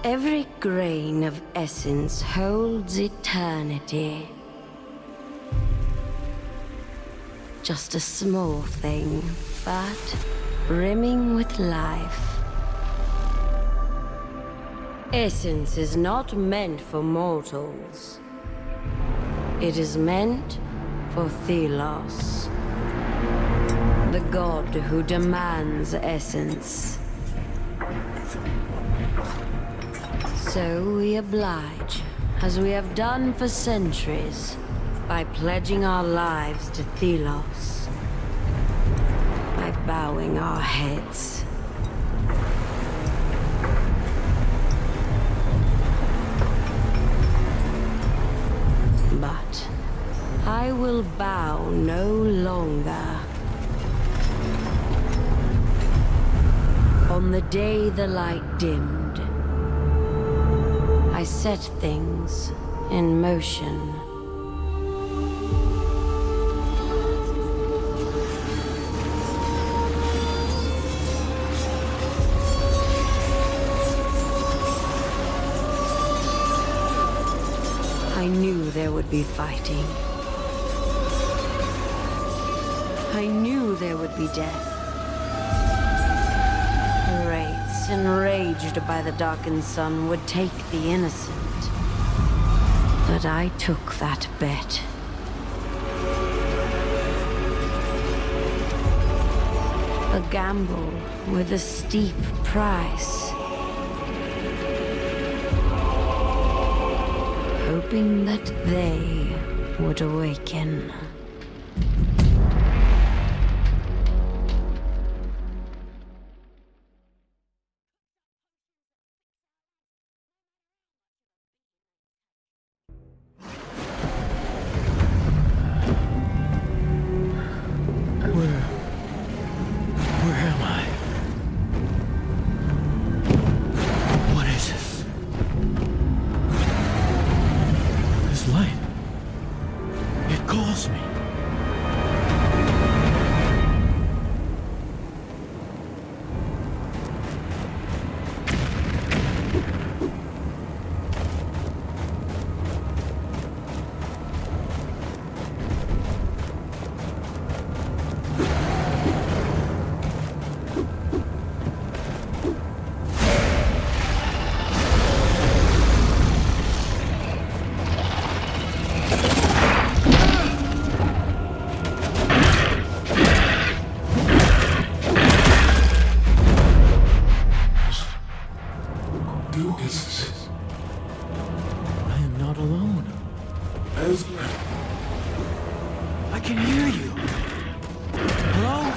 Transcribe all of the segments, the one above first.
Every grain of essence holds eternity. Just a small thing, but brimming with life. Essence is not meant for mortals. It is meant for Thelos, the god who demands essence. So we oblige, as we have done for centuries, by pledging our lives to Thelos, by bowing our heads. But I will bow no longer. On the day the light dimmed, I set things in motion. I knew there would be fighting. I knew there would be death. Wraiths, enraged by the darkened sun, would take the innocent. But I took that bet. A gamble with a steep price. Hoping that they would awaken. Where am I? What is this? This light. It calls me. I am not alone. I can hear you. Hello?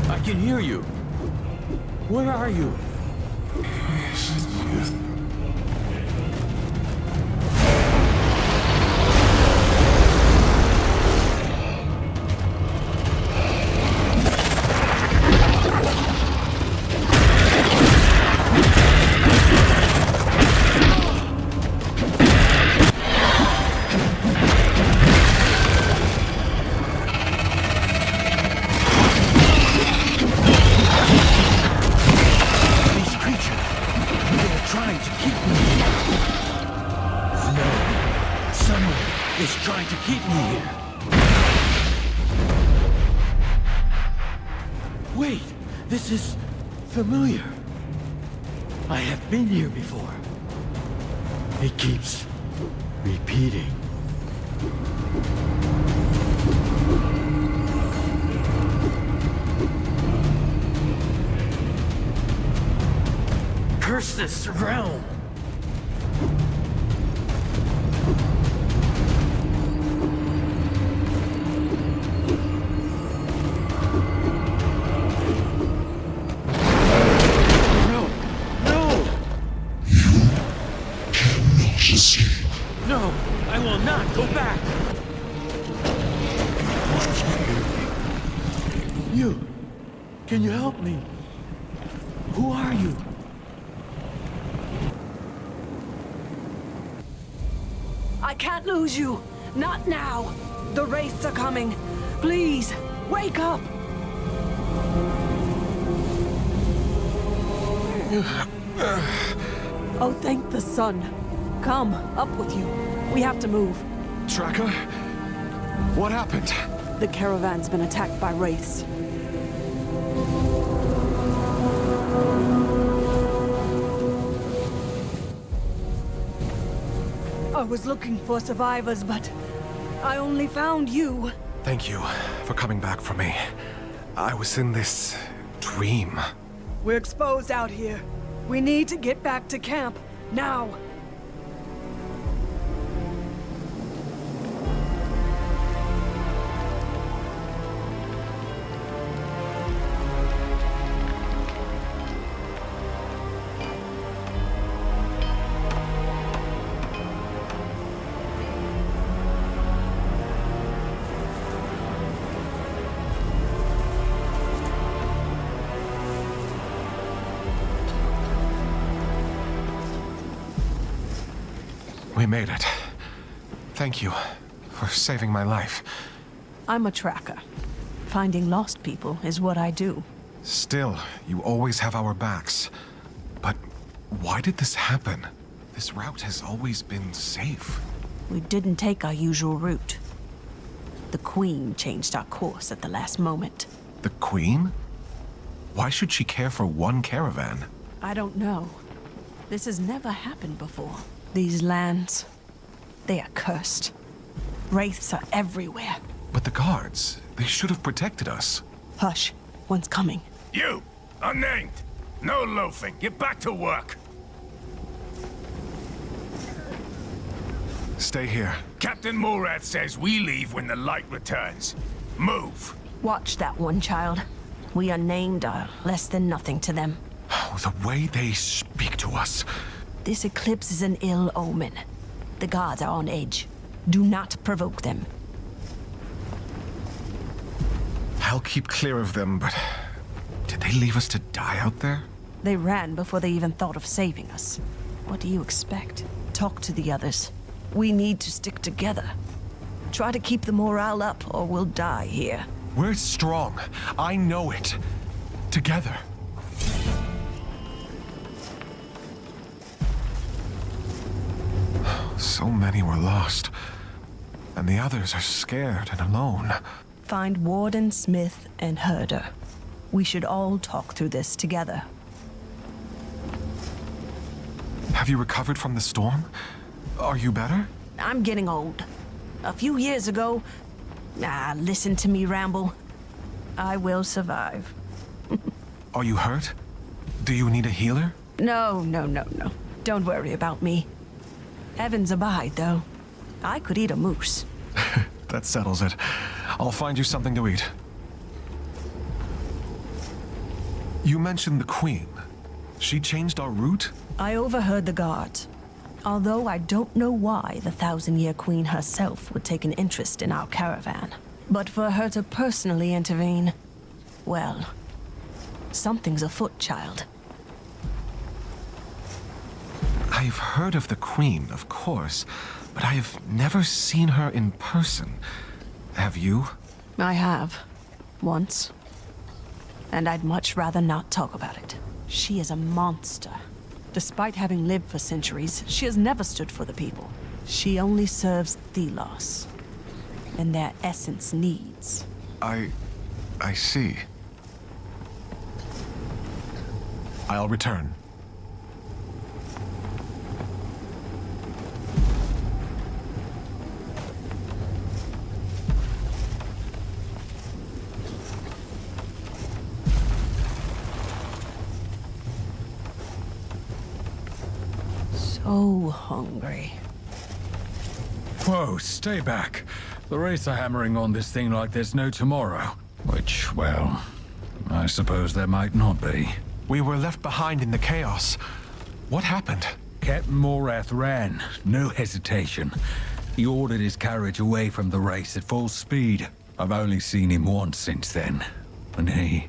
I can hear you. Where are you? Is trying to keep me here. Wait, this is familiar. I have been here before. It keeps repeating. Curse this realm! No, I will not go back! Can you help me? Who are you? I can't lose you. Not now. The wraiths are coming. Please, wake up. Oh, thank the sun. Come, up with you. We have to move. Tracker? What happened? The caravan's been attacked by wraiths. I was looking for survivors, but I only found you. Thank you for coming back for me. I was in this dream. We're exposed out here. We need to get back to camp, now. We made it. Thank you for saving my life. I'm a tracker. Finding lost people is what I do. Still, you always have our backs. But why did this happen? This route has always been safe. We didn't take our usual route. The Queen changed our course at the last moment. The Queen? Why should she care for one caravan? I don't know. This has never happened before. These lands, they are cursed. Wraiths are everywhere. But the guards, they should have protected us. Hush, one's coming. You! Unnamed! No loafing! Get back to work! Stay here. Captain Morath says we leave when the light returns. Move! Watch that one, child. We unnamed are less than nothing to them. Oh, the way they speak to us. This eclipse is an ill omen. The gods are on edge. Do not provoke them. I'll keep clear of them, but did they leave us to die out there? They ran before they even thought of saving us. What do you expect? Talk to the others. We need to stick together. Try to keep the morale up, or we'll die here. We're strong. I know it. Together. So many were lost. And the others are scared and alone. Find Warden, Smith, and Herder. We should all talk through this together. Have you recovered from the storm? Are you better? I'm getting old. A few years ago... listen to me ramble. I will survive. Are you hurt? Do you need a healer? No. Don't worry about me. Heavens abide, though. I could eat a moose. That settles it. I'll find you something to eat. You mentioned the Queen. She changed our route? I overheard the guards. Although I don't know why the Thousand-Year Queen herself would take an interest in our caravan. But for her to personally intervene... well... something's afoot, child. I've heard of the Queen, of course, but I have never seen her in person. Have you? I have. Once. And I'd much rather not talk about it. She is a monster. Despite having lived for centuries, she has never stood for the people. She only serves Thelos and their essence needs. I see. I'll return. So hungry. Whoa, stay back. The Wraiths are hammering on this thing like there's no tomorrow. Which, well, I suppose there might not be. We were left behind in the chaos. What happened? Captain Morath ran, no hesitation. He ordered his carriage away from the race at full speed. I've only seen him once since then. And he...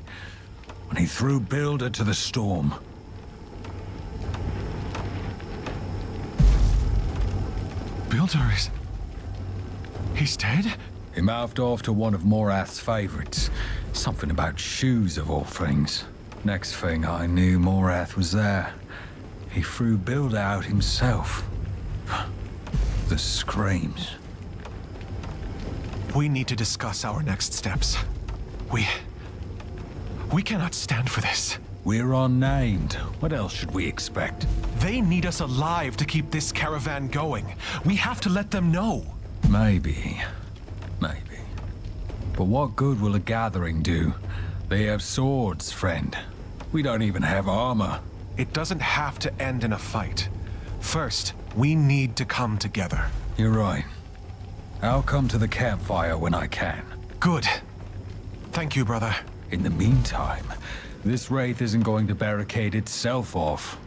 and he threw Builder to the storm. Builder is... He's dead? He mouthed off to one of Morath's favorites. Something about shoes, of all things. Next thing I knew, Morath was there. He threw Builder out himself. The screams. We need to discuss our next steps. We cannot stand for this. We're unnamed. What else should we expect? They need us alive to keep this caravan going. We have to let them know. Maybe. But what good will a gathering do? They have swords, friend. We don't even have armor. It doesn't have to end in a fight. First, we need to come together. You're right. I'll come to the campfire when I can. Good. Thank you, brother. In the meantime, this wraith isn't going to barricade itself off.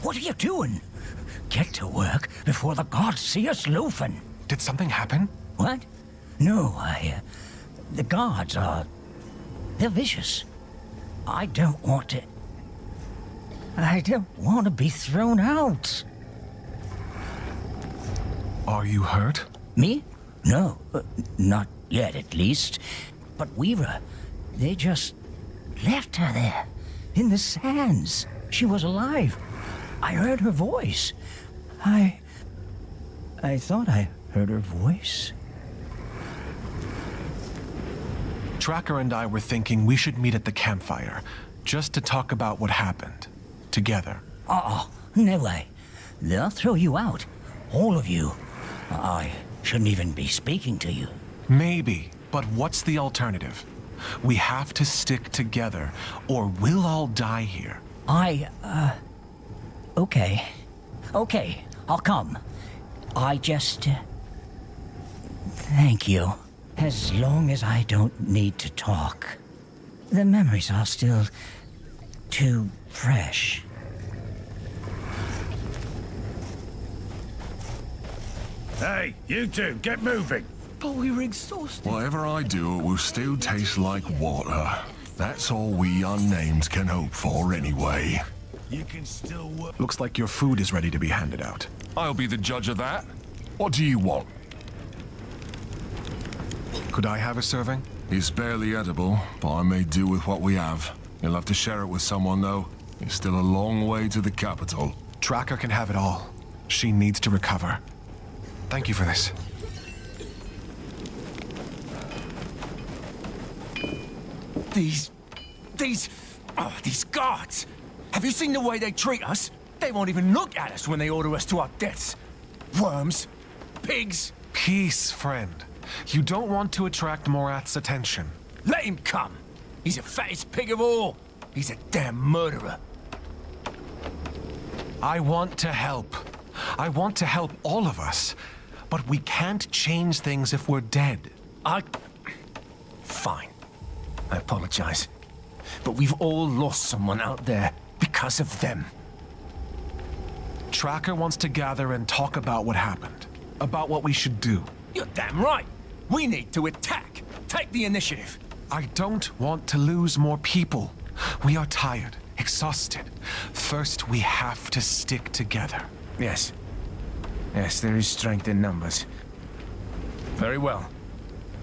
What are you doing? Get to work before the gods see us loafing. Did something happen? What? No, the guards are... they're vicious. I don't want to be thrown out. Are you hurt? Me? No, not yet at least. But Weaver, they just left her there, in the sands. She was alive. I heard her voice. I thought I heard her voice. Tracker and I were thinking we should meet at the campfire, just to talk about what happened. Together. Oh, no way. They'll throw you out. All of you. I shouldn't even be speaking to you. Maybe, but what's the alternative? We have to stick together, or we'll all die here. Okay. Okay, I'll come. I just... thank you. As long as I don't need to talk. The memories are still... too fresh. Hey, you two, get moving. But we were exhausted. Whatever I do, it will still taste like water. That's all we unnamed can hope for anyway. You can still work. Looks like your food is ready to be handed out. I'll be the judge of that. What do you want? Could I have a serving? It's barely edible, but I may do with what we have. You'll have to share it with someone, though. It's still a long way to the capital. Tracker can have it all. She needs to recover. Thank you for this. These guards. Have you seen the way they treat us? They won't even look at us when they order us to our deaths. Worms. Pigs. Peace, friend. You don't want to attract Morath's attention. Let him come. He's the fattest pig of all. He's a damn murderer. I want to help. I want to help all of us. But we can't change things if we're dead. Fine. I apologize. But we've all lost someone out there because of them. Tracker wants to gather and talk about what happened. About what we should do. You're damn right. We need to attack. Take the initiative. I don't want to lose more people. We are tired, exhausted. First, we have to stick together. Yes. Yes, there is strength in numbers. Very well.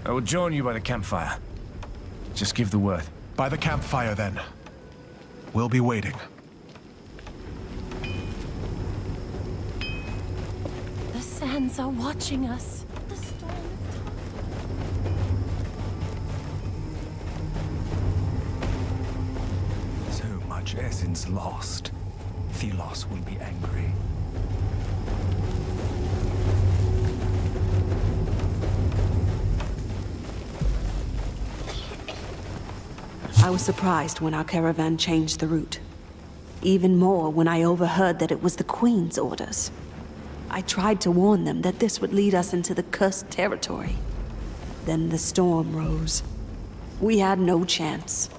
I will join you by the campfire. Just give the word. By the campfire, then. We'll be waiting. The sands are watching us. The storm is coming. So much essence lost. Thelos will be angry. I was surprised when our caravan changed the route. Even more when I overheard that it was the Queen's orders. I tried to warn them that this would lead us into the cursed territory. Then the storm rose. We had no chance.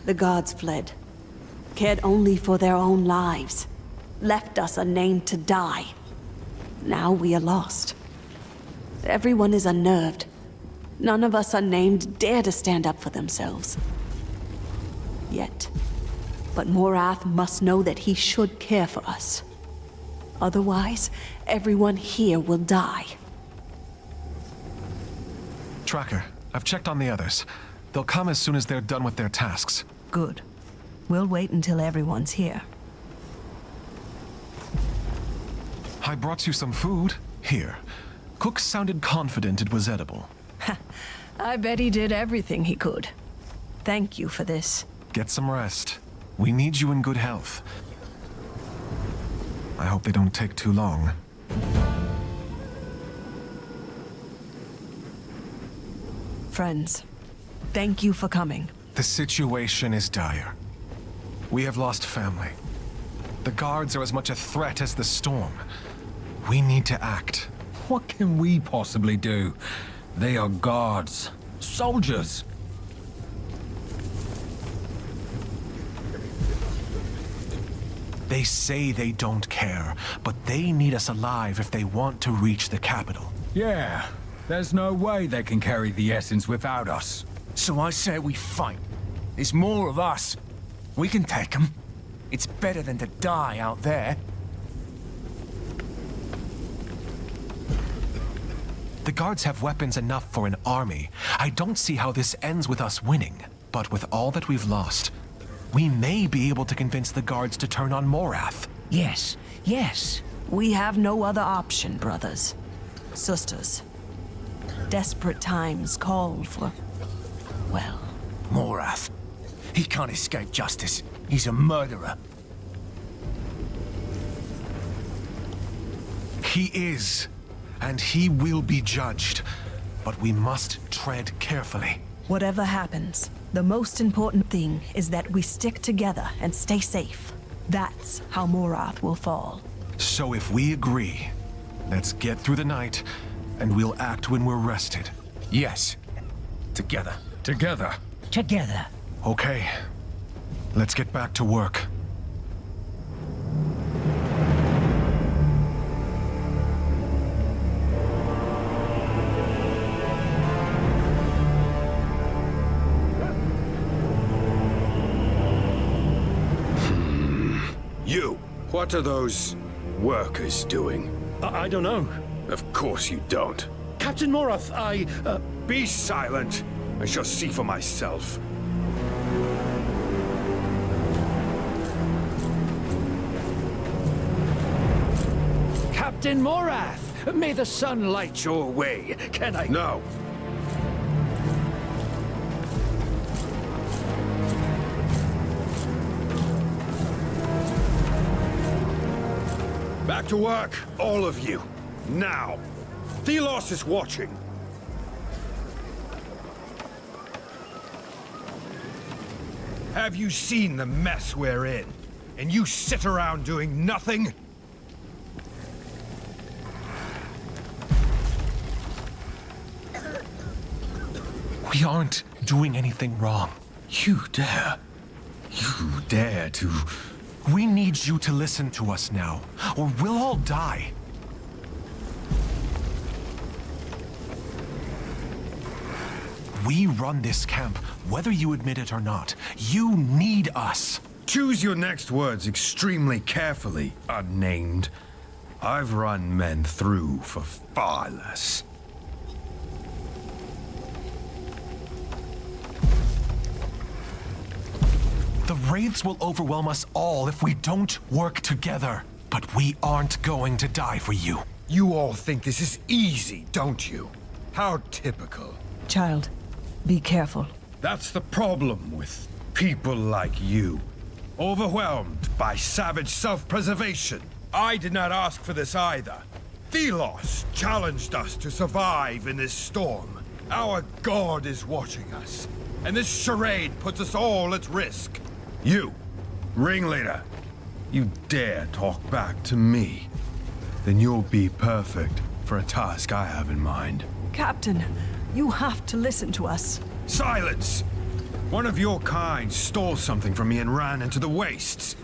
The gods fled, cared only for their own lives, left us unnamed to die. Now we are lost. Everyone is unnerved. None of us unnamed dare to stand up for themselves. Yet. But Morath must know that he should care for us. Otherwise, everyone here will die. Tracker, I've checked on the others. They'll come as soon as they're done with their tasks. Good. We'll wait until everyone's here. I brought you some food. Here. Cook sounded confident it was edible. I bet he did everything he could. Thank you for this. Get some rest. We need you in good health. I hope they don't take too long. Friends, thank you for coming. The situation is dire. We have lost family. The guards are as much a threat as the storm. We need to act. What can we possibly do? They are guards. Soldiers. They say they don't care, but they need us alive if they want to reach the capital. Yeah, there's no way they can carry the essence without us. So I say we fight. There's more of us. We can take them. It's better than to die out there. The guards have weapons enough for an army. I don't see how this ends with us winning. But with all that we've lost, we may be able to convince the guards to turn on Morath. Yes, yes. We have no other option, brothers. Sisters. Desperate times call for... well... Morath. He can't escape justice. He's a murderer. He is. And he will be judged. But we must tread carefully. Whatever happens, the most important thing is that we stick together and stay safe. That's how Morath will fall. So if we agree, let's get through the night, and we'll act when we're rested. Yes. Together. Together. Together. Okay. Let's get back to work. You, what are those workers doing? I don't know. Of course you don't. Captain Morath, Be silent. I shall see for myself. Captain Morath! May the sun light your way. Can I... No. Back to work, all of you. Now. Thelos is watching. Have you seen the mess we're in? And you sit around doing nothing? We aren't doing anything wrong. You dare to... We need you to listen to us now, or we'll all die. We run this camp, whether you admit it or not. You need us. Choose your next words extremely carefully, unnamed. I've run men through for far less. The Wraiths will overwhelm us all if we don't work together. But we aren't going to die for you. You all think this is easy, don't you? How typical. Child, be careful. That's the problem with people like you. Overwhelmed by savage self-preservation. I did not ask for this either. Thelos challenged us to survive in this storm. Our god is watching us, and this charade puts us all at risk. You, ringleader, you dare talk back to me, then you'll be perfect for a task I have in mind. Captain, You have to listen to us. Silence! One of your kind stole something from me and ran into the wastes.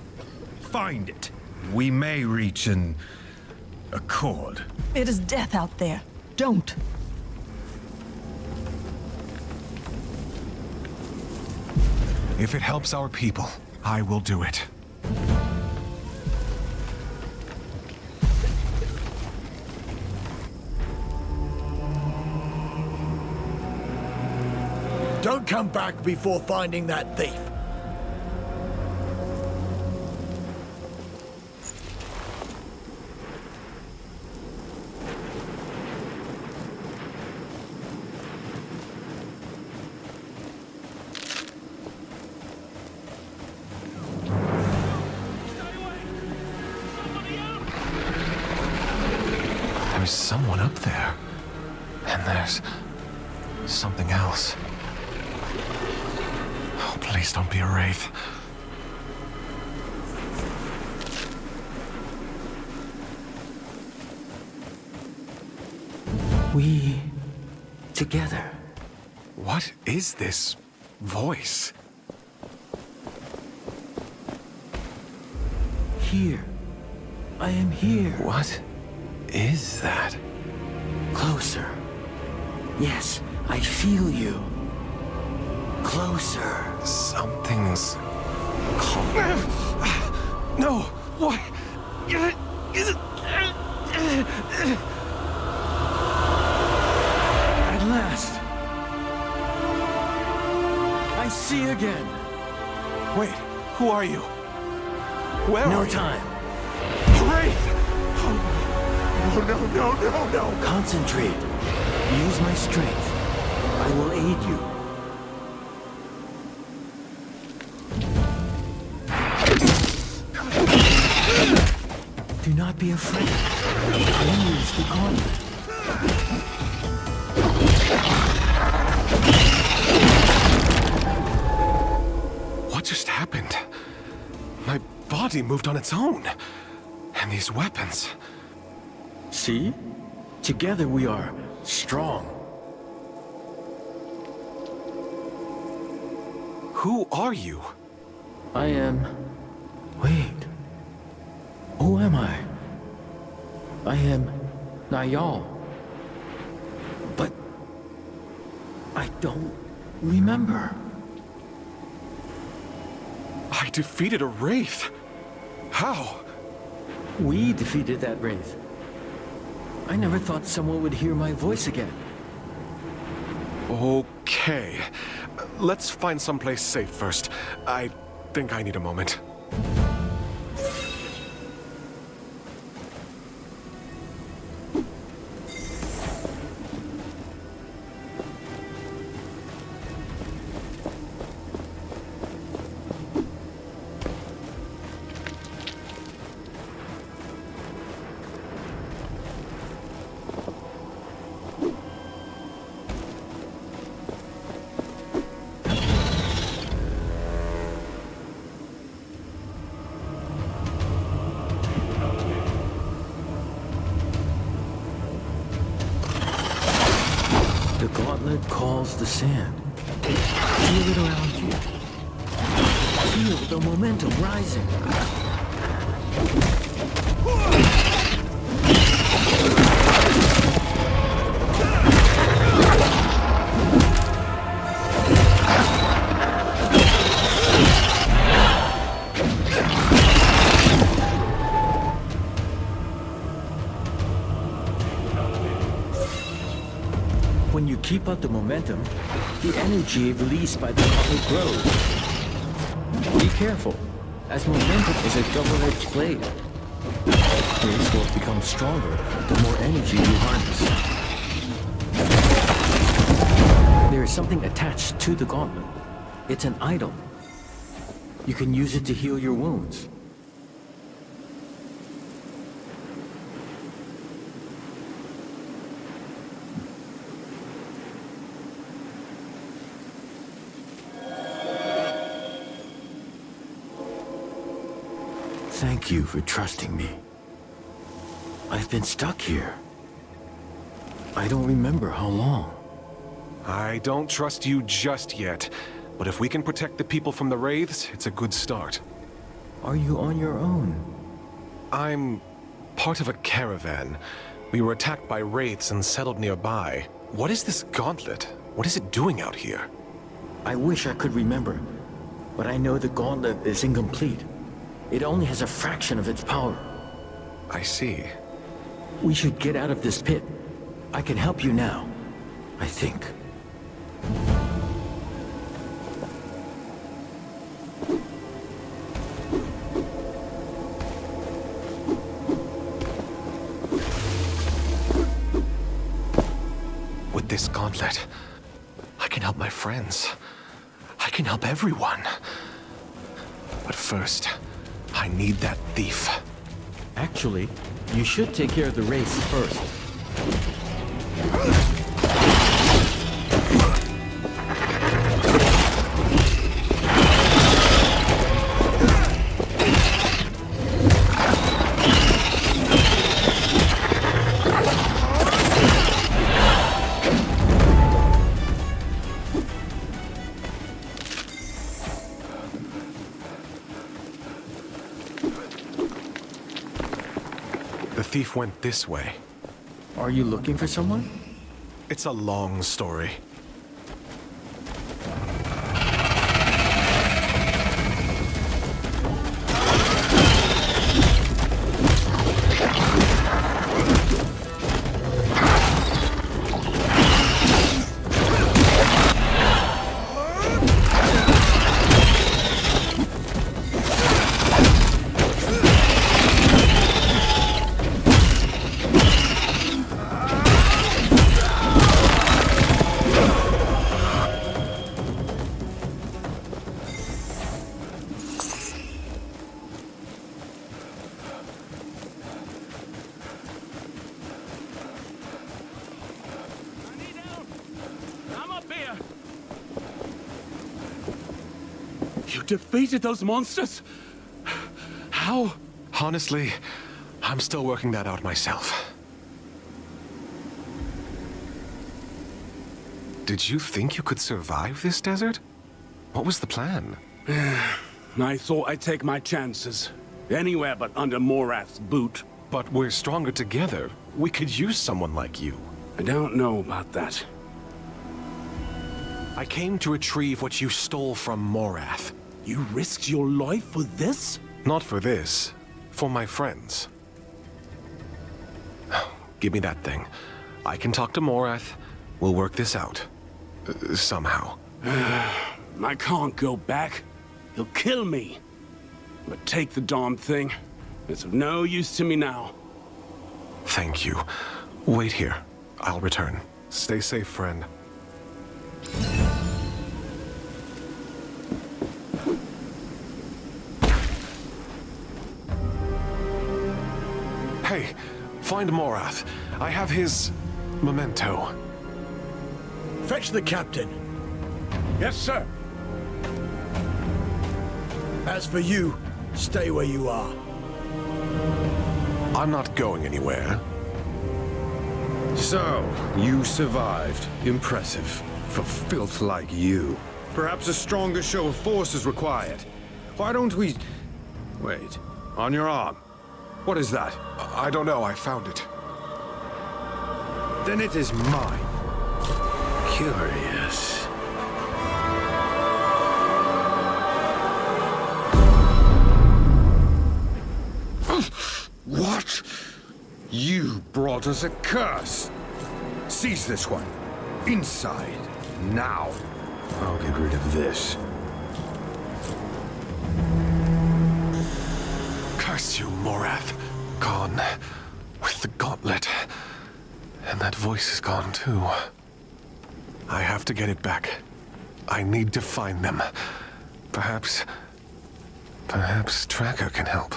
Find it. We may reach an accord. It is death out there. Don't. If it helps our people, I will do it. Don't come back before finding that thief. There's someone up there. And there's something else. Oh, please don't be a wraith. We... together. What is this voice? Here. I am here. What is that? Closer. Yes, I feel you. Closer. Something's calling. No! What? At last. I see again. Wait, who are you? Where No are you? time. Wraith! No. Concentrate. Use my strength. I will aid you. Do not be afraid. Use the gauntlet. What just happened? My body moved on its own. And these weapons... See? Together we are strong. Who are you? I am... Wait. Who am I? I am Nayal. But... I don't remember. I defeated a wraith. How? We defeated that wraith. I never thought someone would hear my voice again. Okay. Let's find someplace safe first. I think I need a moment. The gauntlet calls the sand. Feel it around you. Feel the momentum rising. When you keep up the momentum, the energy released by the gauntlet grows. Be careful, as momentum is a double-edged blade. Blades will become stronger the more energy you harness. There is something attached to the gauntlet. It's an idol. You can use it to heal your wounds. Thank you for trusting me. I've been stuck here. I don't remember how long. I don't trust you just yet, but if we can protect the people from the Wraiths, it's a good start. Are you on your own? I'm part of a caravan. We were attacked by Wraiths and settled nearby. What is this gauntlet? What is it doing out here? I wish I could remember, but I know the gauntlet is incomplete. It only has a fraction of its power. I see. We should get out of this pit. I can help you now, I think. With this gauntlet, I can help my friends. I can help everyone. But first, I need that thief. Actually, you should take care of the race first. The thief went this way. Are you looking for someone? It's a long story. You defeated those monsters? How? Honestly, I'm still working that out myself. Did you think you could survive this desert? What was the plan? I thought I'd take my chances. Anywhere but under Morath's boot. But we're stronger together. We could use someone like you. I don't know about that. I came to retrieve what you stole from Morath. You risked your life for this? Not for this. For my friends. Give me that thing. I can talk to Morath. We'll work this out. Somehow. I can't go back. He'll kill me. But take the darn thing. It's of no use to me now. Thank you. Wait here. I'll return. Stay safe, friend. Hey, find Morath. I have his memento. Fetch the captain. Yes, sir. As for you, stay where you are. I'm not going anywhere. So, you survived. Impressive. For filth like you. Perhaps a stronger show of force is required. Why don't we... Wait. On your arm. What is that? I don't know. I found it. Then it is mine. Curious. What? You brought us a curse. Seize this one. Inside. Now. I'll get rid of this. Curse you, Morath. Gone. With the gauntlet. And that voice is gone, too. I have to get it back. I need to find them. Perhaps Tracker can help.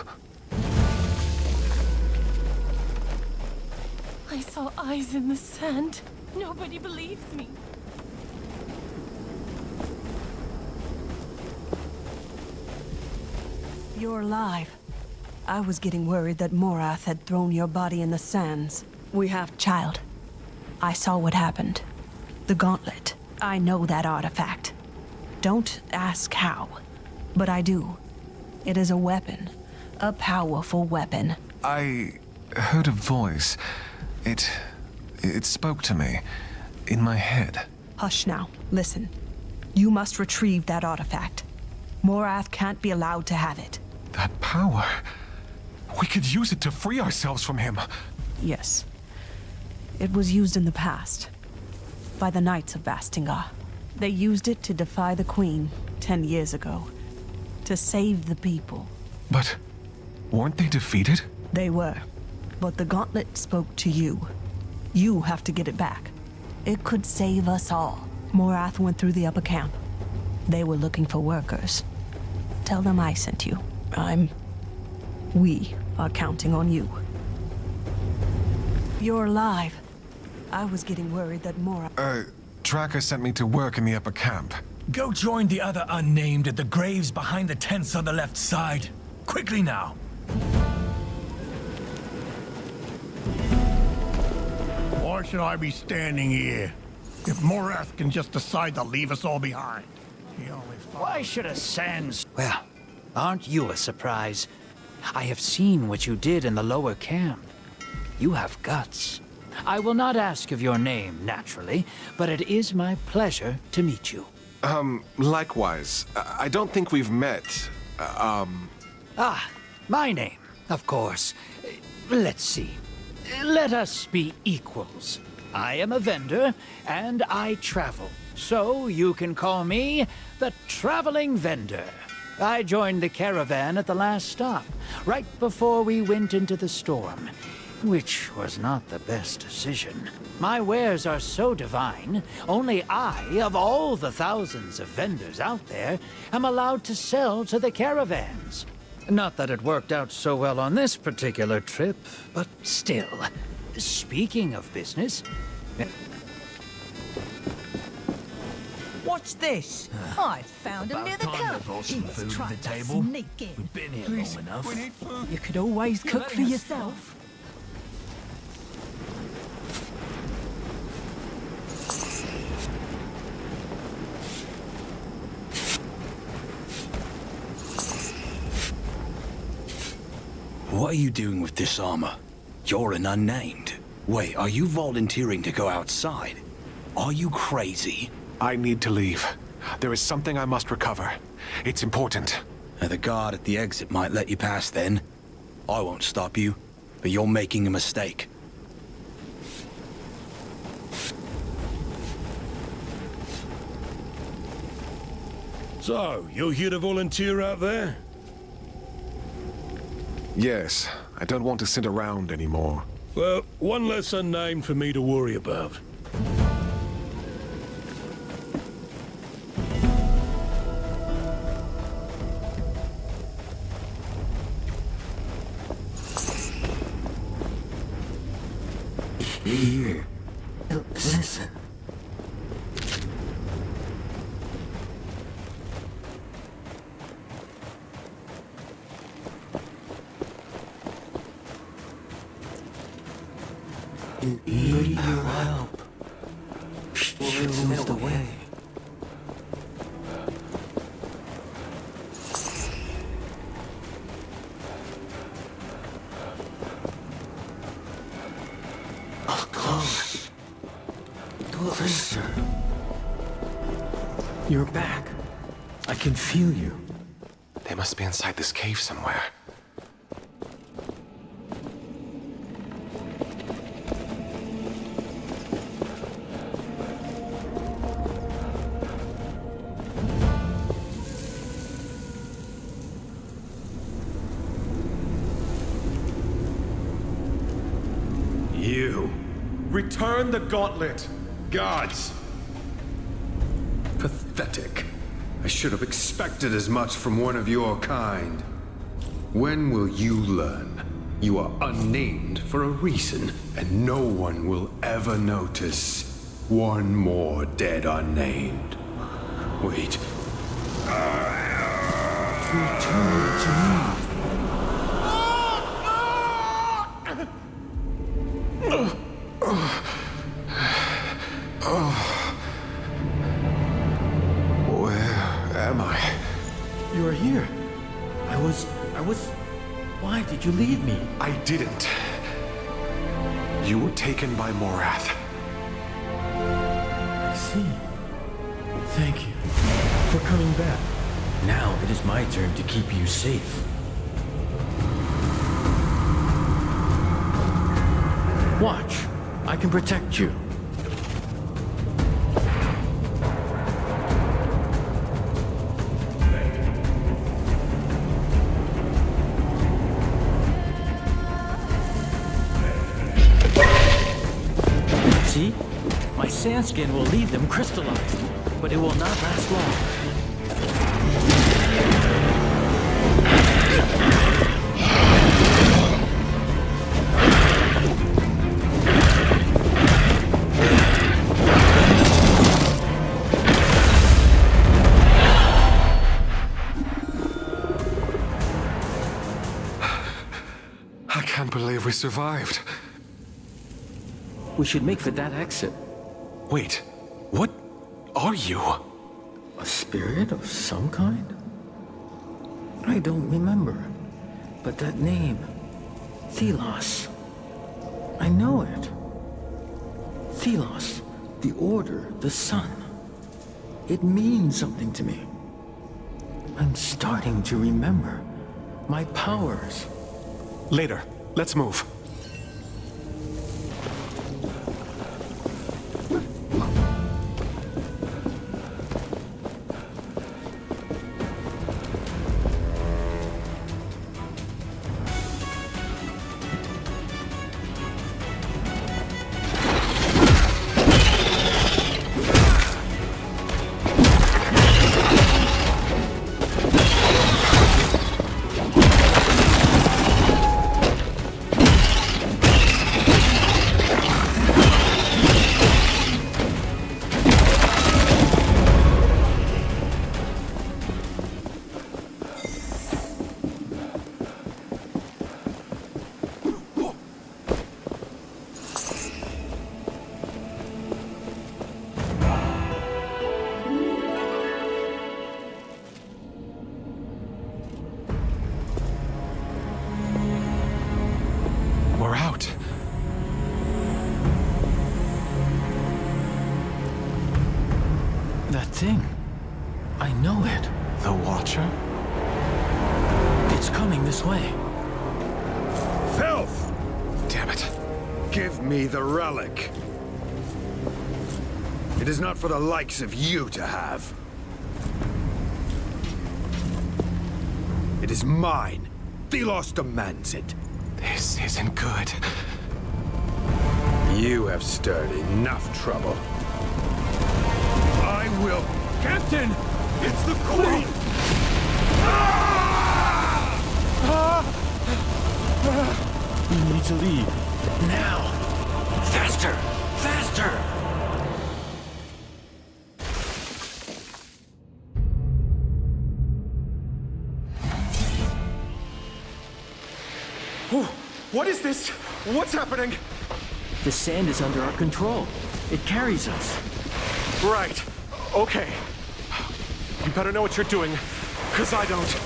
I saw eyes in the sand. Nobody believes me. You're alive. I was getting worried that Morath had thrown your body in the sands. We have child. I saw what happened. The gauntlet. I know that artifact. Don't ask how, but I do. It is a weapon. A powerful weapon. I heard a voice. It spoke to me. In my head. Hush now. Listen. You must retrieve that artifact. Morath can't be allowed to have it. That power. We could use it to free ourselves from him. Yes. It was used in the past. By the Knights of Bastingar. They used it to defy the Queen 10 years ago. To save the people. But weren't they defeated? They were. But the gauntlet spoke to you. You have to get it back. It could save us all. Morath went through the upper camp. They were looking for workers. Tell them I sent you. We are counting on you. You're alive. I was getting worried that Morath... Tracker sent me to work in the upper camp. Go join the other unnamed at the graves behind the tents on the left side. Quickly now. Why should I be standing here? If Morath can just decide to leave us all behind. Why should a Sans... Well, aren't you a surprise? I have seen what you did in the lower camp. You have guts. I will not ask of your name, naturally, but it is my pleasure to meet you. Likewise. I don't think we've met. Ah, my name, of course. Let's see. Let us be equals. I am a vendor, and I travel. So you can call me the Traveling Vendor. I joined the caravan at the last stop, right before we went into the storm, which was not the best decision. My wares are so divine, only I, of all the thousands of vendors out there, am allowed to sell to the caravans. Not that it worked out so well on this particular trip, but still. Speaking of business... What's this? I found him near the camp. He was trying to sneak in. We've been here long enough. We need food. You could always cook for yourself. What are you doing with this armor? You're an unnamed. Wait, are you volunteering to go outside? Are you crazy? I need to leave. There is something I must recover. It's important. The guard at the exit might let you pass then. I won't stop you, but you're making a mistake. So, you're here to volunteer out there? Yes, I don't want to sit around anymore. Well, one less unnamed for me to worry about. Here. Listen. Need your help. Shows the way. Close. Closer. You're back. I can feel you. They must be inside this cave somewhere. You. Return the gauntlet. Gods. Pathetic. I should have expected as much from one of your kind. When will you learn? You are unnamed for a reason, and no one will ever notice. One more dead unnamed. Wait. Return to me. am I? You are here. I was... Why did you leave me? I didn't. You were taken by Morath. I see. Thank you for coming back. Now it is my turn to keep you safe. Watch. I can protect you. See? My sand skin will leave them crystallized, but it will not last long. I can't believe we survived. We should make for that exit. Wait, what are you? A spirit of some kind? I don't remember. But that name, Thelos. I know it. Thelos, the Order, the Sun. It means something to me. I'm starting to remember my powers. Later, let's move. We're out. That thing. I know it. The Watcher? It's coming this way. Filth! Damn it. Give me the relic. It is not for the likes of you to have. It is mine. Thelos demands it. This isn't good. You have stirred enough trouble. I will... Captain! It's the Queen! We need to leave. Now! Faster! Faster! What is this? What's happening? The sand is under our control. It carries us. Right. Okay. You better know what you're doing, because I don't.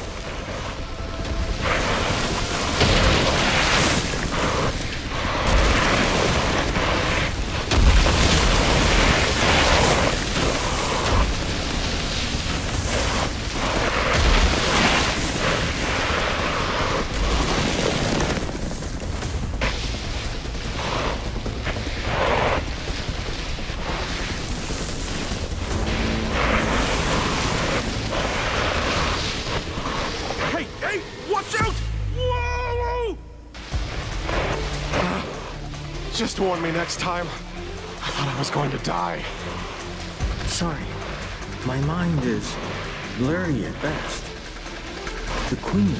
Just warn me next time. I thought I was going to die. Sorry. My mind is blurry at best. The Queen,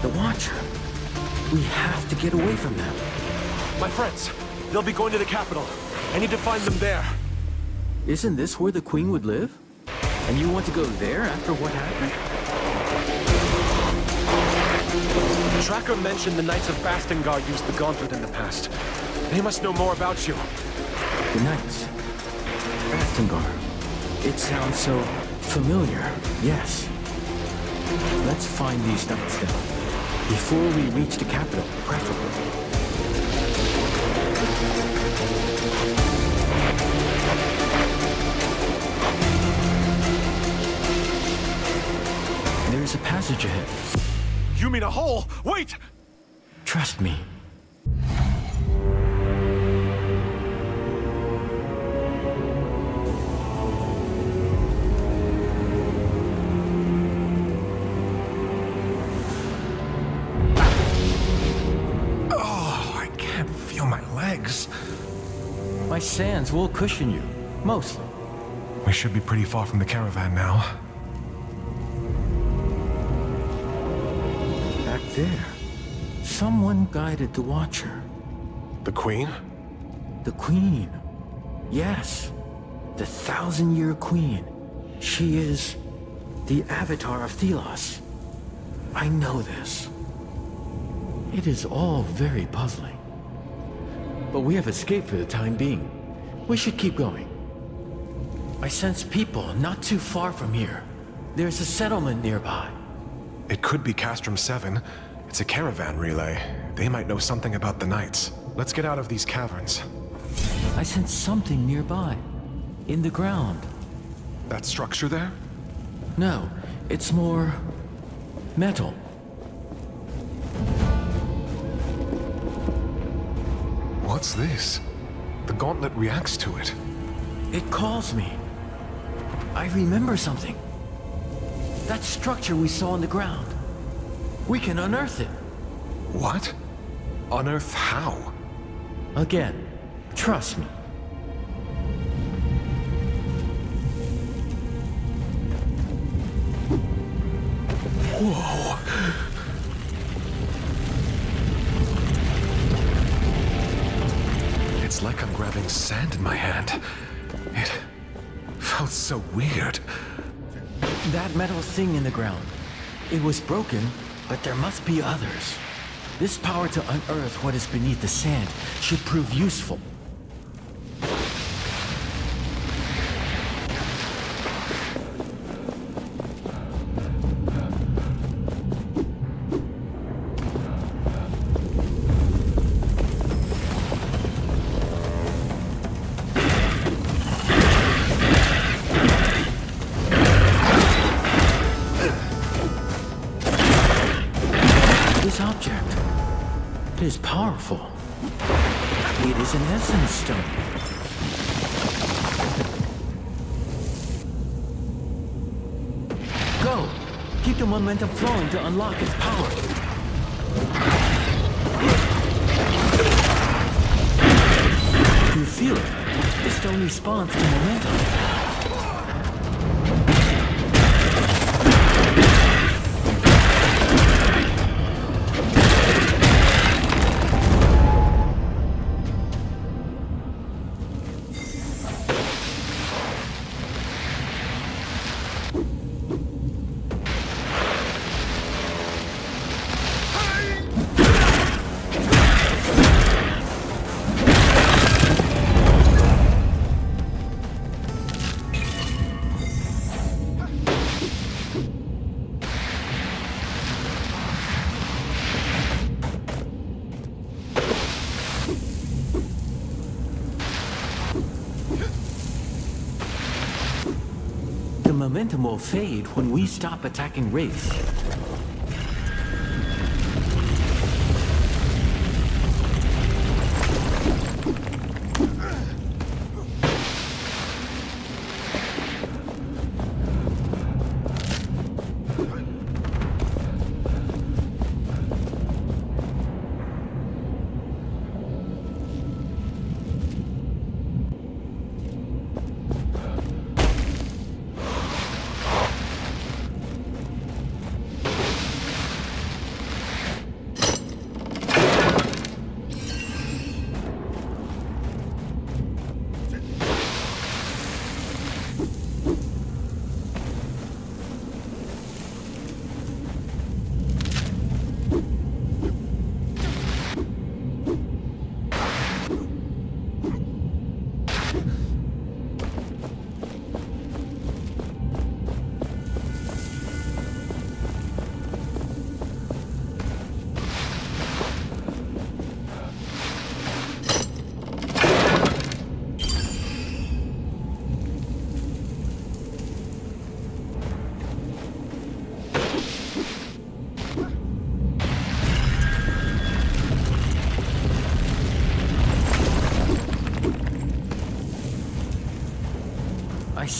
the Watcher. We have to get away from them. My friends, they'll be going to the capital. I need to find them there. Isn't this where the Queen would live? And you want to go there after what happened? Tracker mentioned the Knights of Bastengar used the gauntlet in the past. They must know more about you. The Knights. Bastengar. It sounds so familiar. Yes. Let's find these knights then. Before we reach the capital, preferably. There's a passage ahead. You mean a hole? Wait! Trust me. Oh, I can't feel my legs. My sands will cushion you, mostly. We should be pretty far from the caravan now. Back there, someone guided the Watcher. The Queen? The Queen. Yes. The 1,000-year Queen. She is the avatar of Thelos. I know this. It is all very puzzling. But we have escaped for the time being. We should keep going. I sense people not too far from here. There's a settlement nearby. It could be Castrum 7. It's a caravan relay. They might know something about the Knights. Let's get out of these caverns. I sense something nearby. In the ground. That structure there? No, it's more metal. What's this? The gauntlet reacts to it. It calls me. I remember something. That structure we saw on the ground. We can unearth it. What? Unearth how? Again, trust me. Whoa! It's like I'm grabbing sand in my hand. It felt so weird. That metal thing in the ground. It was broken, but there must be others. This power to unearth what is beneath the sand should prove useful. This object is powerful. It is an essence stone. Go! Keep the momentum flowing to unlock its power. You feel it? The stone responds to momentum. The momentum will fade when we stop attacking wraiths.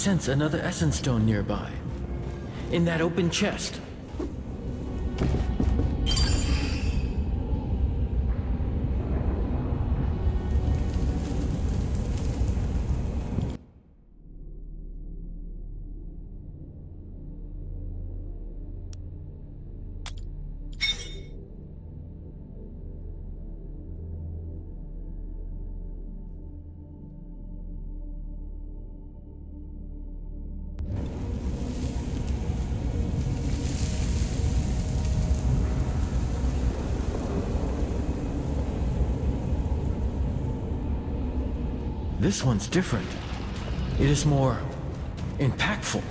sense another essence stone nearby. In that open chest. This one's different. It is more impactful.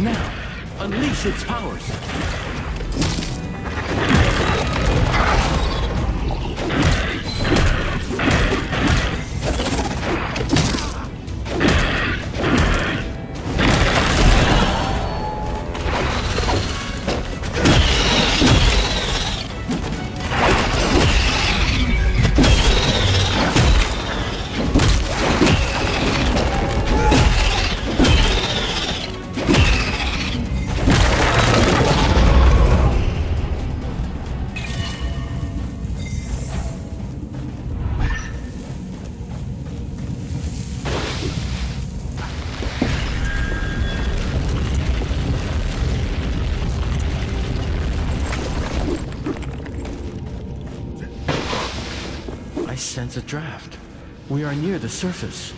Now, unleash its powers. I sense a draft. We are near the surface.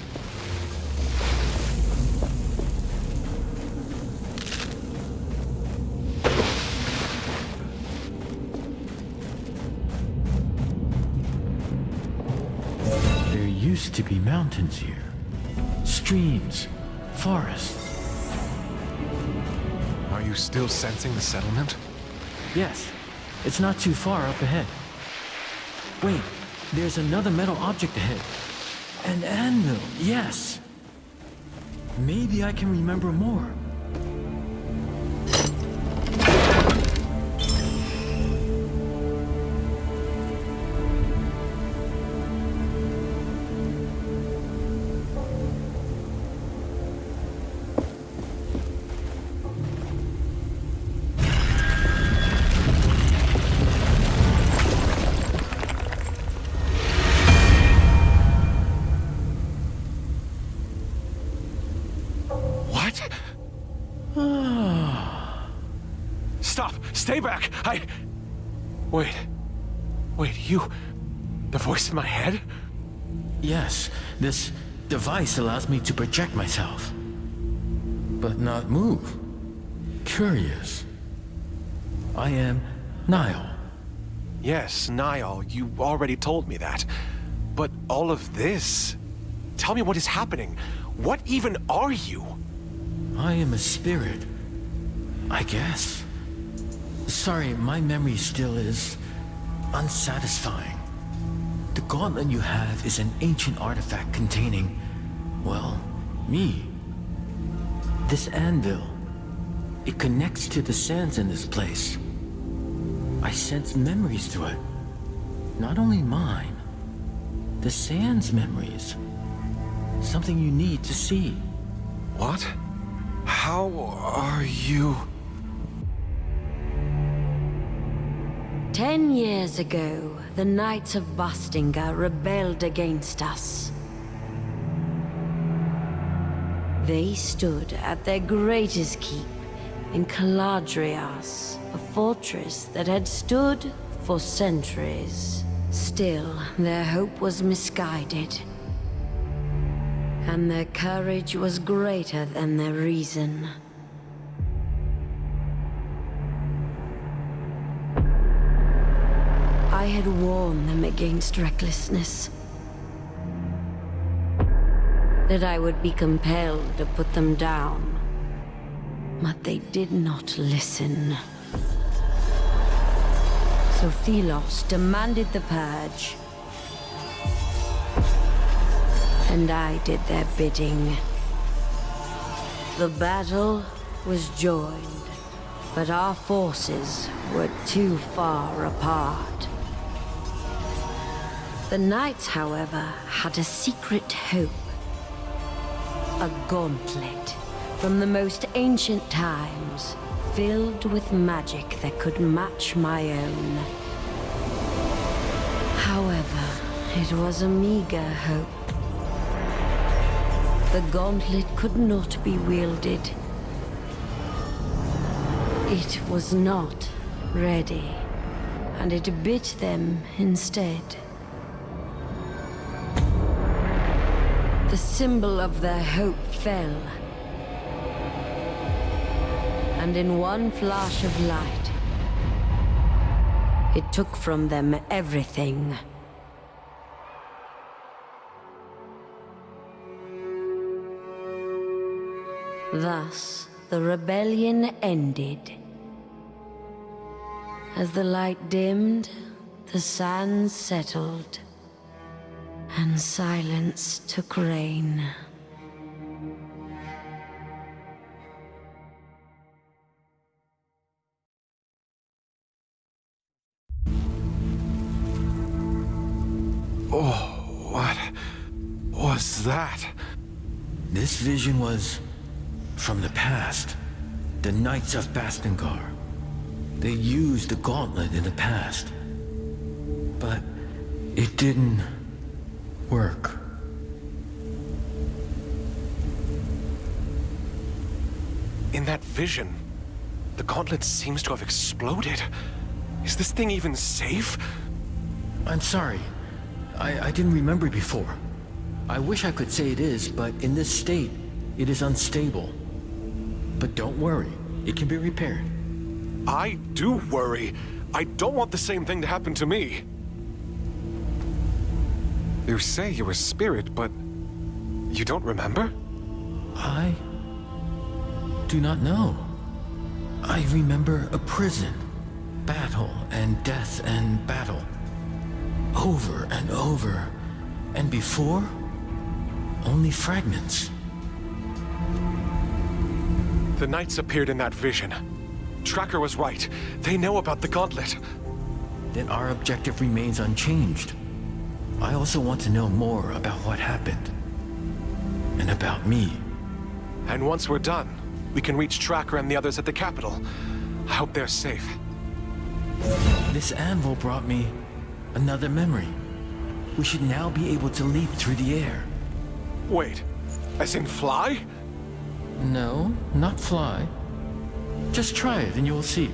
There used to be mountains here. Streams, forests. Are you still sensing the settlement? Yes, it's not too far up ahead. Wait, there's another metal object ahead. An anvil, yes. Maybe I can remember more. Stop! Stay back! Wait, you... The voice in my head? Yes, this device allows me to project myself. But not move. Curious. I am Niall. Yes, Niall, you already told me that. But all of this... Tell me what is happening. What even are you? I am a spirit. I guess. Sorry, my memory still is unsatisfying. The gauntlet you have is an ancient artifact containing, well, me. This anvil, it connects to the sands in this place. I sense memories through it. Not only mine, the sands' memories. Something you need to see. What? How are you... 10 years ago, the Knights of Bastinga rebelled against us. They stood at their greatest keep in Caladrias, a fortress that had stood for centuries. Still, their hope was misguided, and their courage was greater than their reason. I had warned them against recklessness. That I would be compelled to put them down. But they did not listen. So Thelos demanded the purge. And I did their bidding. The battle was joined, but our forces were too far apart. The Knights, however, had a secret hope. A gauntlet from the most ancient times, filled with magic that could match my own. However, it was a meager hope. The gauntlet could not be wielded. It was not ready, and it bit them instead. The symbol of their hope fell, and in one flash of light, it took from them everything. Thus, the rebellion ended. As the light dimmed, the sands settled, and silence took reign. Oh, what was that? This vision was from the past. The Knights of Bastengar. They used the gauntlet in the past. But it didn't work. In that vision, the gauntlet seems to have exploded. Is this thing even safe? I'm sorry. I didn't remember before. I wish I could say it is, but in this state, it is unstable. But don't worry, it can be repaired. I do worry. I don't want the same thing to happen to me. You say you're a spirit, but you don't remember? I do not know. I remember a prison, battle and death and battle. Over and over. And before, only fragments. The Knights appeared in that vision. Tracker was right. They know about the gauntlet. Then our objective remains unchanged. I also want to know more about what happened. And about me. And once we're done, we can reach Tracker and the others at the capital. I hope they're safe. This anvil brought me another memory. We should now be able to leap through the air. Wait, as in fly? No, not fly. Just try it and you'll see.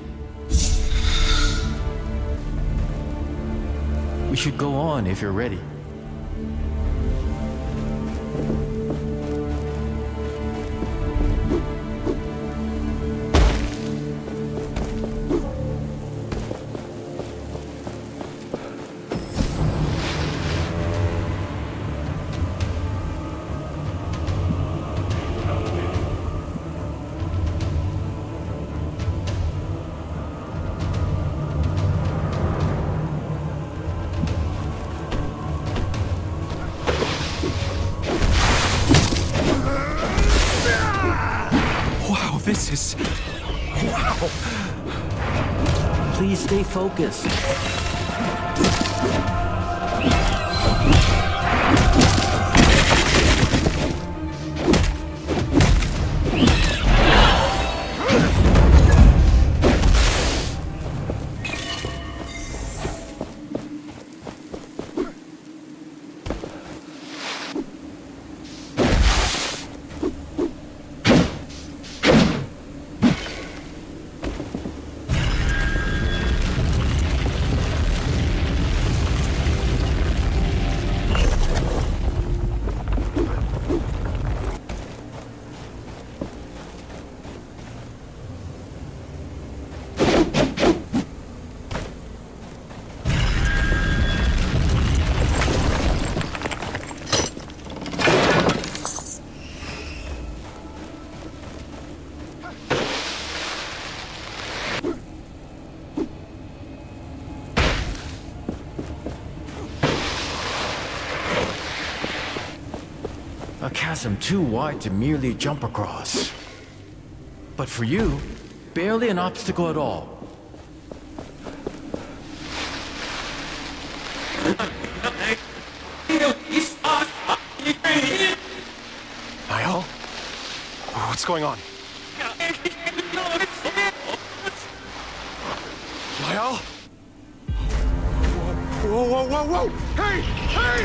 We should go on if you're ready. This is... wow! Please stay focused. A chasm too wide to merely jump across. But for you, barely an obstacle at all. Niall? What's going on? Lyle? Whoa, whoa, whoa, whoa! Hey! Hey!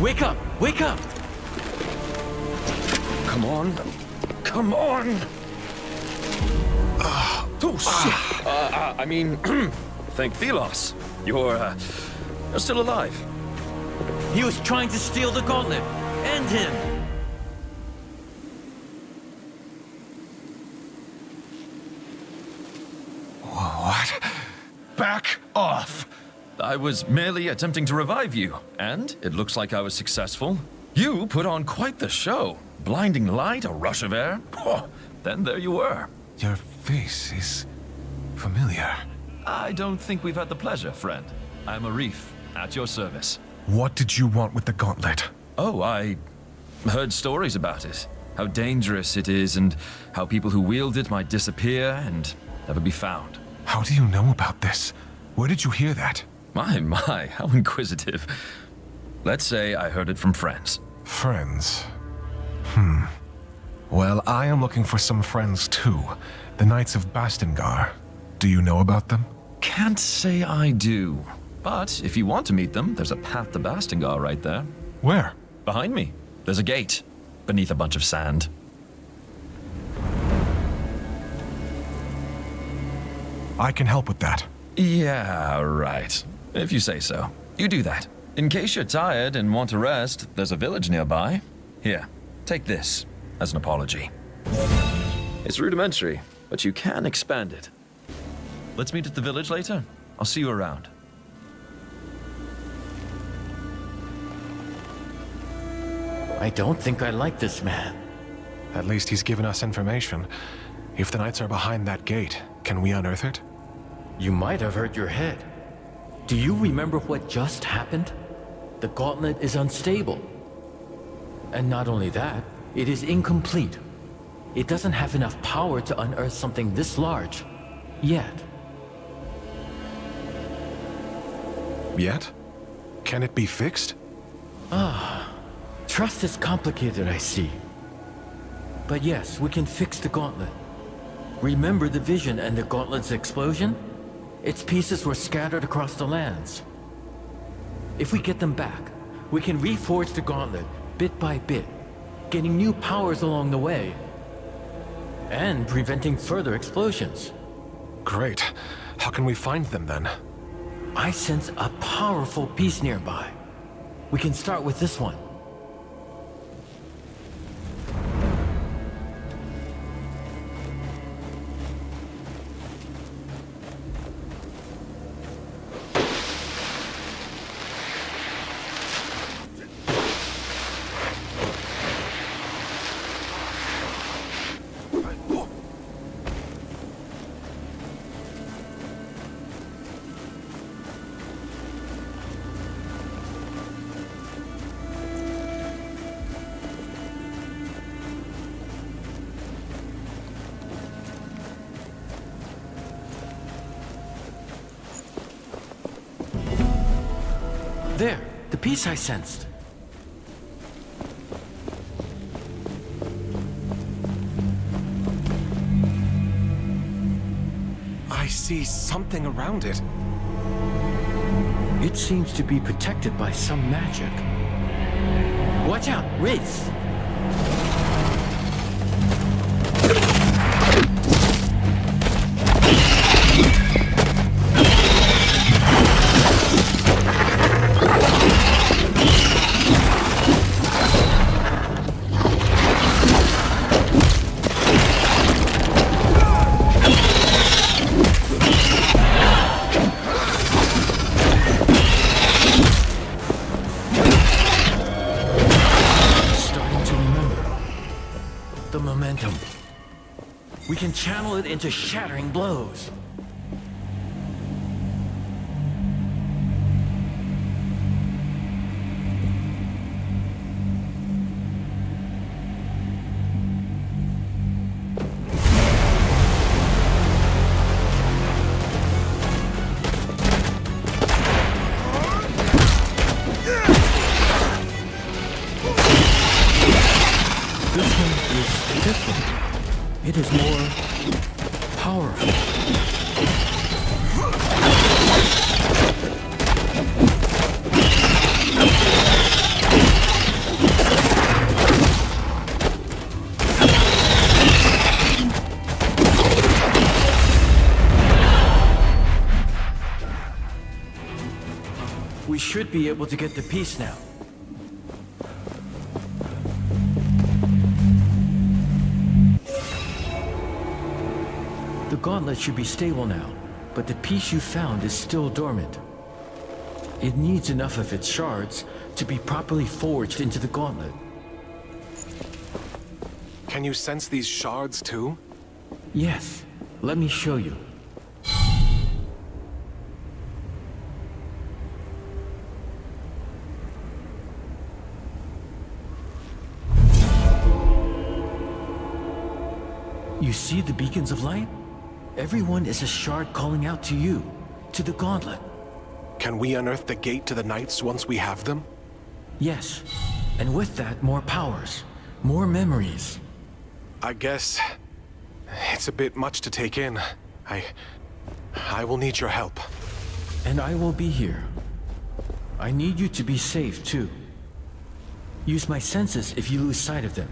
Wake up! Wake up! Come on. Come on! Oh, shit! I mean, thank Thelos. You're still alive. He was trying to steal the gauntlet. End him! What? Back off! I was merely attempting to revive you, and it looks like I was successful. You put on quite the show. Blinding light, a rush of air. Oh, then there you were. Your face is familiar. I don't think we've had the pleasure, friend. I'm Arif, at your service. What did you want with the gauntlet? Oh, I heard stories about it. How dangerous it is, and how people who wield it might disappear and never be found. How do you know about this? Where did you hear that? My, how inquisitive. Let's say I heard it from friends. Friends? Well, I am looking for some friends too. The Knights of Bastingar. Do you know about them? Can't say I do. But if you want to meet them, there's a path to Bastingar right there. Where? Behind me. There's a gate. Beneath a bunch of sand. I can help with that. Yeah, right. If you say so. You do that. In case you're tired and want to rest, there's a village nearby. Here, take this as an apology. It's rudimentary, but you can expand it. Let's meet at the village later. I'll see you around. I don't think I like this man. At least he's given us information. If the Knights are behind that gate, can we unearth it? You might have hurt your head. Do you remember what just happened? The gauntlet is unstable. And not only that, it is incomplete. It doesn't have enough power to unearth something this large. Yet. Yet? Can it be fixed? Trust is complicated, I see. But yes, we can fix the gauntlet. Remember the vision and the gauntlet's explosion? Its pieces were scattered across the lands. If we get them back, we can reforge the gauntlet bit by bit, getting new powers along the way, and preventing further explosions. Great. How can we find them then? I sense a powerful piece nearby. We can start with this one. There, the piece I sensed. I see something around it. It seems to be protected by some magic. Watch out, Wraiths! We can channel it into shattering blows. this one is different. It is more powerful. We should be able to get the piece now. The gauntlet should be stable now, but the piece you found is still dormant. It needs enough of its shards to be properly forged into the gauntlet. Can you sense these shards too? Yes, let me show you. You see the beacons of light? Everyone is a shard calling out to you, to the gauntlet. Can we unearth the gate to the Knights once we have them? Yes, and with that, more powers, more memories. I guess it's a bit much to take in. I will need your help. And I will be here. I need you to be safe, too. Use my senses if you lose sight of them,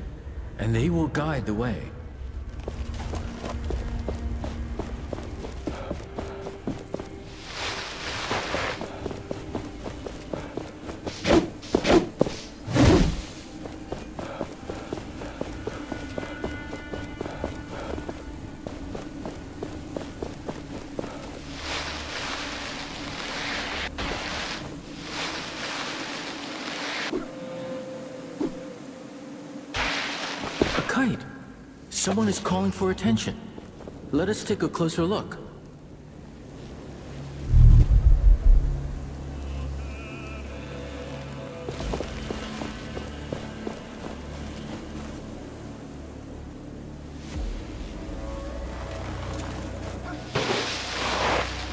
and they will guide the way. Kite! Someone is calling for attention. Let us take a closer look.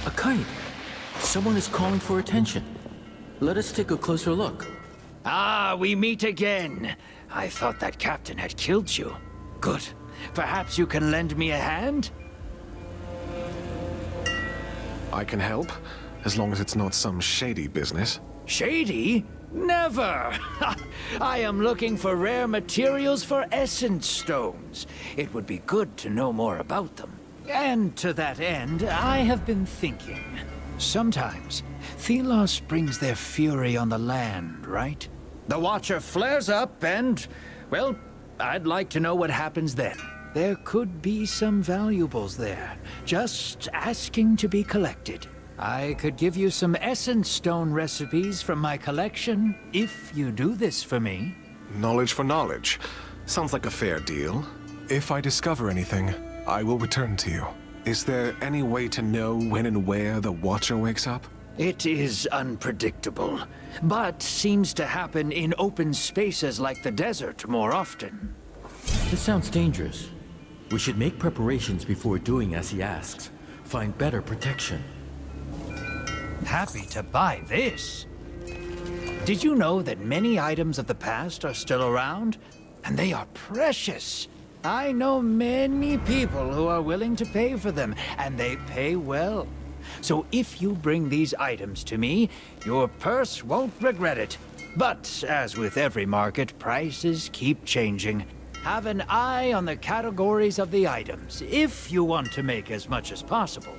A kite! Someone is calling for attention. Let us take a closer look. Ah, we meet again. I thought that captain had killed you. Good. Perhaps you can lend me a hand? I can help, as long as it's not some shady business. Shady? Never! I am looking for rare materials for essence stones. It would be good to know more about them. And to that end, I have been thinking. Sometimes, Thelos brings their fury on the land, right? The Watcher flares up and, well, I'd like to know what happens then. There could be some valuables there, just asking to be collected. I could give you some essence stone recipes from my collection, if you do this for me. Knowledge for knowledge. Sounds like a fair deal. If I discover anything, I will return to you. Is there any way to know when and where the Watcher wakes up? It is unpredictable, but seems to happen in open spaces like the desert more often. This sounds dangerous. We should make preparations before doing as he asks. Find better protection. Happy to buy this. Did you know that many items of the past are still around? And they are precious. I know many people who are willing to pay for them, and they pay well. So if you bring these items to me, your purse won't regret it. But as with every market, prices keep changing. Have an eye on the categories of the items, if you want to make as much as possible.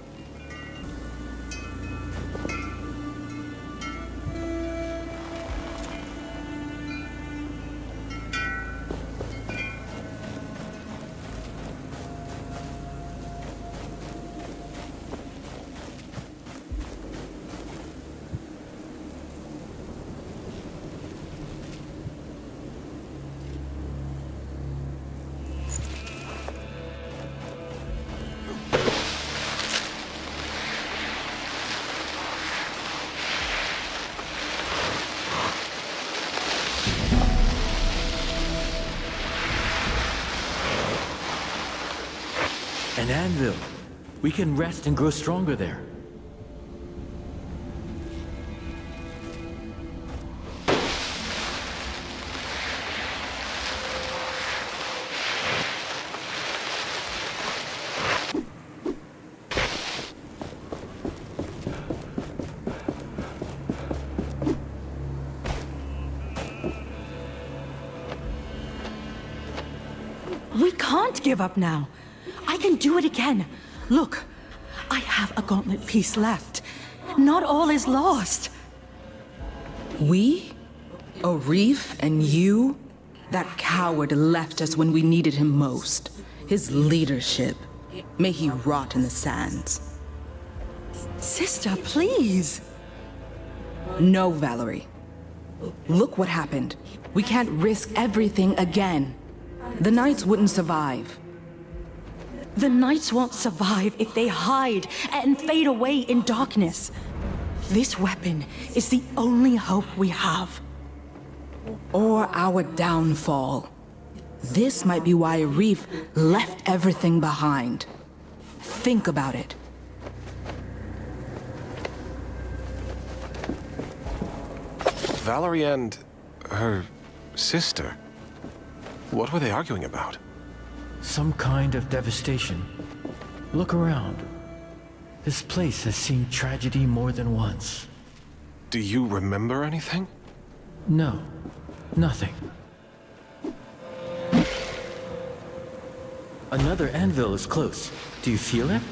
An anvil. We can rest and grow stronger there. can't give up now. I can do it again. Look, I have a gauntlet piece left. Not all is lost. We? Arif and you? That coward left us when we needed him most. His leadership. May he rot in the sands. Sister, please. No, Valerie. Look what happened. We can't risk everything again. The Knights wouldn't survive. The Knights won't survive if they hide and fade away in darkness. This weapon is the only hope we have. Or our downfall. This might be why Arif left everything behind. Think about it. Valerie and her sister. What were they arguing about? Some kind of devastation. Look around. This place has seen tragedy more than once. Do you remember anything? No, nothing. Another anvil is close. Do you feel it?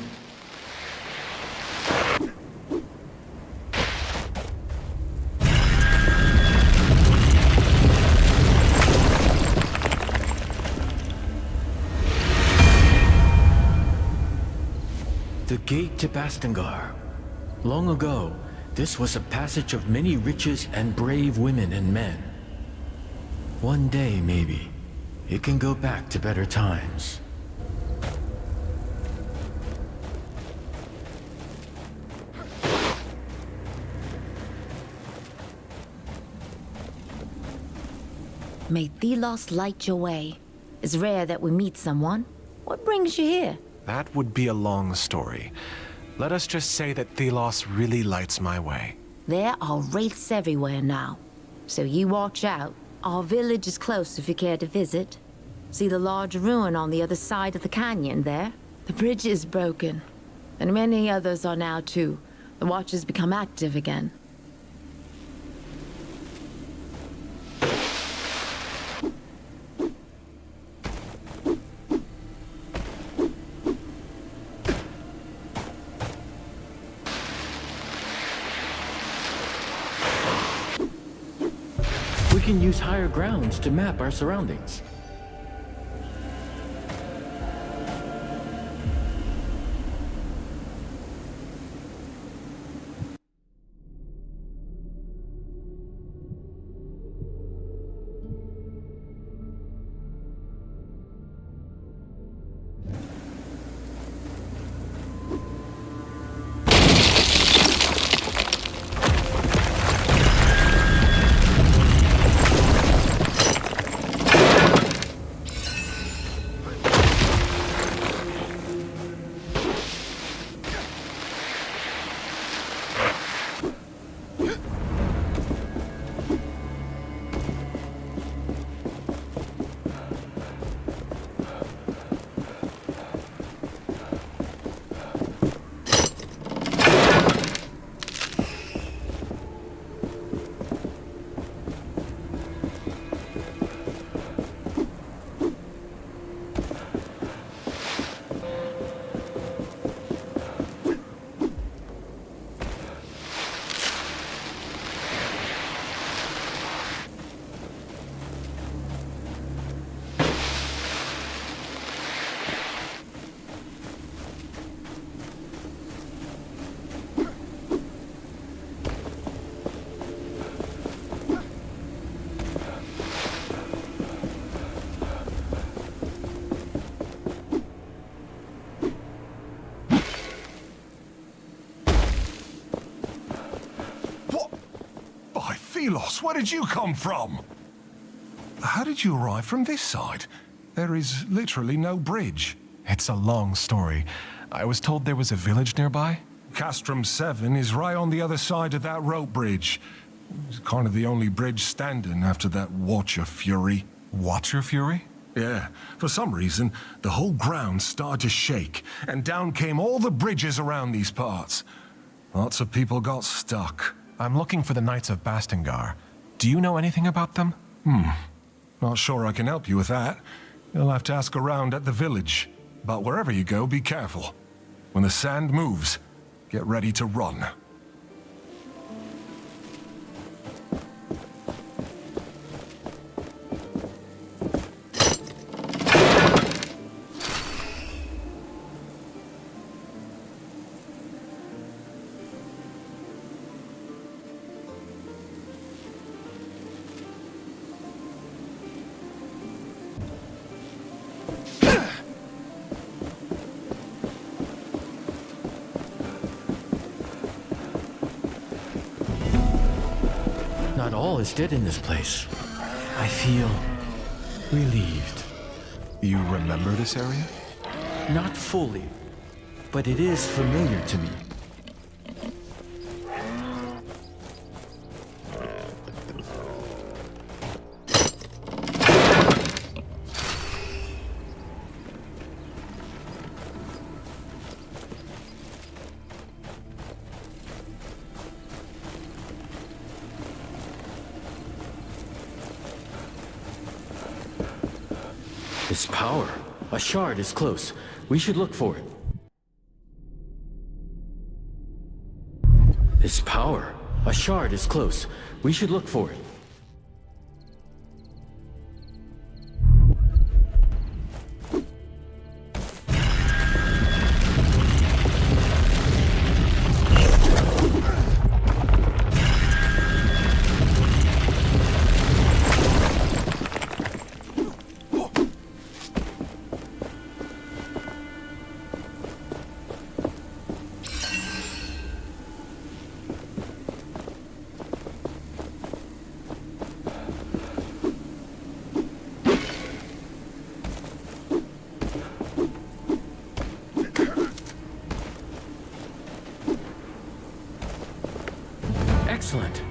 The gate to Bastengar. Long ago, this was a passage of many riches and brave women and men. One day, maybe, it can go back to better times. May Thelos light your way. It's rare that we meet someone. What brings you here? That would be a long story. Let us just say that Thelos really lights my way. There are wraiths everywhere now. So you watch out. Our village is close if you care to visit. See the large ruin on the other side of the canyon there? The bridge is broken. And many others are now too. The Watchers become active again. We can use higher grounds to map our surroundings. Thelos, where did you come from? How did you arrive from this side? There is literally no bridge. It's a long story. I was told there was a village nearby. Castrum 7 is right on the other side of that rope bridge. It's kind of the only bridge standing after that Watcher Fury. Watcher Fury? Yeah. For some reason, the whole ground started to shake, and down came all the bridges around these parts. Lots of people got stuck. I'm looking for the Knights of Bastengar. Do you know anything about them? Not sure I can help you with that. You'll have to ask around at the village. But wherever you go, be careful. When the sand moves, get ready to run. Not all is dead in this place. I feel relieved. You remember this area? Not fully, but it is familiar to me. This power. A shard is close. We should look for it. This power. A shard is close. We should look for it. Excellent.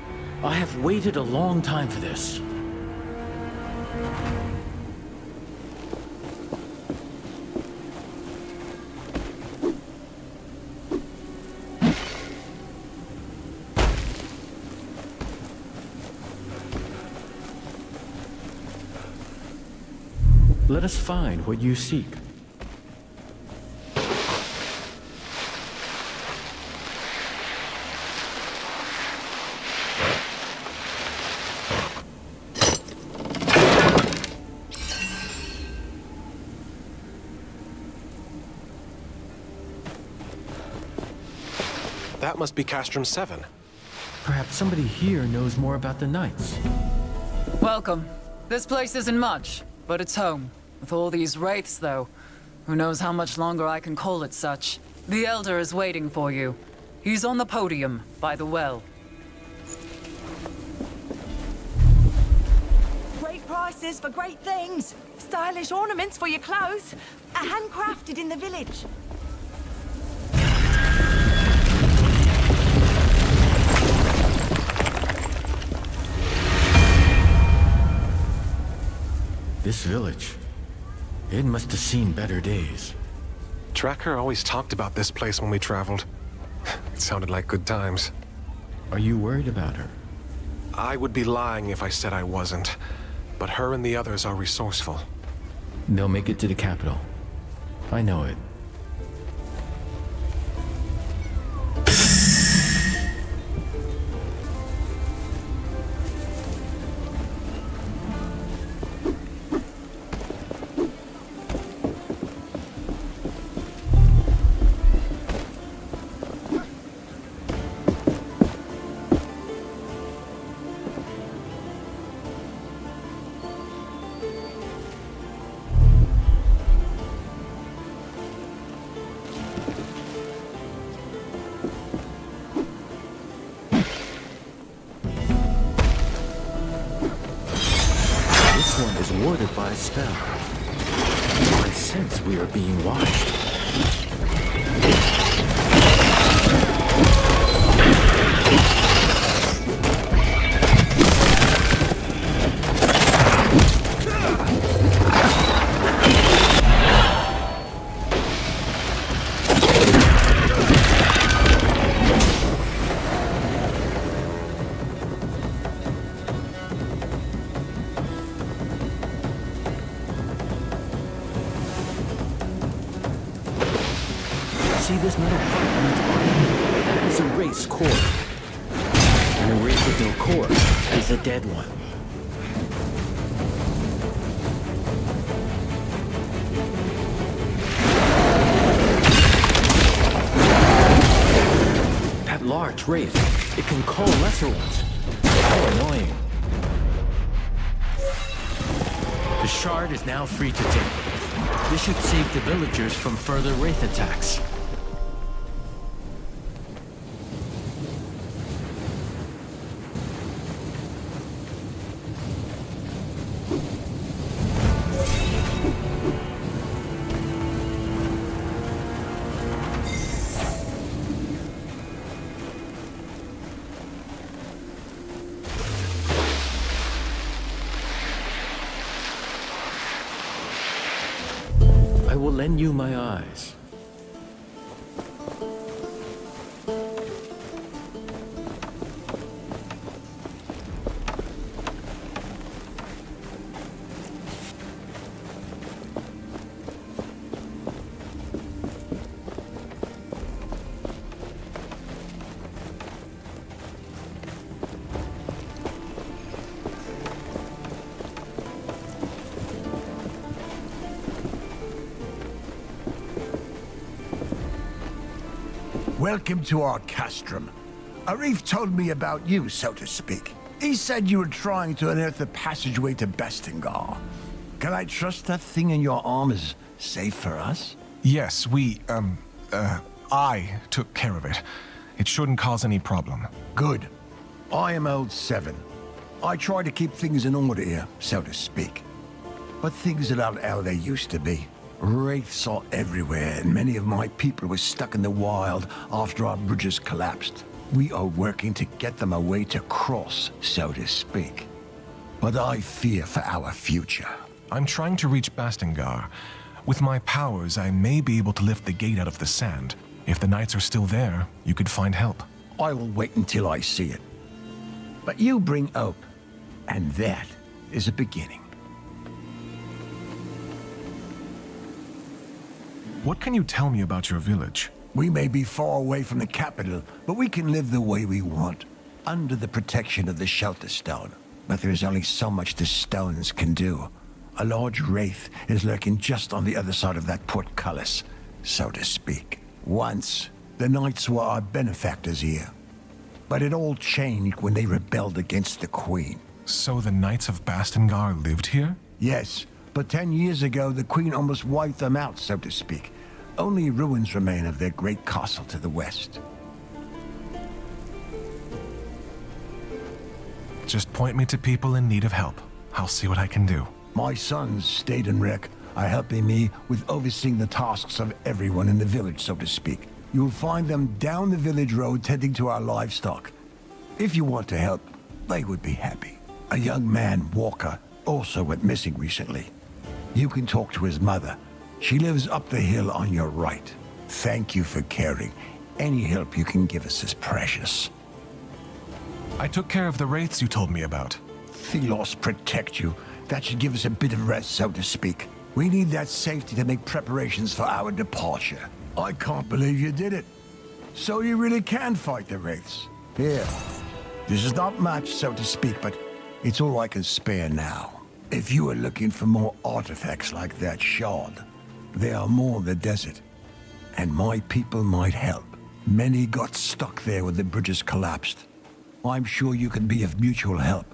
I have waited a long time for this. Let us find what you seek. That must be Castrum 7. Perhaps somebody here knows more about the Knights. Welcome. This place isn't much, but it's home. With all these wraiths, though, who knows how much longer I can call it such. The Elder is waiting for you. He's on the podium, by the well. Great prices for great things. Stylish ornaments for your clothes. Handcrafted in the village. This village, it must have seen better days. Tracker always talked about this place when we traveled. It sounded like good times. Are you worried about her? I would be lying if I said I wasn't. But her and the others are resourceful. They'll make it to the capital. I know it. Warded by a spell. I sense we are being watched. this metal part on its body. That is a wraith's core. And a wraith with no core is a dead one. That large wraith, it can call lesser ones. How annoying. The shard is now free to take. This should save the villagers from further wraith attacks. I will lend you my eyes. Welcome to our castrum. Arif told me about you, so to speak. He said you were trying to unearth the passageway to Bastengar. Can I trust that thing in your arm is safe for us? Yes, I took care of it. It shouldn't cause any problem. Good. I am old 7. I try to keep things in order here, so to speak. But things are not how they used to be. Wraiths are everywhere, and many of my people were stuck in the wild after our bridges collapsed. We are working to get them a way to cross, so to speak. But I fear for our future. I'm trying to reach Bastengar. With my powers, I may be able to lift the gate out of the sand. If the knights are still there, you could find help. I will wait until I see it. But you bring hope, and that is a beginning. What can you tell me about your village? We may be far away from the capital, but we can live the way we want, under the protection of the Shelter Stone. But there is only so much the stones can do. A large wraith is lurking just on the other side of that portcullis, so to speak. Once, the knights were our benefactors here. But it all changed when they rebelled against the Queen. So the Knights of Bastengar lived here? Yes, but 10 years ago, the Queen almost wiped them out, so to speak. Only ruins remain of their great castle to the west. Just point me to people in need of help. I'll see what I can do. My sons, Stade and Rick, are helping me with overseeing the tasks of everyone in the village, so to speak. You'll find them down the village road tending to our livestock. If you want to help, they would be happy. A young man, Walker, also went missing recently. You can talk to his mother. She lives up the hill on your right. Thank you for caring. Any help you can give us is precious. I took care of the wraiths you told me about. Thelos protect you. That should give us a bit of rest, so to speak. We need that safety to make preparations for our departure. I can't believe you did it. So you really can fight the wraiths. Here. This is not much, so to speak, but it's all I can spare now. If you are looking for more artifacts like that shard, there are more in the desert, and my people might help. Many got stuck there when the bridges collapsed. I'm sure you can be of mutual help,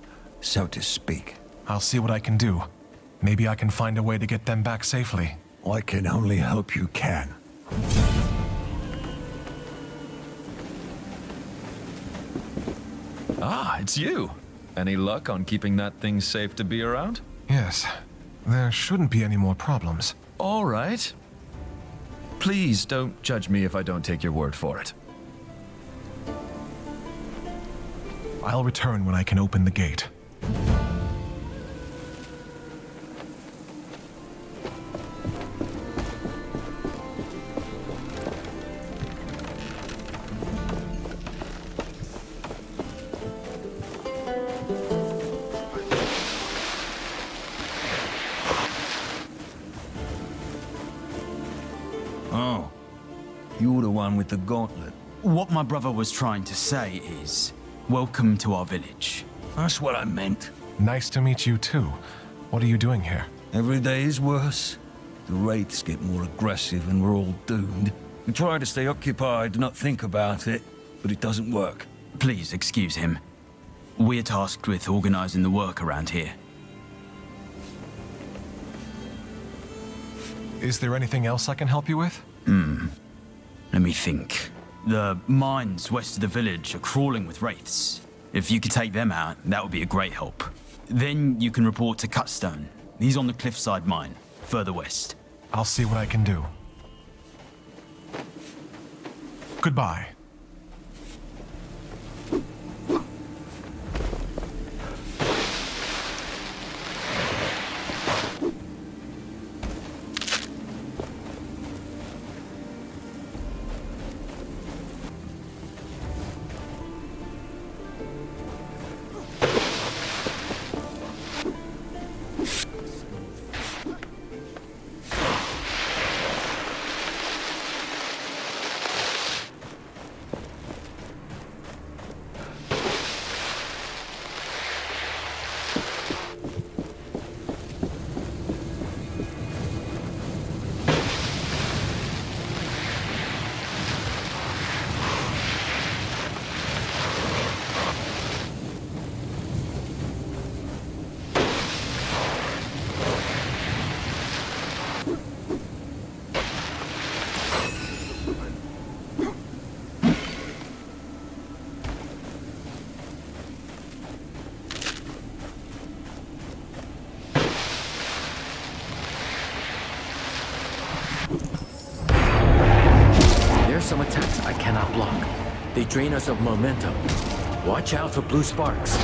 so to speak. I'll see what I can do. Maybe I can find a way to get them back safely. I can only hope you can. Ah, it's you. Any luck on keeping that thing safe to be around? Yes. There shouldn't be any more problems. All right. Please don't judge me if I don't take your word for it. I'll return when I can open the gate. with the gauntlet. What my brother was trying to say is, welcome to our village. That's what I meant. Nice to meet you too. What are you doing here? Every day is worse. The wraiths get more aggressive and we're all doomed. We try to stay occupied, not think about it, but it doesn't work. Please excuse him. We're tasked with organizing the work around here. Is there anything else I can help you with? Let me think. The mines west of the village are crawling with wraiths. If you could take them out, that would be a great help. Then you can report to Cutstone. He's on the cliffside mine, further west. I'll see what I can do. Goodbye. Some attacks I cannot block. They drain us of momentum. Watch out for blue sparks.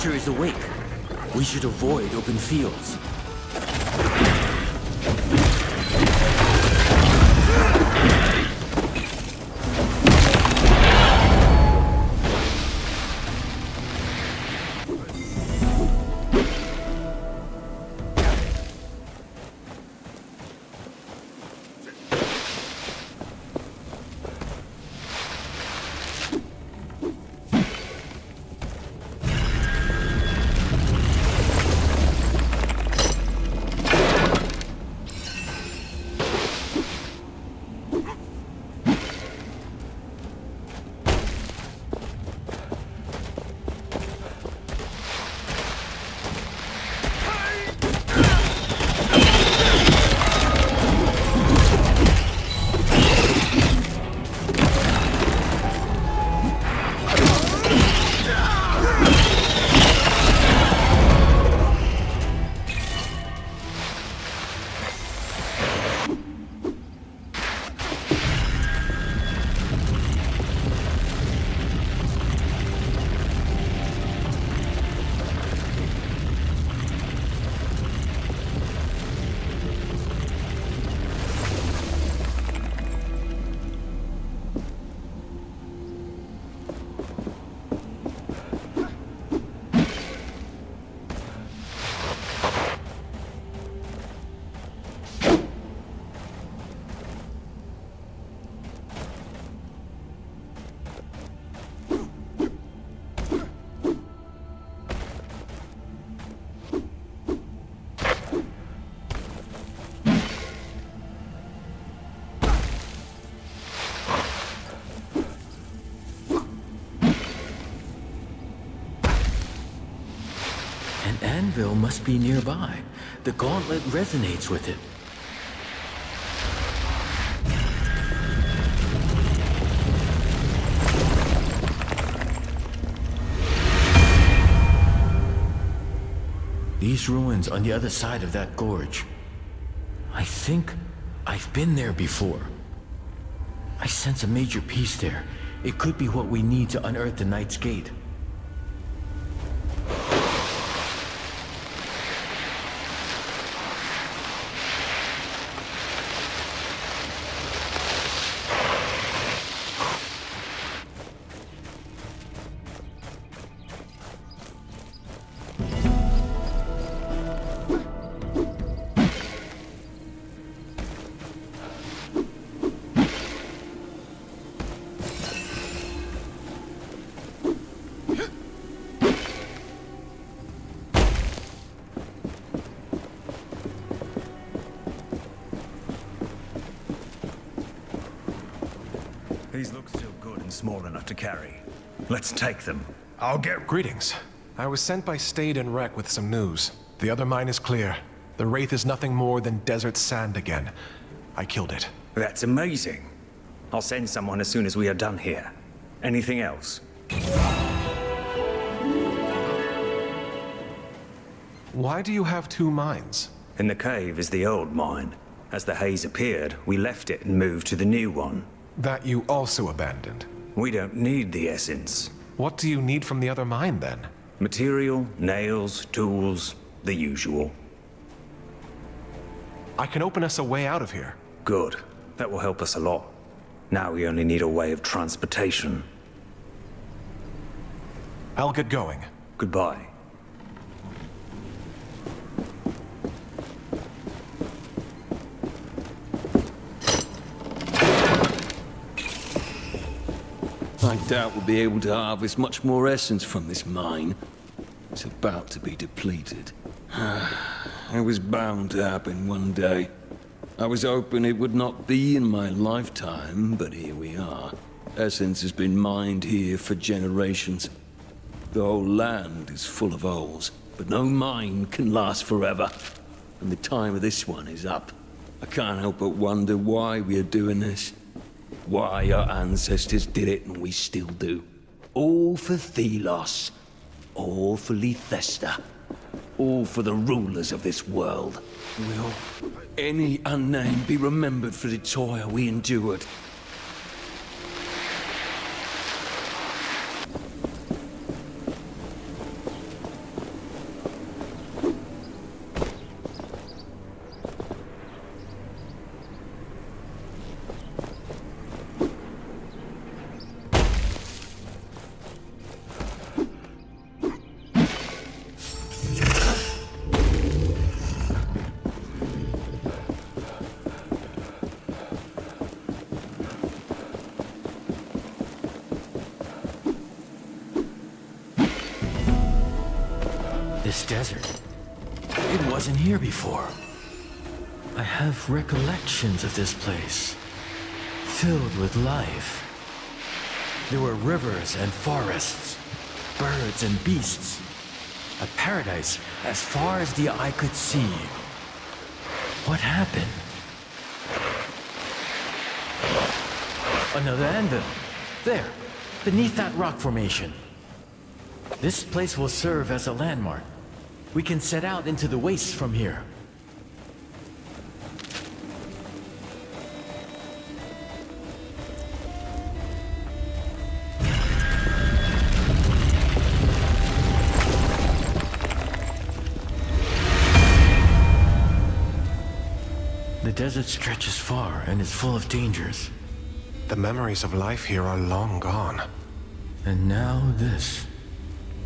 Is awake. We should avoid open fields. anvil must be nearby. The gauntlet resonates with it. These ruins on the other side of that gorge. I think I've been there before. I sense a major piece there. It could be what we need to unearth the Knight's Gate. These look still good and small enough to carry. Let's take them. I'll get... Greetings. I was sent by Stade and Rec with some news. The other mine is clear. The Wraith is nothing more than desert sand again. I killed it. That's amazing. I'll send someone as soon as we are done here. Anything else? Why do you have two mines? In the cave is the old mine. As the haze appeared, we left it and moved to the new one. That you also abandoned? We don't need the essence. What do you need from the other mine, then? Material, nails, tools, the usual. I can open us a way out of here. Good. That will help us a lot. Now we only need a way of transportation. I'll get going. Goodbye. I doubt we'll be able to harvest much more essence from this mine. It's about to be depleted. It was bound to happen one day. I was hoping it would not be in my lifetime, but here we are. Essence has been mined here for generations. The whole land is full of holes, but no mine can last forever. And the time of this one is up. I can't help but wonder why we are doing this. Why our ancestors did it and we still do. All for Thelos. All for Lethesta. All for the rulers of this world. Will any unnamed be remembered for the toil we endured? This desert, it wasn't here before. I have recollections of this place, filled with life. There were rivers and forests, birds and beasts, a paradise as far as the eye could see. What happened? Another anvil. There, beneath that rock formation. This place will serve as a landmark. We can set out into the wastes from here. The desert stretches far and is full of dangers. The memories of life here are long gone. And now this.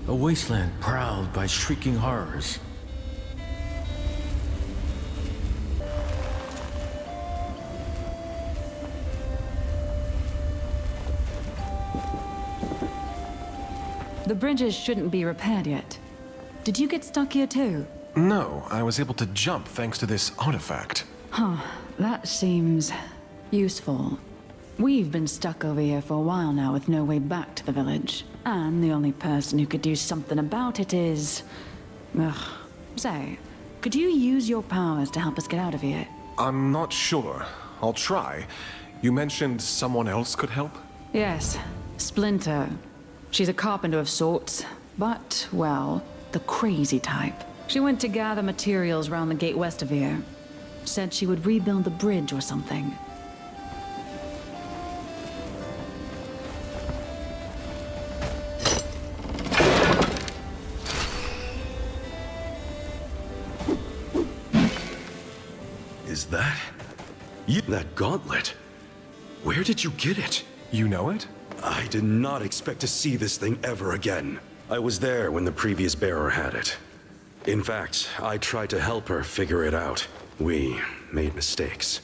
A wasteland prowled by shrieking horrors. The bridges shouldn't be repaired yet. Did you get stuck here too? No, I was able to jump thanks to this artifact. Huh, that seems useful. We've been stuck over here for a while now with no way back to the village. And the only person who could do something about it is... Say, could you use your powers to help us get out of here? I'm not sure. I'll try. You mentioned someone else could help? Yes, Splinter. She's a carpenter of sorts, but, well, the crazy type. She went to gather materials around the gate west of here. Said she would rebuild the bridge or something. Is that... that gauntlet? Where did you get it? You know it? I did not expect to see this thing ever again. I was there when the previous bearer had it. In fact, I tried to help her figure it out. We made mistakes.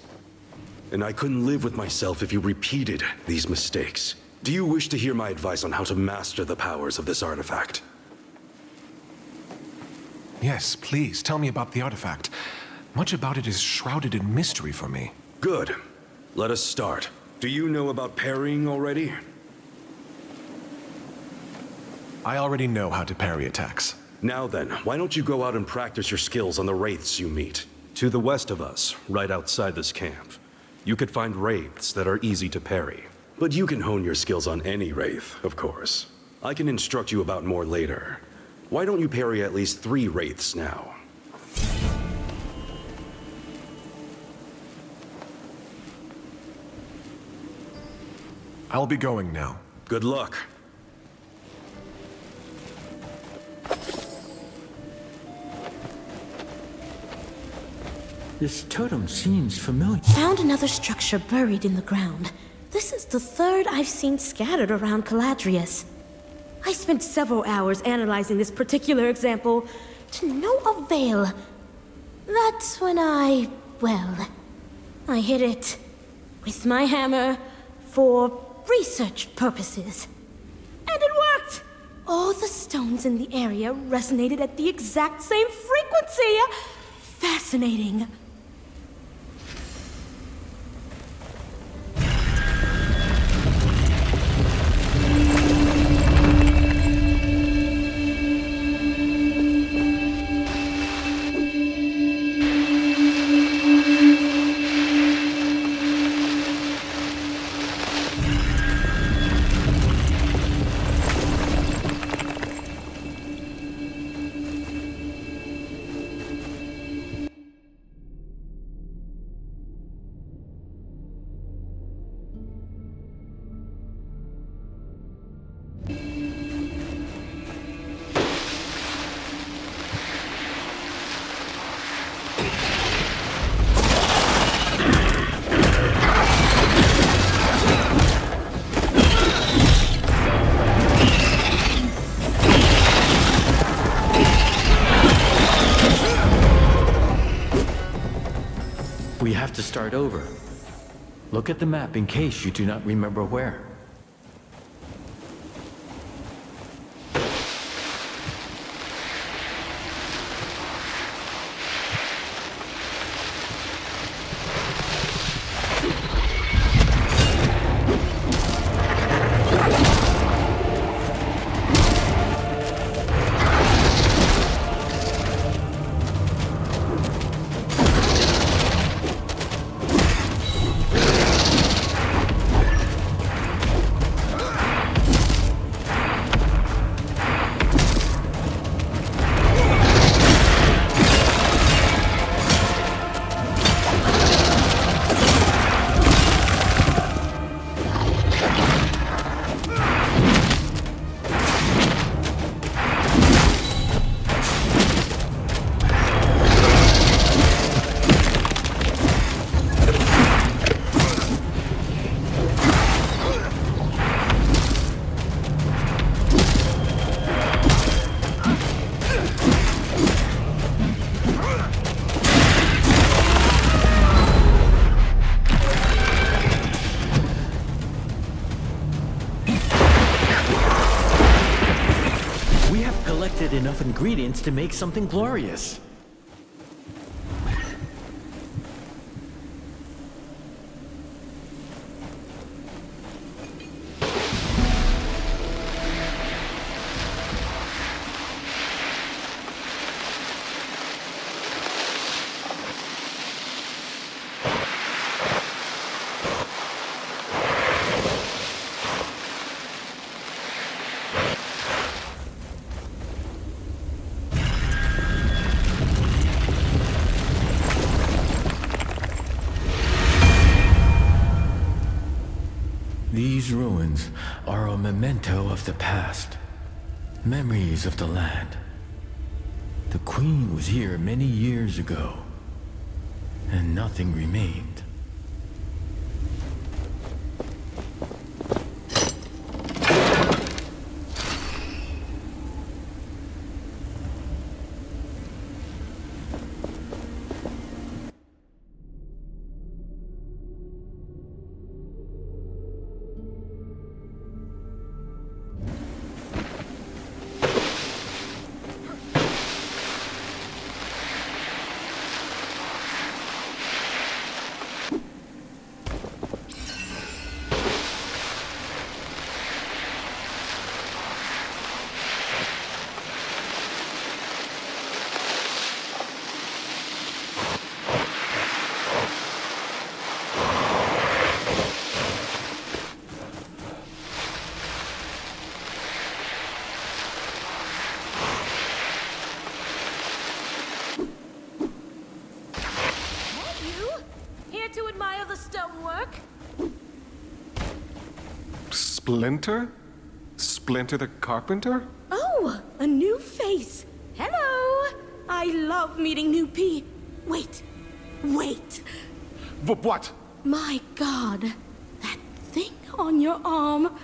And I couldn't live with myself if you repeated these mistakes. Do you wish to hear my advice on how to master the powers of this artifact? Yes, please, tell me about the artifact. Much about it is shrouded in mystery for me. Good. Let us start. Do you know about parrying already? I already know how to parry attacks. Now then, why don't you go out and practice your skills on the wraiths you meet? To the west of us, right outside this camp. You could find wraiths that are easy to parry. But you can hone your skills on any wraith, of course. I can instruct you about more later. Why don't you parry at least 3 wraiths now? I'll be going now. Good luck. This totem seems familiar. Found another structure buried in the ground. This is the third I've seen scattered around Caladrius. I spent several hours analyzing this particular example, to no avail. That's when I hit it with my hammer for research purposes. And it worked! All the stones in the area resonated at the exact same frequency! Fascinating. We have to start over. Look at the map in case you do not remember where. Enough ingredients to make something glorious. These ruins are a memento of the past. Memories of the land. The Queen was here many years ago, and nothing remained. Splinter? Splinter the Carpenter? Oh, a new face. Hello. I love meeting new Wait. What? My God. That thing on your arm.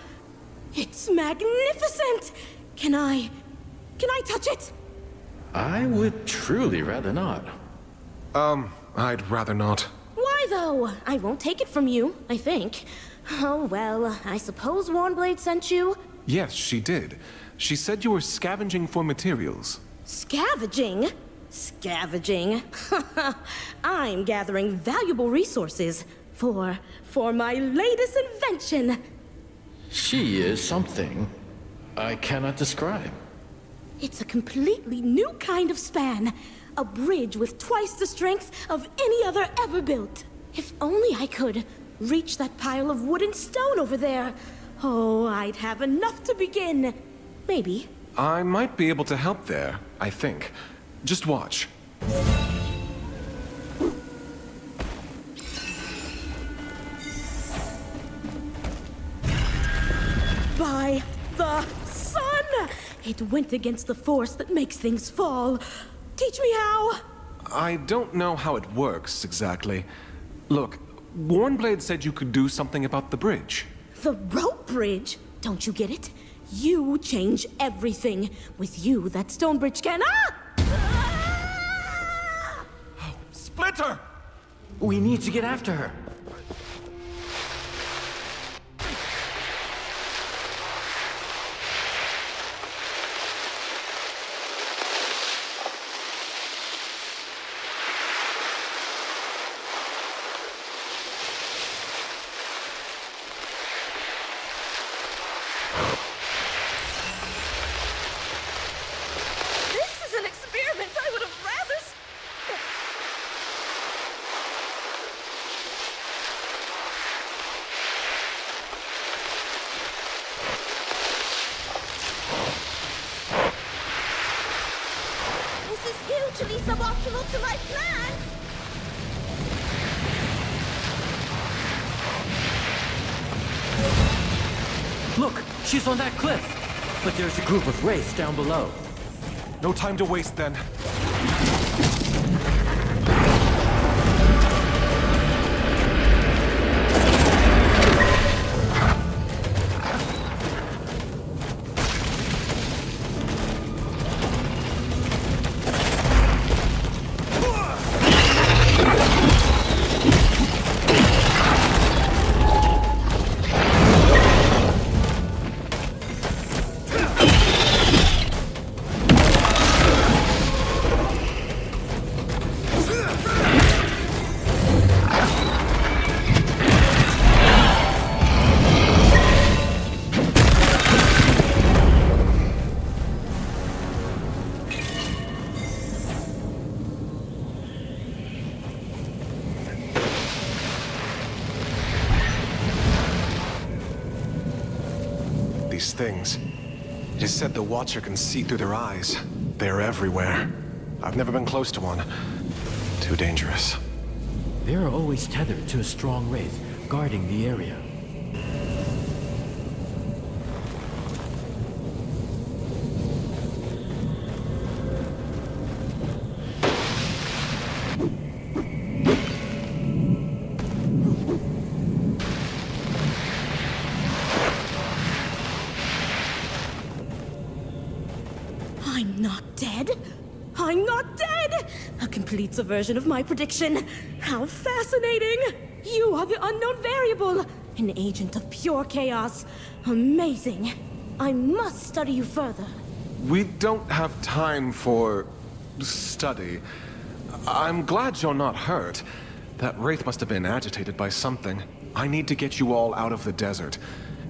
It's magnificent. Can I touch it? I would truly rather not. I'd rather not. Why, though? I won't take it from you, I think. Oh, well, I suppose Warnblade sent you? Yes, she did. She said you were scavenging for materials. Scavenging? Scavenging? I'm gathering valuable resources for my latest invention. She is something I cannot describe. It's a completely new kind of span. A bridge with twice the strength of any other ever built. If only I could reach that pile of wood and stone over there. Oh, I'd have enough to begin. Maybe. I might be able to help there, I think. Just watch. By the sun! It went against the force that makes things fall. Teach me how! I don't know how it works, exactly. Look, Warnblade said you could do something about the bridge. The rope bridge? Don't you get it? You change everything. With you, that stone bridge can... Splinter! We need to get after her. Hugely suboptimal to my plans! Look, she's on that cliff. But there's a group of wraiths down below. No time to waste then. These things. It is said the Watcher can see through their eyes. They're everywhere. I've never been close to one. Too dangerous. They are always tethered to a strong wraith, guarding the area. not dead. I'm not dead! A complete subversion of my prediction. How fascinating! You are the unknown variable, an agent of pure chaos. Amazing. I must study you further. We don't have time for study. I'm glad you're not hurt. That wraith must have been agitated by something. I need to get you all out of the desert.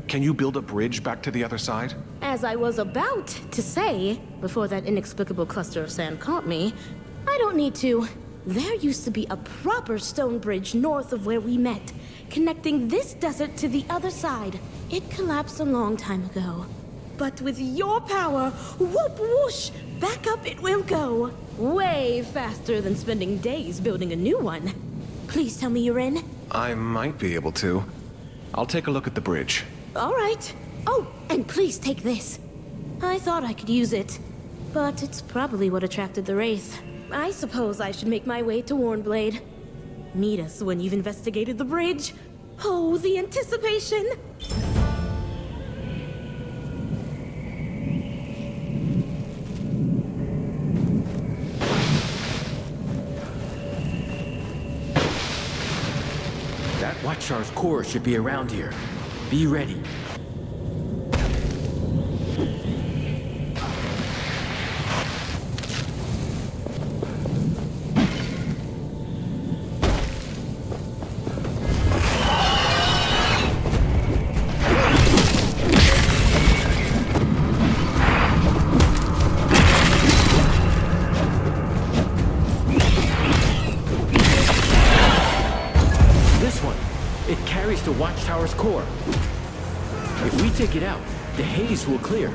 Can you build a bridge back to the other side? As I was about to say, before that inexplicable cluster of sand caught me, I don't need to. There used to be a proper stone bridge north of where we met, connecting this desert to the other side. It collapsed a long time ago. But with your power, whoop whoosh, back up it will go. Way faster than spending days building a new one. Please tell me you're in. I might be able to. I'll take a look at the bridge. All right. Oh, and please take this. I thought I could use it, but it's probably what attracted the wraith. I suppose I should make my way to Warnblade. Meet us when you've investigated the bridge. Oh, the anticipation! That Watchtower's core should be around here. Be ready. The Watchtower's core. If we take it out, the haze will clear.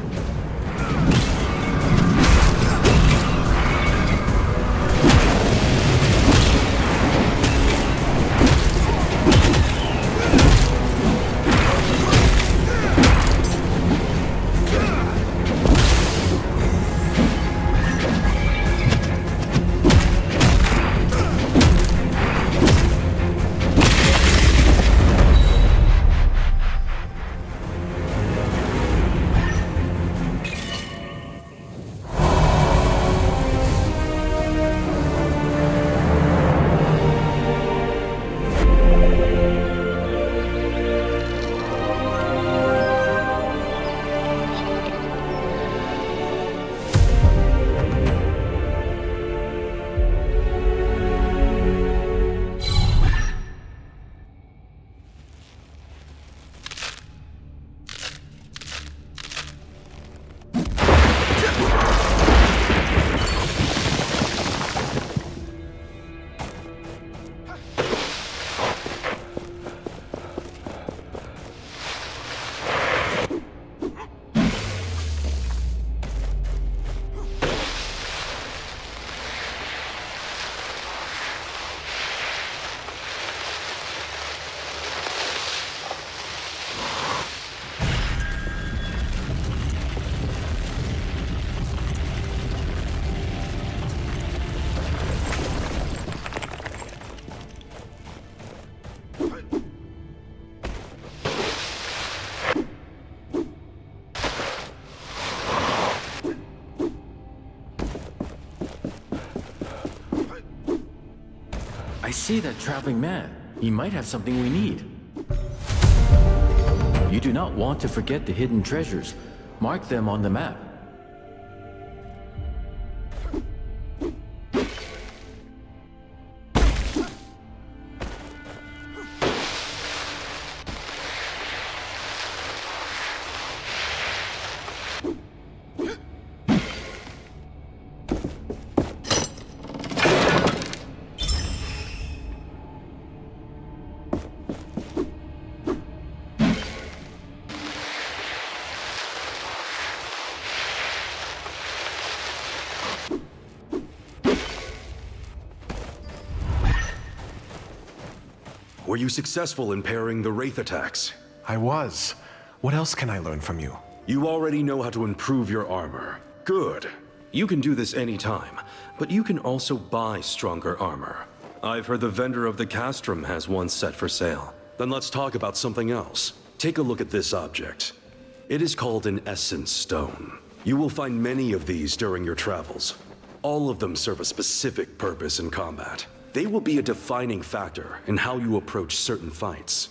I see that traveling man. He might have something we need. You do not want to forget the hidden treasures. Mark them on the map. Were you successful in parrying the wraith attacks? I was. What else can I learn from you? You already know how to improve your armor. Good. You can do this anytime, but you can also buy stronger armor. I've heard the vendor of the castrum has one set for sale. Then let's talk about something else. Take a look at this object. It is called an essence stone. You will find many of these during your travels. All of them serve a specific purpose in combat. They will be a defining factor in how you approach certain fights.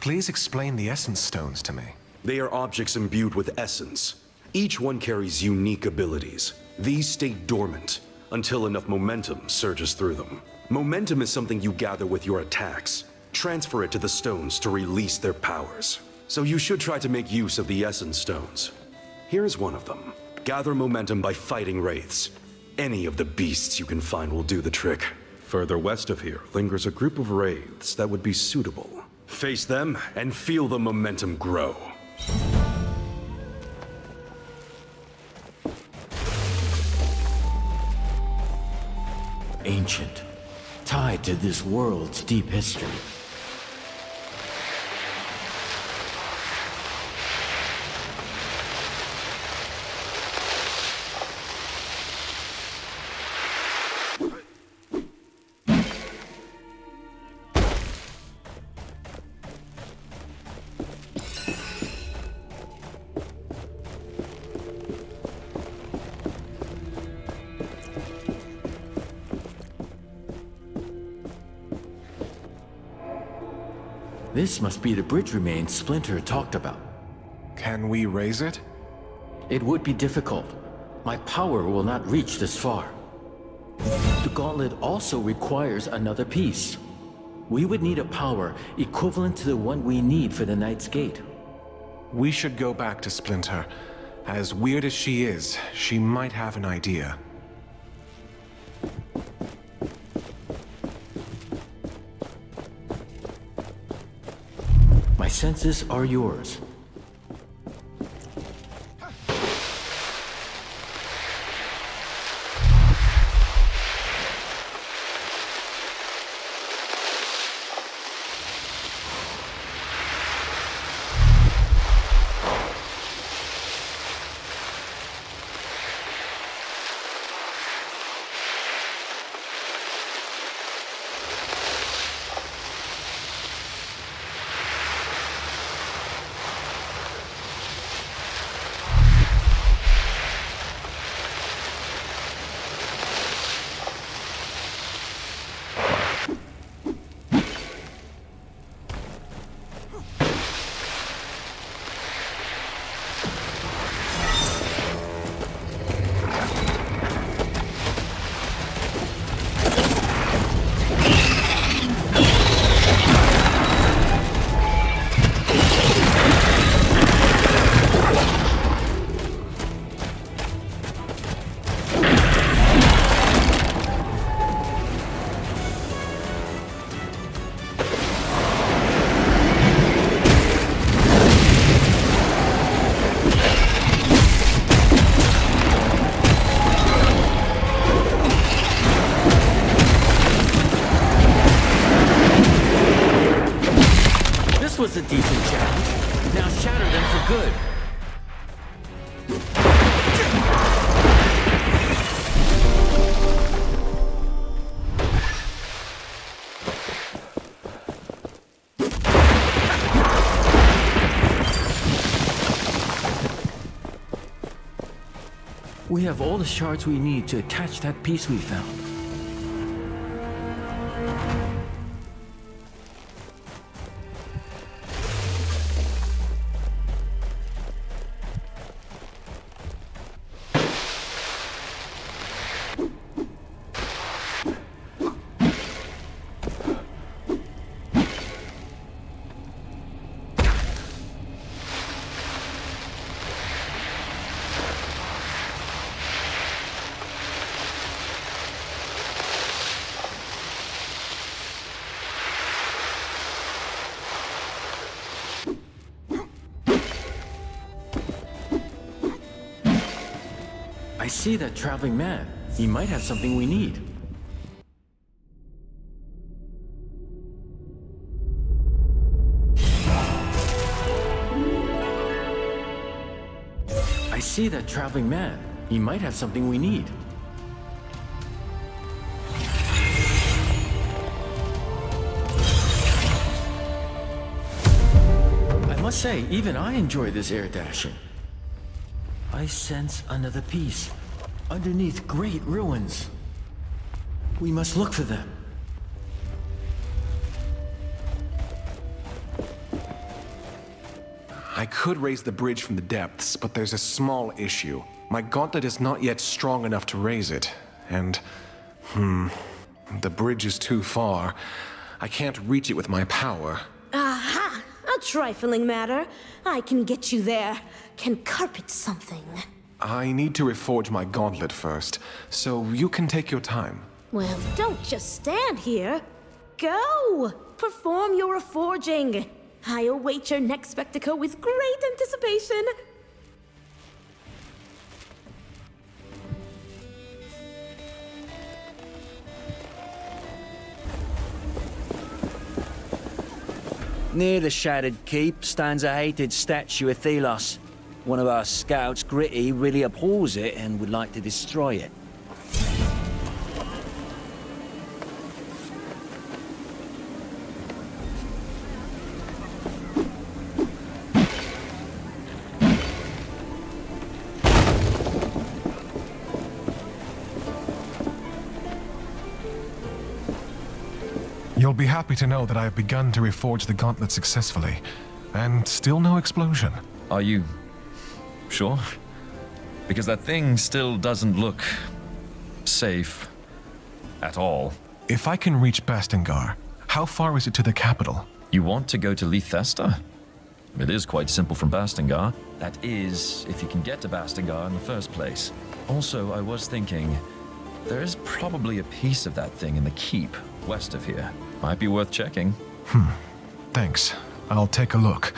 Please explain the Essence Stones to me. They are objects imbued with essence. Each one carries unique abilities. These stay dormant until enough momentum surges through them. Momentum is something you gather with your attacks. Transfer it to the stones to release their powers. So you should try to make use of the Essence Stones. Here's one of them. Gather momentum by fighting wraiths. Any of the beasts you can find will do the trick. Further west of here lingers a group of wraiths that would be suitable. Face them and feel the momentum grow. Ancient, tied to this world's deep history. This must be the bridge remains Splinter talked about. Can we raise it? It would be difficult. My power will not reach this far. The gauntlet also requires another piece. We would need a power equivalent to the one we need for the Knight's Gate. We should go back to Splinter. As weird as she is, she might have an idea. My senses are yours. Was a decent challenge. Now shatter them for good. We have all the shards we need to attach that piece we found. I see that traveling man. He might have something we need. I see that traveling man. He might have something we need. I must must say, even I enjoy this air dashing. I sense another piece, underneath great ruins. We must look for them. I could raise the bridge from the depths, but there's a small issue. My gauntlet is not yet strong enough to raise it, and... the bridge is too far. I can't reach it with my power. Aha! A trifling matter. I can get you there. Can carpet something. I need to reforge my gauntlet first, so you can take your time. Well, don't just stand here. Go! Perform your reforging. I await your next spectacle with great anticipation. Near the Shattered Keep stands a hated statue of Thelos. One of our scouts, Gritty, really abhors it and would like to destroy it. You'll be happy to know that I have begun to reforge the gauntlet successfully, and still no explosion. Are you sure? Because that thing still doesn't look safe at all. If I can reach Bastingar, how far is it to the capital? You want to go to Lethesta? It is quite simple from Bastingar. That is, if you can get to Bastingar in the first place. Also, I was thinking, there is probably a piece of that thing in the keep west of here. Might be worth checking. Thanks. I'll take a look.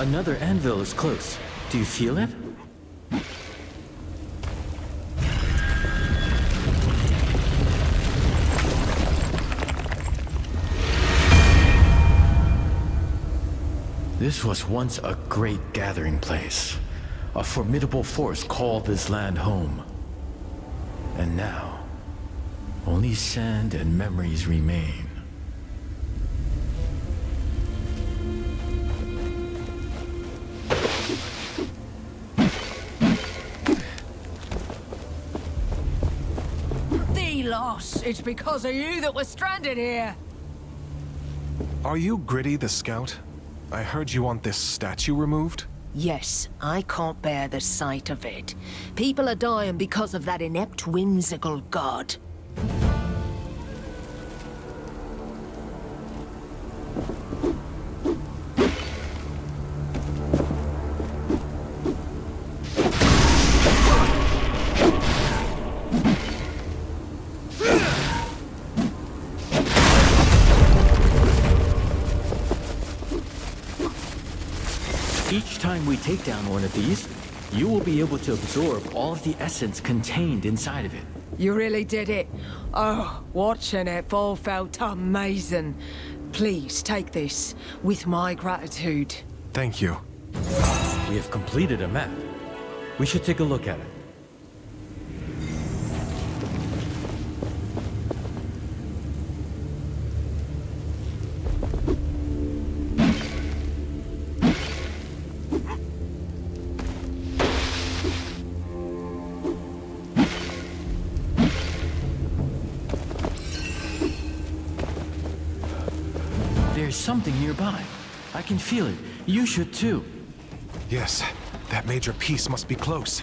Another anvil is close. Do you feel it? This was once a great gathering place. A formidable force called this land home. And now, only sand and memories remain. loss. It's because of you that we're stranded here. Are you Gritty the Scout? I heard you want this statue removed? Yes, I can't bear the sight of it. People are dying because of that inept, whimsical god. Each time we take down one of these, you will be able to absorb all of the essence contained inside of it. You really did it. Oh, watching it all felt amazing. Please take this with my gratitude. Thank you. We have completed a map. We should take a look at it. There's something nearby. I can feel it. You should too. Yes, that major piece must be close.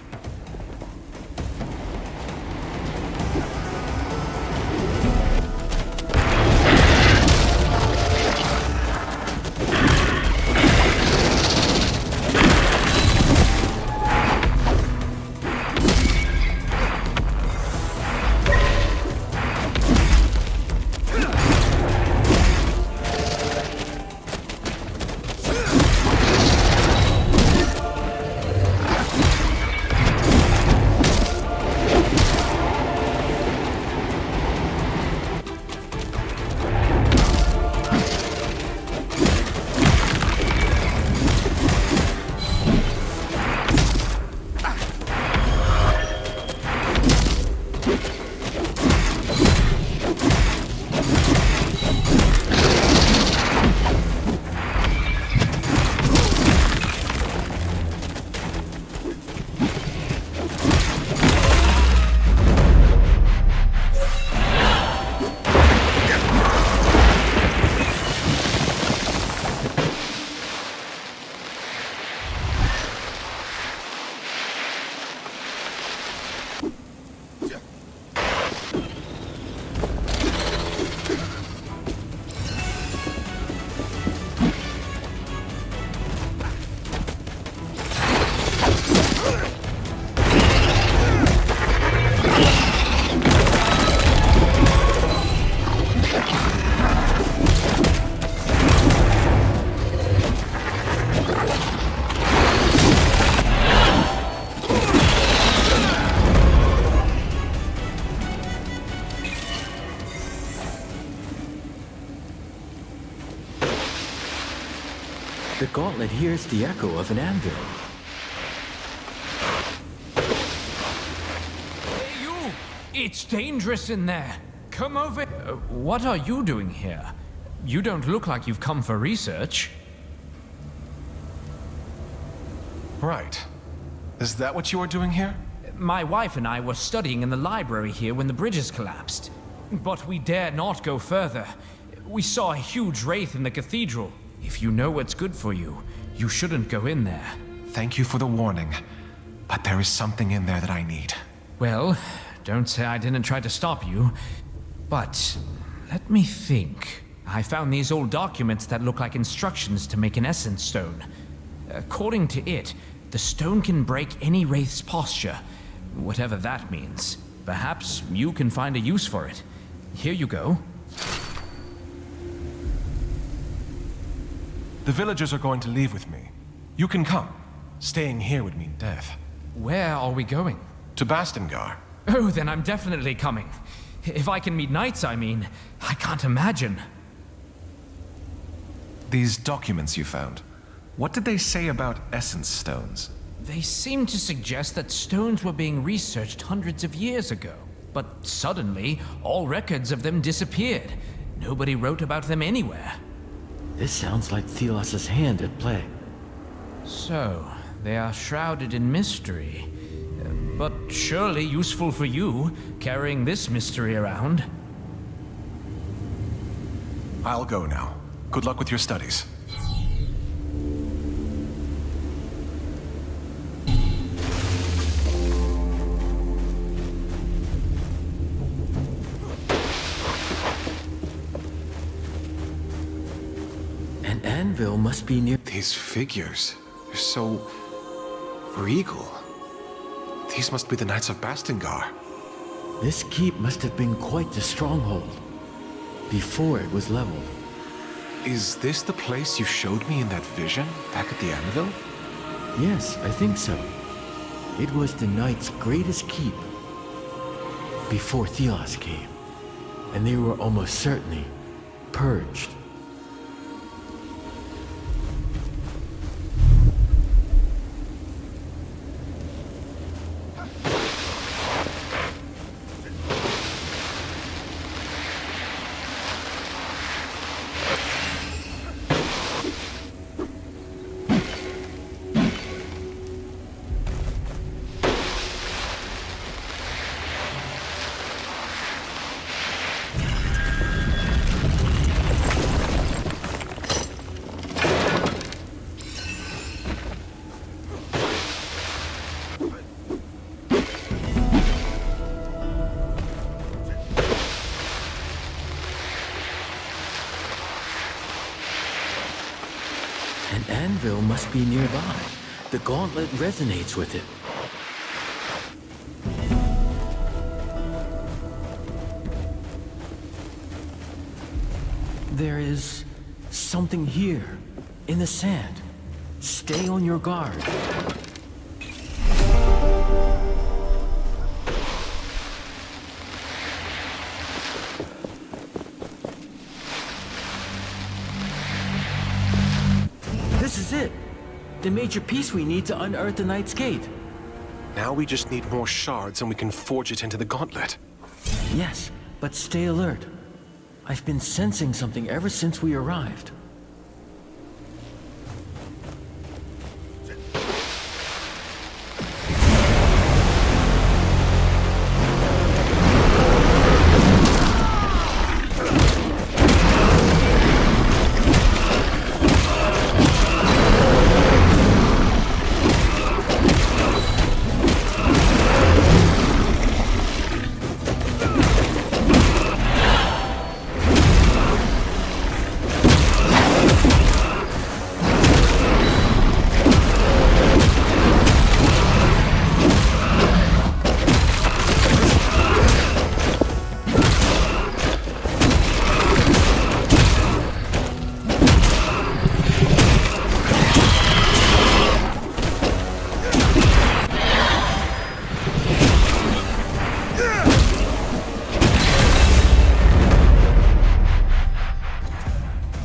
The gauntlet hears the echo of an anvil. Hey, you! It's dangerous in there. Come over. What are you doing here? You don't look like you've come for research. Right. Is that what you are doing here? My wife and I were studying in the library here when the bridges collapsed. But we dare not go further. We saw a huge wraith in the cathedral. If you know what's good for you, you shouldn't go in there. Thank you for the warning, but there is something in there that I need. Well, don't say I didn't try to stop you, but let me think. I found these old documents that look like instructions to make an essence stone. According to it, the stone can break any wraith's posture, whatever that means. Perhaps you can find a use for it. Here you go. The villagers are going to leave with me. You can come. Staying here would mean death. Where are we going? To Bastingar. Oh, then I'm definitely coming. If I can meet knights, I mean. I can't imagine. These documents you found, what did they say about essence stones? They seem to suggest that stones were being researched hundreds of years ago. But suddenly, all records of them disappeared. Nobody wrote about them anywhere. This sounds like Thelos' hand at play. So, they are shrouded in mystery. but surely useful for you, carrying this mystery around. I'll go now. Good luck with your studies. An anvil must be near. These figures, they're so regal. These must be the Knights of Bastingar. This keep must have been quite the stronghold before it was leveled. Is this the place you showed me in that vision back at the anvil? Yes, I think so. It was the Knights' greatest keep before Thelos came, and they were almost certainly purged. An anvil must be nearby. The gauntlet resonates with it. There is something here, in the sand. Stay on your guard. This is it. The major piece we need to unearth the Knight's Gate. Now we just need more shards and we can forge it into the gauntlet. Yes, but stay alert. I've been sensing something ever since we arrived.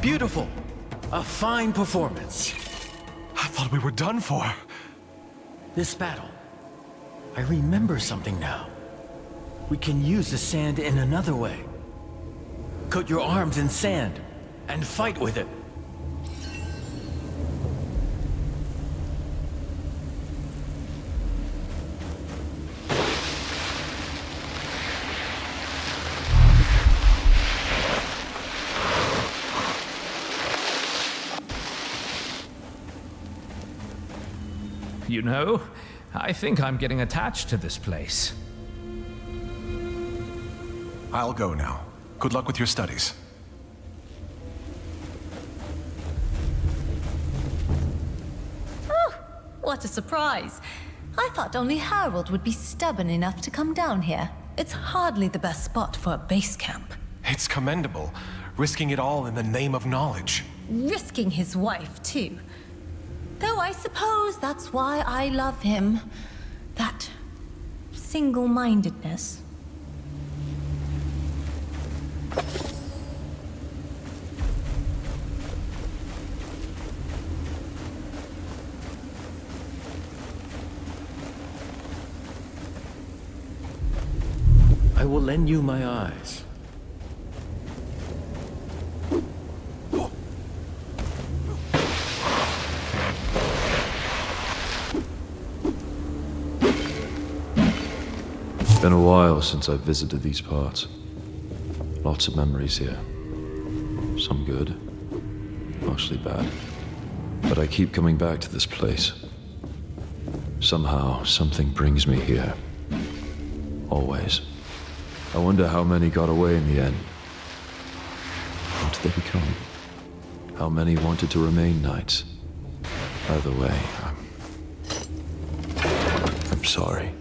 Beautiful. A fine performance. I thought we were done for. This battle. I remember something now. We can use the sand in another way. Coat your arms in sand and fight with it. You know, I think I'm getting attached to this place. I'll go now. Good luck with your studies. Oh, what a surprise. I thought only Harold would be stubborn enough to come down here. It's hardly the best spot for a base camp. It's commendable, risking it all in the name of knowledge. Risking his wife, too. Though I suppose that's why I love him. That single-mindedness. I will lend you my eyes. Been a while since I've visited these parts. Lots of memories here. Some good, mostly bad. But I keep coming back to this place. Somehow, something brings me here. Always. I wonder how many got away in the end. What did they become? How many wanted to remain knights? Either way, I'm sorry.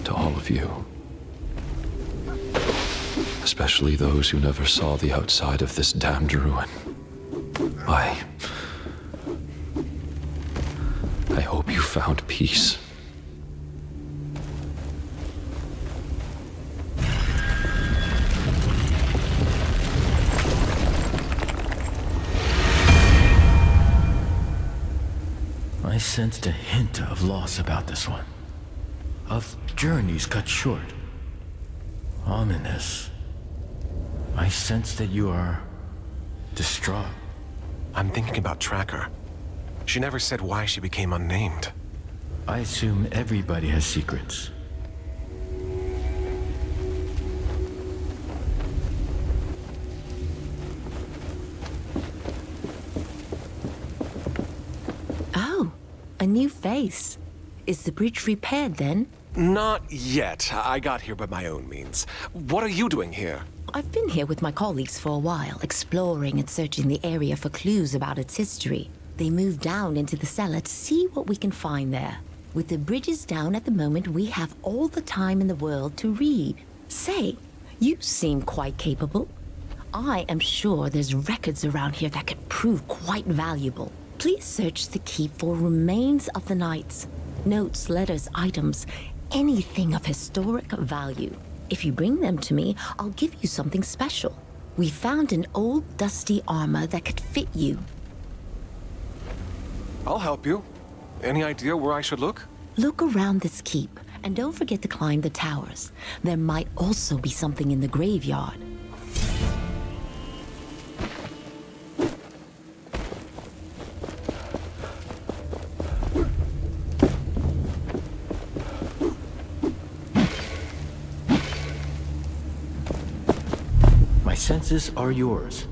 To all of you. Especially those who never saw the outside of this damned ruin. I hope you found peace. I sensed a hint of loss about this one. Of journeys cut short. Ominous. I sense that you are distraught. I'm thinking about Tracker. She never said why she became unnamed. I assume everybody has secrets. Oh, a new face. Is the bridge repaired then? Not yet. I got here by my own means. What are you doing here? I've been here with my colleagues for a while, exploring and searching the area for clues about its history. They moved down into the cellar to see what we can find there. With the bridges down at the moment, we have all the time in the world to read. Say, you seem quite capable. I am sure there's records around here that could prove quite valuable. Please search the keep for remains of the knights. Notes, letters, items, anything of historic value. If you bring them to me, I'll give you something special. We found an old dusty armor that could fit you. I'll help you. Any idea where I should look? Look around this keep, and don't forget to climb the towers. There might also be something in the graveyard. My senses are yours.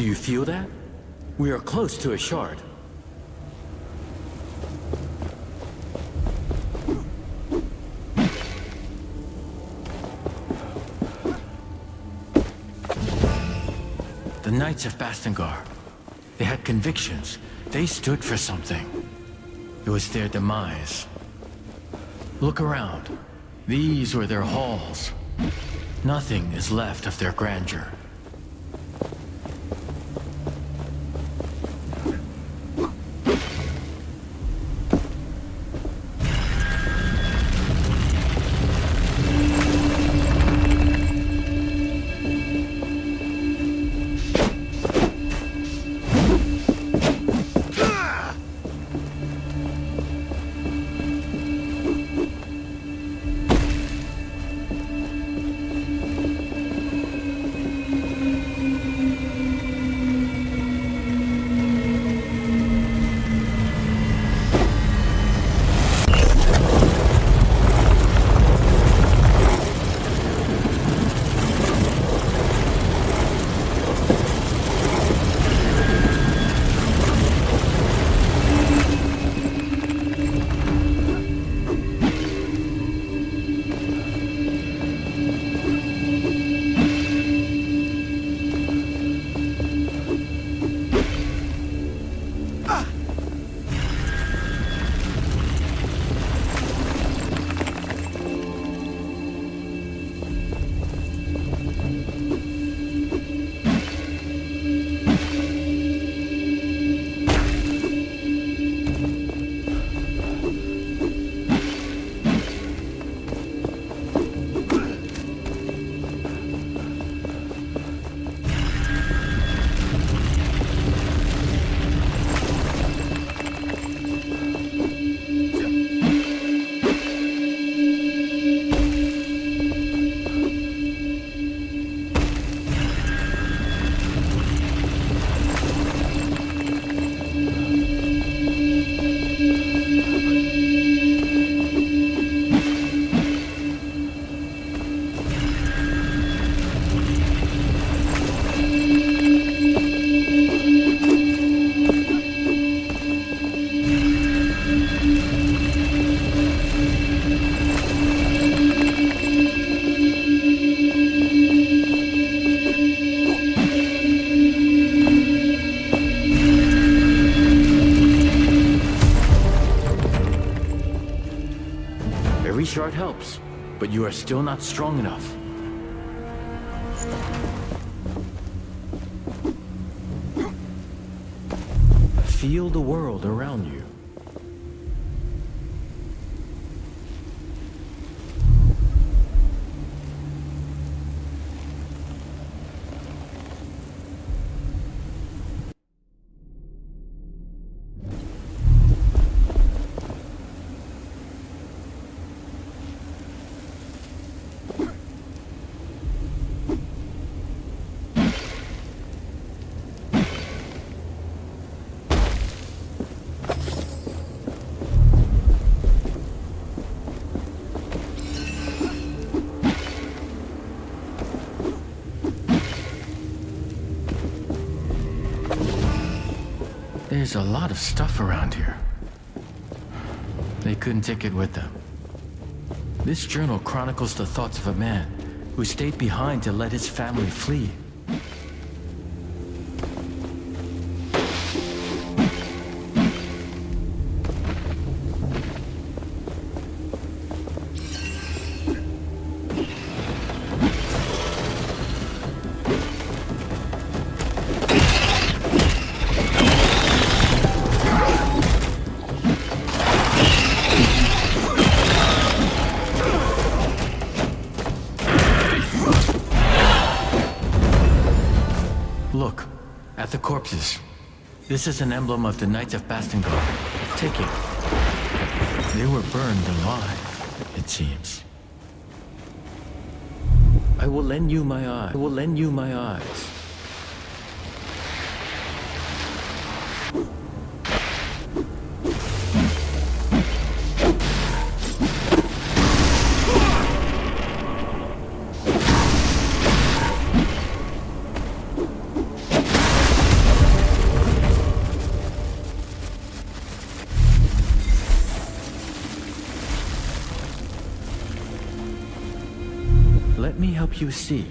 Do you feel that? We are close to a shard. The Knights of Bastengar. They had convictions. They stood for something. It was their demise. Look around. These were their halls. Nothing is left of their grandeur. Shard helps, but you are still not strong enough. Feel the world around you. There's a lot of stuff around here. They couldn't take it with them. This journal chronicles the thoughts of a man who stayed behind to let his family flee. Look, at the corpses. This is an emblem of the Knights of Bastengar. Take it. They were burned alive, it seems. I will lend you my eye. I will lend you my eyes. you see.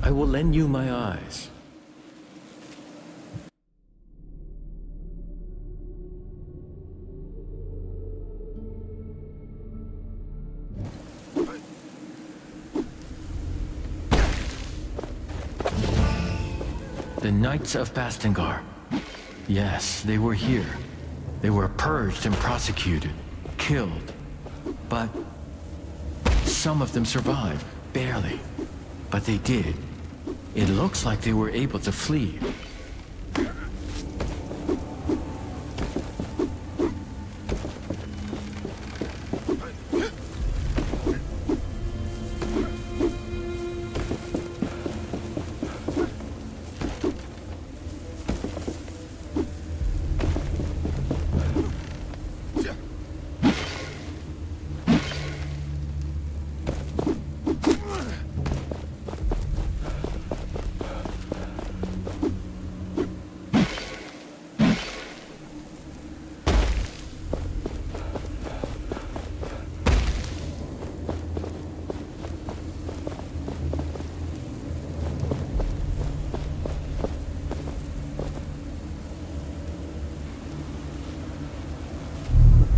I will lend you my eyes. The Knights of Bastengar. Yes, they were here. They were purged and prosecuted, killed. But some of them survived, barely. But they did. It looks like they were able to flee.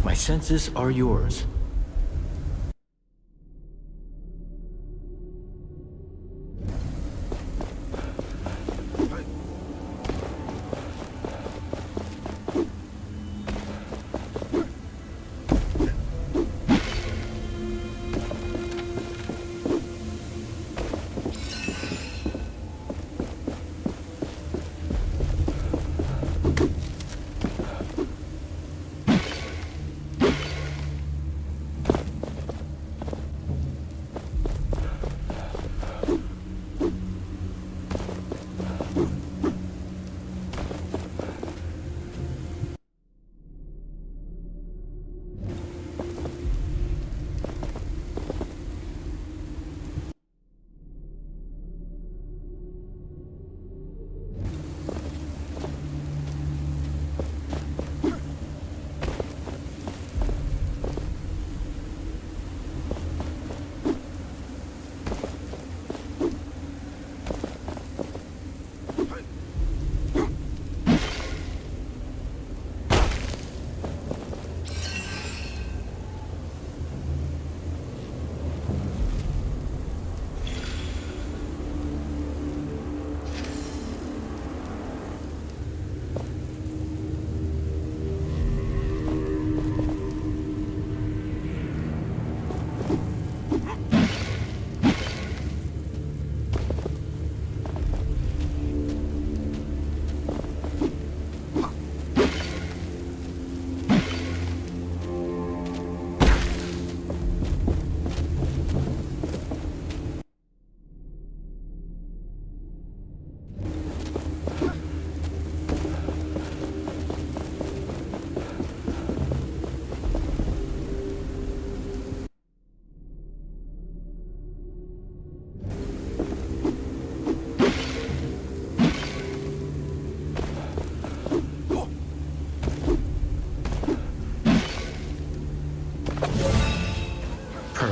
My senses are yours.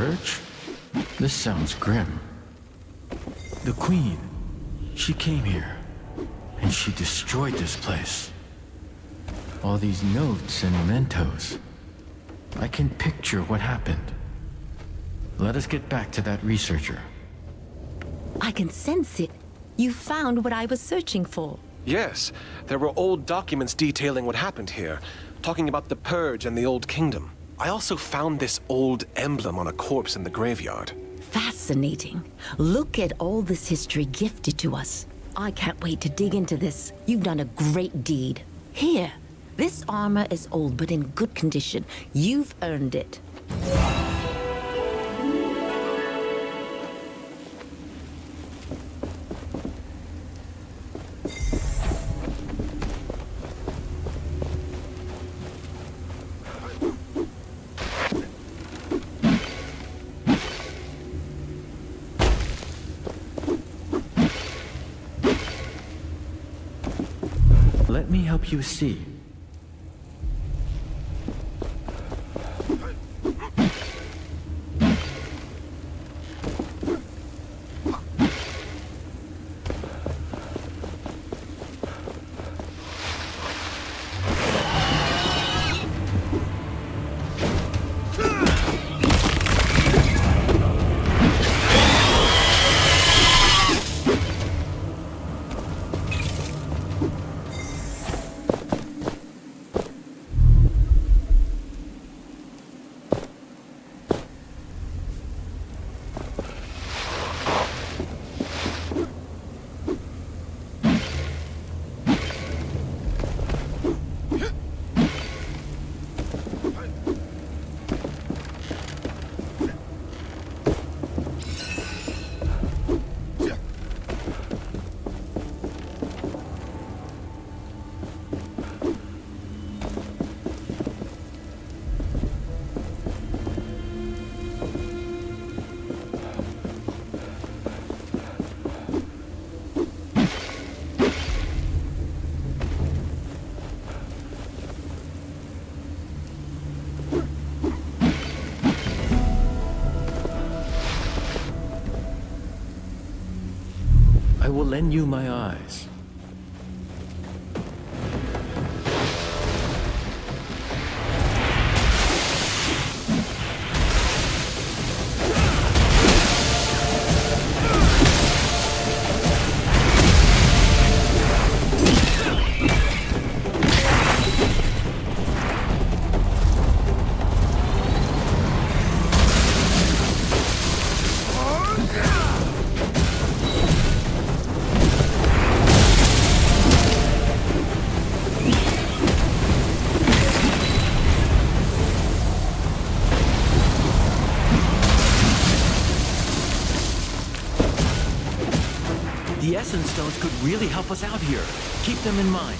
purge? This sounds grim. The Queen, she came here, and she destroyed this place. All these notes and mementos. I can picture what happened. Let us get back to that researcher. I can sense it. You found what I was searching for. Yes, there were old documents detailing what happened here, talking about the Purge and the Old Kingdom. I also found this old emblem on a corpse in the graveyard. Fascinating. Look at all this history gifted to us. I can't wait to dig into this. You've done a great deed. Here, this armor is old but in good condition. You've earned it. Let me help you see. I will lend you my eyes. The Essence Stones could really help us out here. Keep them in mind.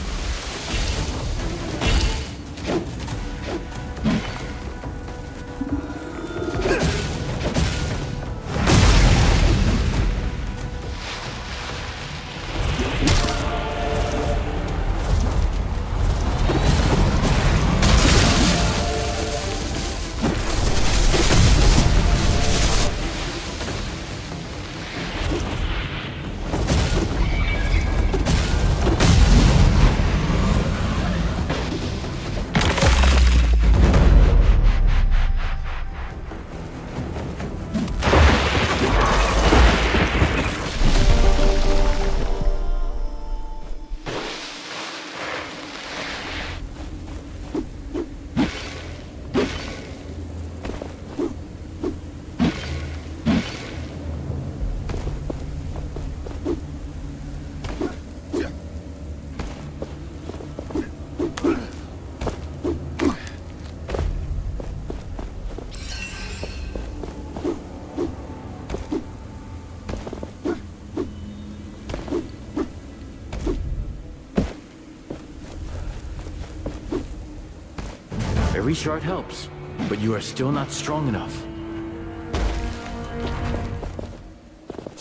Every shard helps, but you are still not strong enough.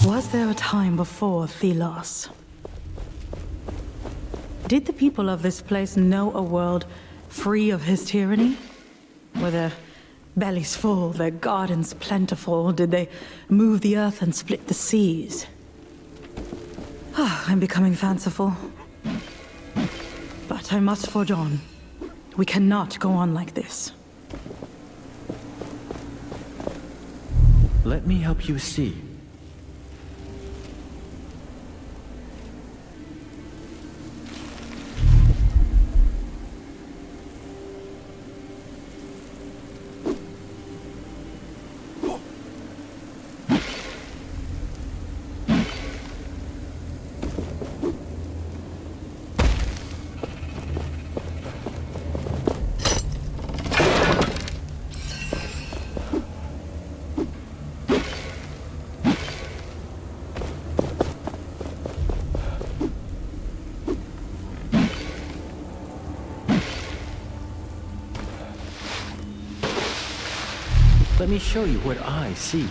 Was there a time before Thelos? Did the people of this place know a world free of his tyranny? Were there Bellies full, their gardens plentiful, did they move the earth and split the seas? I'm becoming fanciful. But I must forge on. We cannot go on like this. Let me help you see. Let me show you what I see.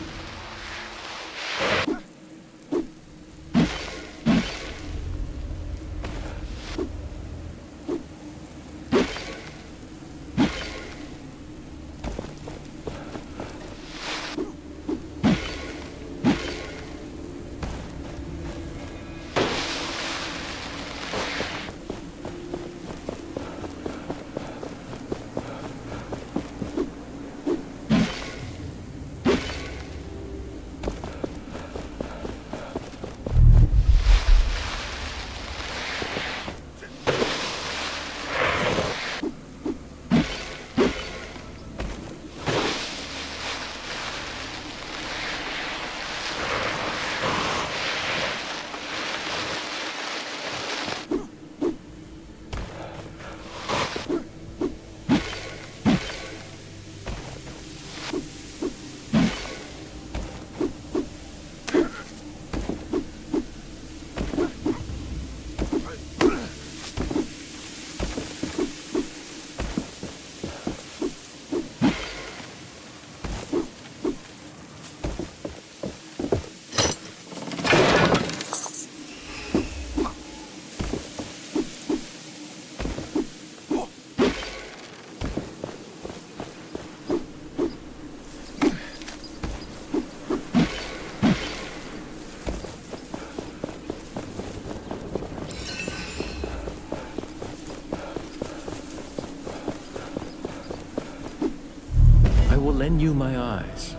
I will lend you my eyes.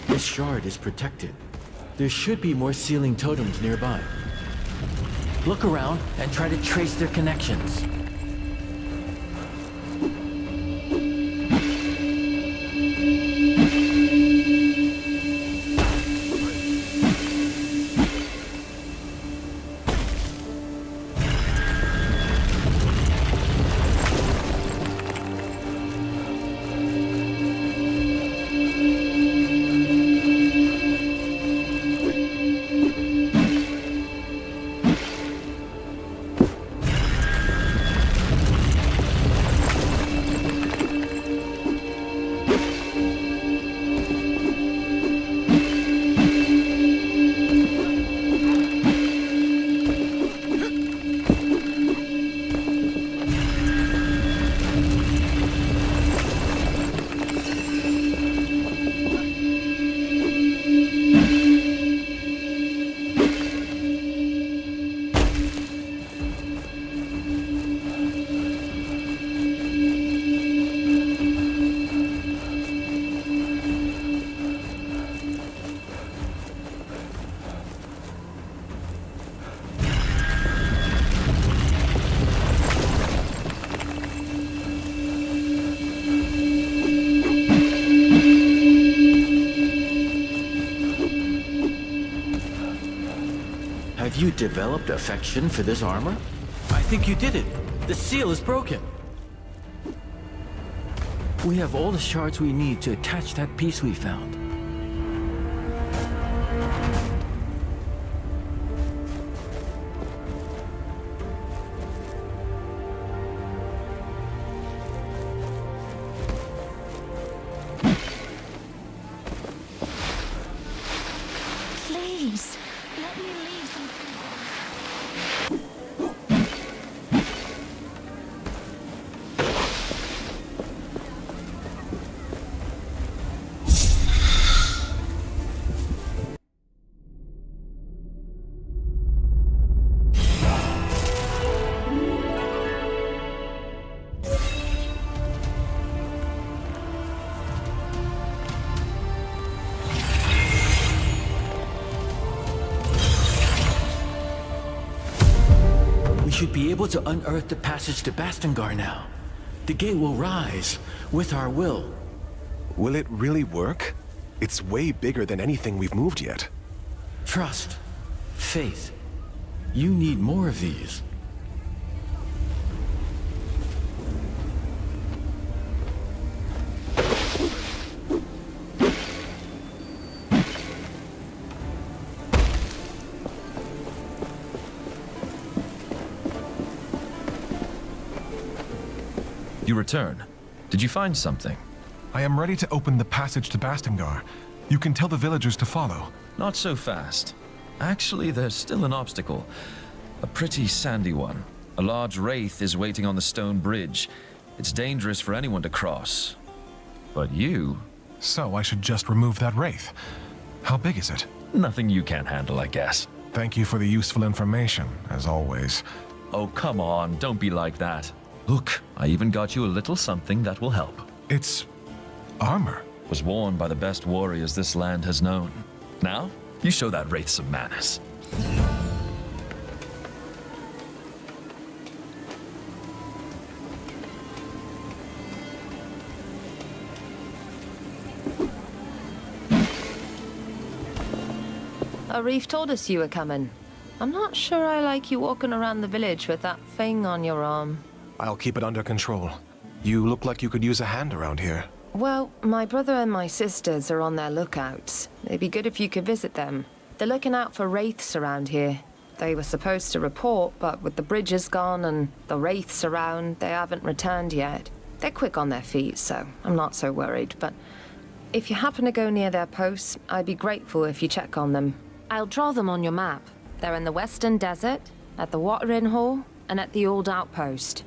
This shard is protected. There should be more sealing totems nearby. Look around and try to trace their connections. Have you developed affection for this armor? I think you did it. The seal is broken. We have all the shards we need to attach that piece we found. Please, let me leave some We should be able to unearth the passage to Bastengar now. The gate will rise with our will. Will it really work? It's way bigger than anything we've moved yet. Trust. Faith. You need more of these. You return. Did you find something? I am ready to open the passage to Bastengar. You can tell the villagers to follow. Not so fast. Actually, there's still an obstacle. A pretty sandy one. A large wraith is waiting on the stone bridge. It's dangerous for anyone to cross. But you... So I should just remove that wraith. How big is it? Nothing you can't handle, I guess. Thank you for the useful information, as always. Oh, come on, don't be like that. Look, I even got you a little something that will help. It's... armor. Was worn by the best warriors this land has known. Now, you show that wraith some manners. Arif told us you were coming. I'm not sure I like you walking around the village with that thing on your arm. I'll keep it under control. You look like you could use a hand around here. Well, my brother and my sisters are on their lookouts. It'd be good if you could visit them. They're looking out for wraiths around here. They were supposed to report, but with the bridges gone and the wraiths around, they haven't returned yet. They're quick on their feet, so I'm not so worried, but if you happen to go near their posts, I'd be grateful if you check on them. I'll draw them on your map. They're in the Western Desert, at the Watering Hall, and at the Old Outpost.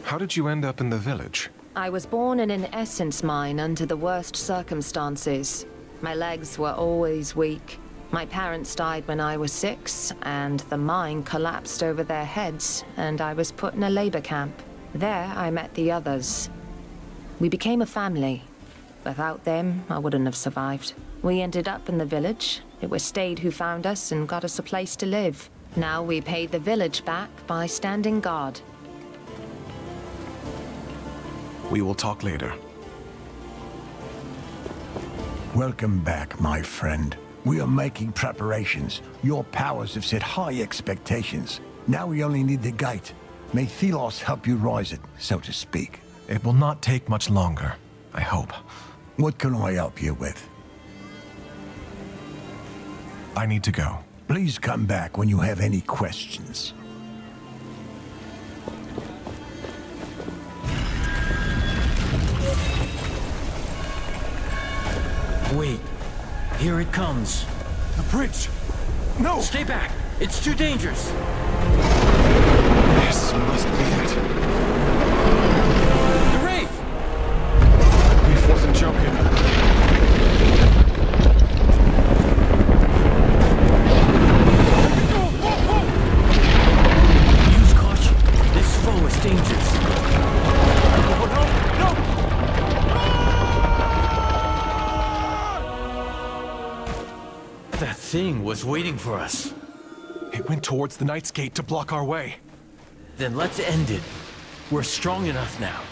How did you end up in the village? I was born in an essence mine under the worst circumstances. My legs were always weak. My parents died when I was 6, and the mine collapsed over their heads, and I was put in a labor camp. There, I met the others. We became a family. Without them, I wouldn't have survived. We ended up in the village. It was Stade who found us and got us a place to live. Now we pay the village back by standing guard. We will talk later. Welcome back, my friend. We are making preparations. Your powers have set high expectations. Now we only need the gate. May Thelos help you rise it, so to speak. It will not take much longer, I hope. What can I help you with? I need to go. Please come back when you have any questions. Wait. Here it comes. The bridge! No! Stay back! It's too dangerous! This must be it. The Wraith! Reef wasn't joking. Use caution. This foe is dangerous. Oh, no! No! That thing was waiting for us. It went towards the Knight's Gate to block our way. Then let's end it. We're strong enough now.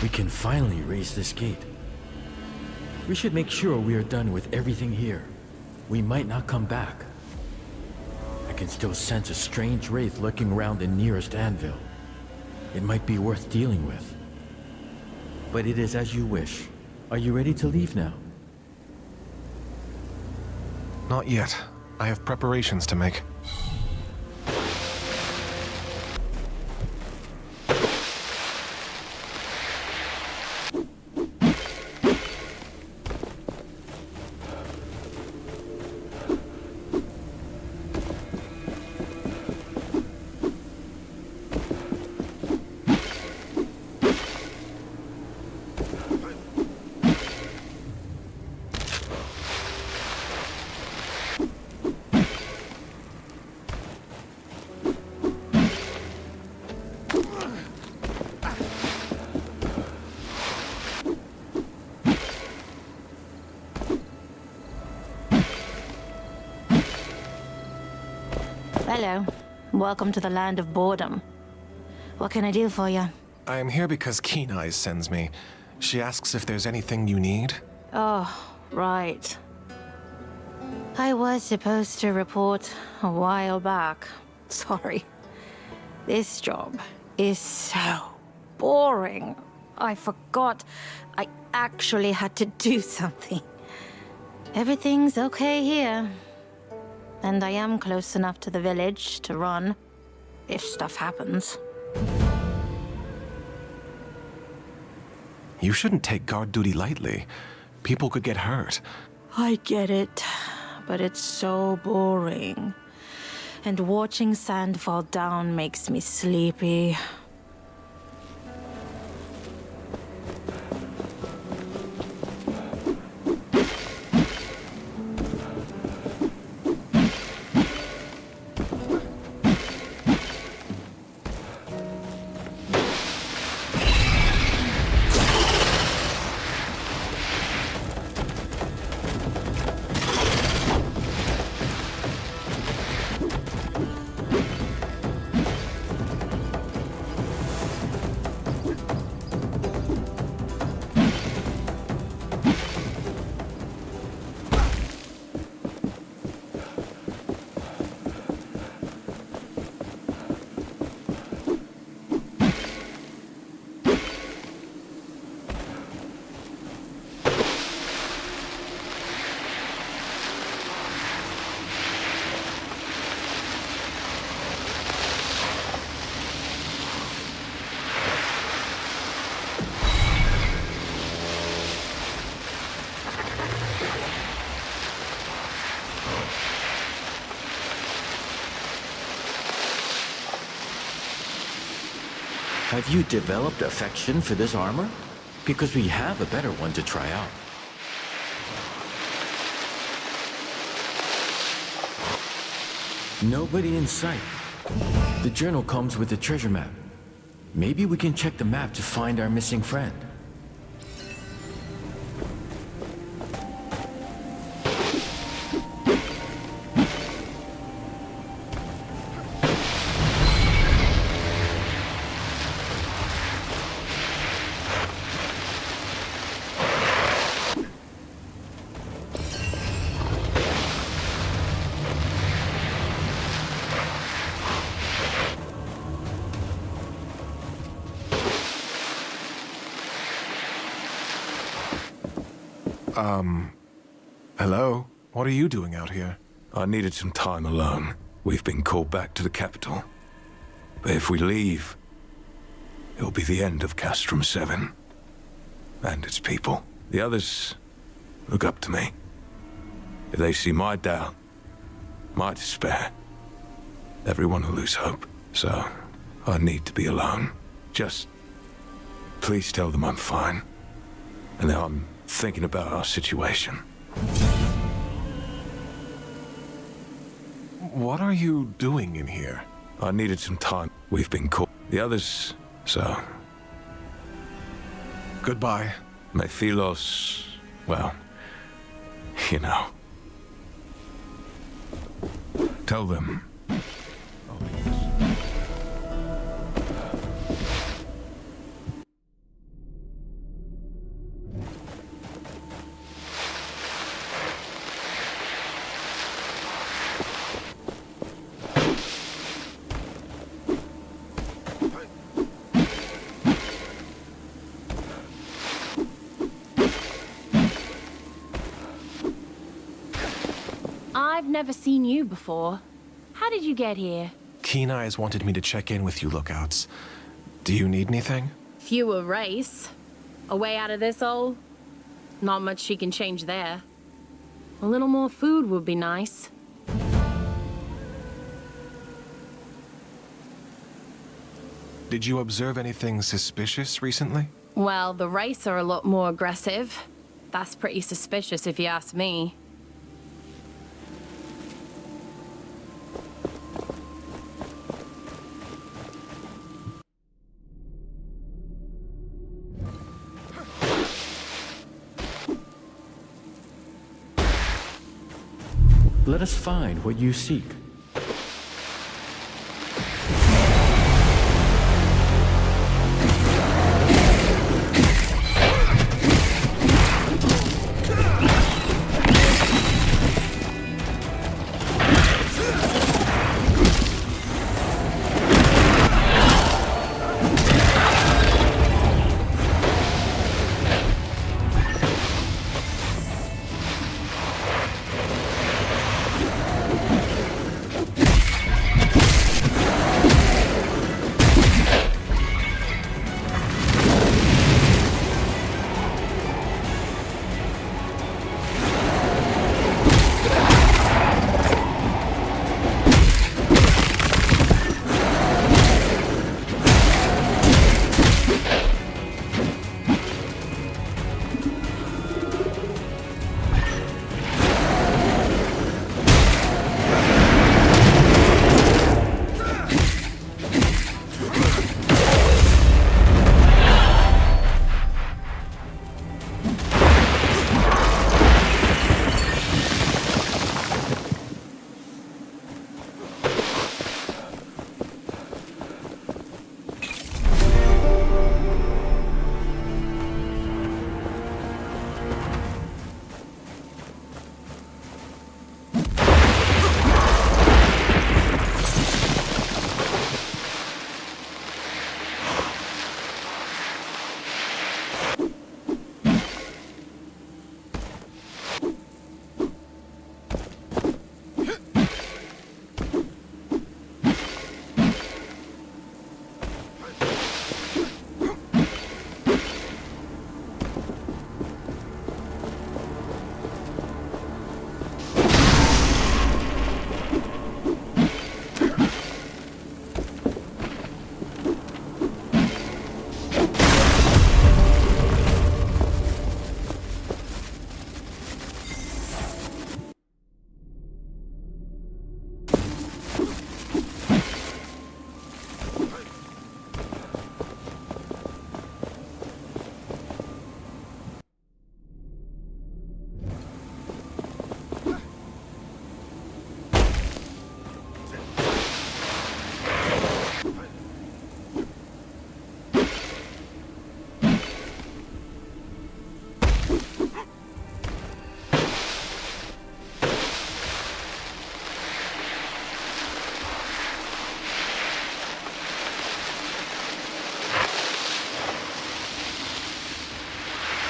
We can finally raise this gate. We should make sure we are done with everything here. We might not come back. I can still sense a strange wraith lurking around the nearest anvil. It might be worth dealing with. But it is as you wish. Are you ready to leave now? Not yet. I have preparations to make. Hello. Welcome to the land of boredom. What can I do for you? I am here because Keen Eyes sends me. She asks if there's anything you need. Oh, right. I was supposed to report a while back. Sorry. This job is so boring. I forgot I actually had to do something. Everything's okay here. And I am close enough to the village to run, if stuff happens. You shouldn't take guard duty lightly. People could get hurt. I get it, but it's so boring. And watching sand fall down makes me sleepy. Have you developed affection for this armor? Because we have a better one to try out. Nobody in sight. The journal comes with the treasure map. Maybe we can check the map to find our missing friend. Hello? What are you doing out here? I needed some time alone. We've been called back to the capital. But if we leave, it'll be the end of Castrum 7. And its people. The others look up to me. If they see my doubt, my despair, everyone will lose hope. So, I need to be alone. Just please tell them I'm fine. And that I'm thinking about our situation. What are you doing in here? I needed some time. We've been caught. The others, so... Goodbye. Mephilos, well, you know. Tell them. I've never seen you before. How did you get here? Keen Eyes wanted me to check in with you lookouts. Do you need anything? Fewer race. A way out of this hole? Not much she can change there. A little more food would be nice. Did you observe anything suspicious recently? Well, the race are a lot more aggressive. That's pretty suspicious if you ask me. Let us find what you seek.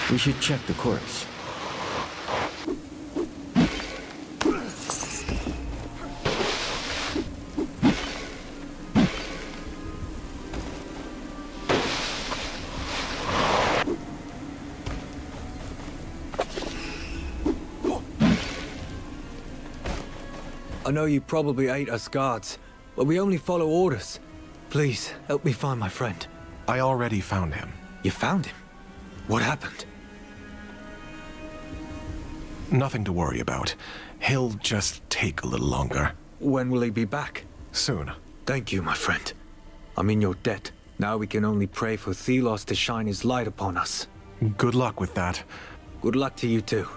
We should check the corpse. I know you probably hate us guards, but we only follow orders. Please, help me find my friend. I already found him. You found him? What happened? Nothing to worry about. He'll just take a little longer. When will he be back? Soon. Thank you, my friend. I'm in your debt. Now we can only pray for Thelos to shine his light upon us. Good luck with that. Good luck to you too.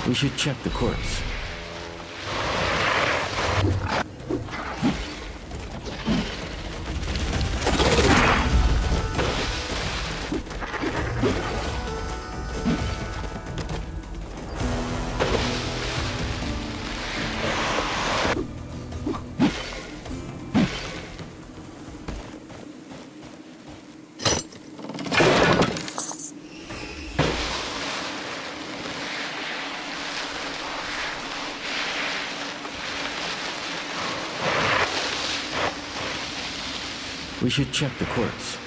We should check the corpse. We should check the corpse.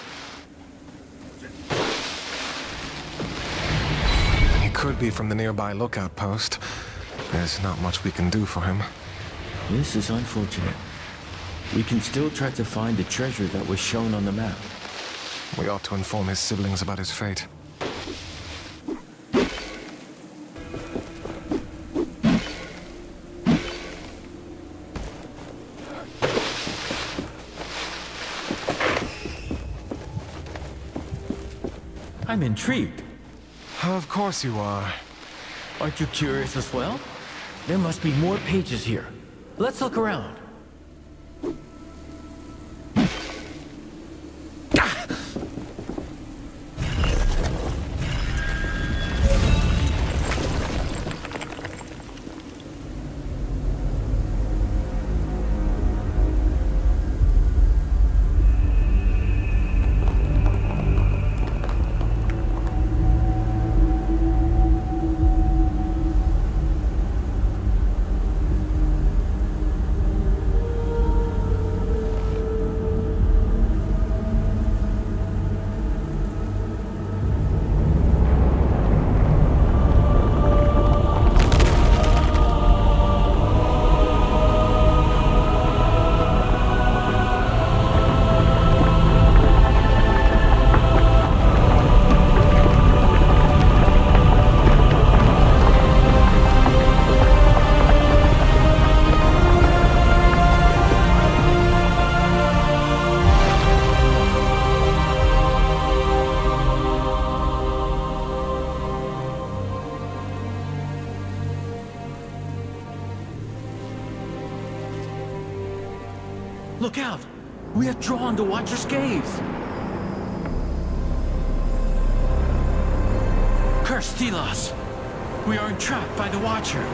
He could be from the nearby lookout post. There's not much we can do for him. This is unfortunate. We can still try to find the treasure that was shown on the map. We ought to inform his siblings about his fate. I'm intrigued. Of course you are. Aren't you curious as well? There must be more pages here. Let's look around. Look out! We have drawn the Watcher's gaze! Curse Thelos! We are entrapped by the Watcher!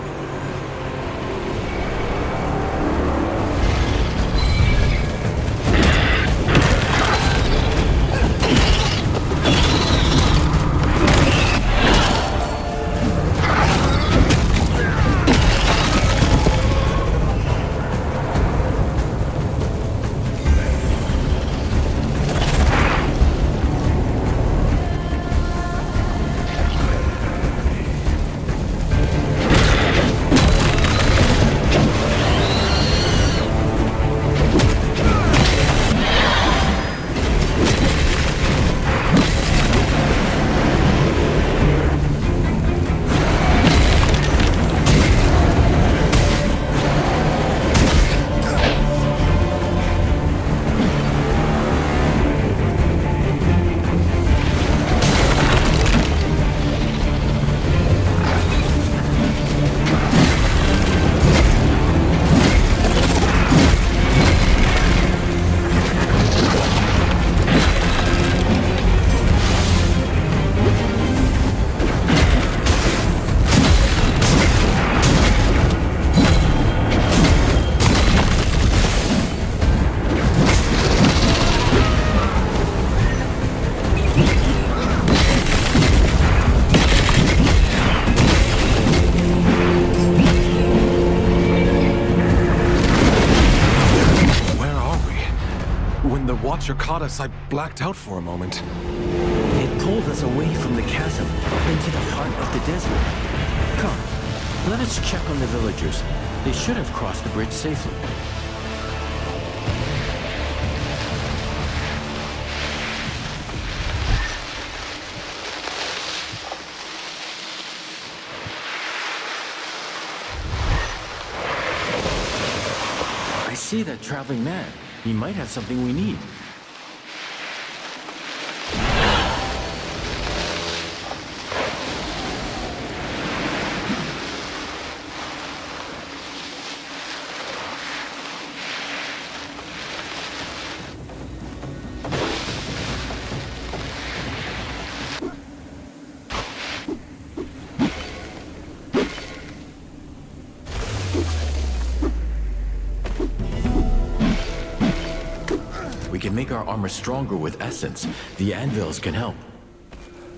vulture caught us, I blacked out for a moment. It pulled us away from the chasm, into the heart of the desert. Come, let us check on the villagers. They should have crossed the bridge safely. I see that traveling man. He might have something we need. We can make our armor stronger with essence. The anvils can help.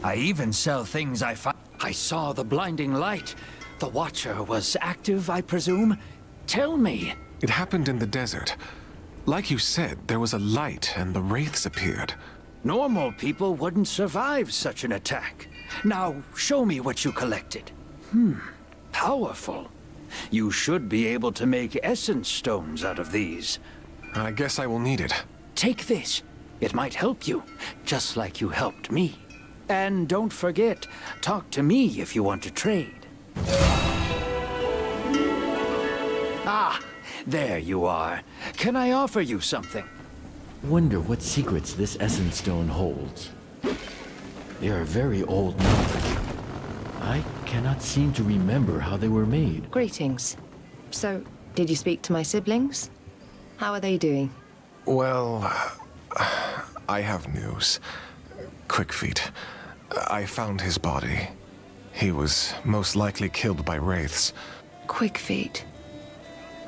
I even sell things I found. I saw the blinding light. The Watcher was active, I presume? Tell me. It happened in the desert. Like you said, there was a light and the wraiths appeared. Normal people wouldn't survive such an attack. Now, show me what you collected. Powerful. You should be able to make essence stones out of these. I guess I will need it. Take this. It might help you, just like you helped me. And don't forget, talk to me if you want to trade. Ah, there you are. Can I offer you something? Wonder what secrets this essence stone holds. They are very old knowledge. I cannot seem to remember how they were made. Greetings. So, did you speak to my siblings? How are they doing? Well, I have news. Quick Feet. I found his body. He was most likely killed by wraiths. Quick Feet.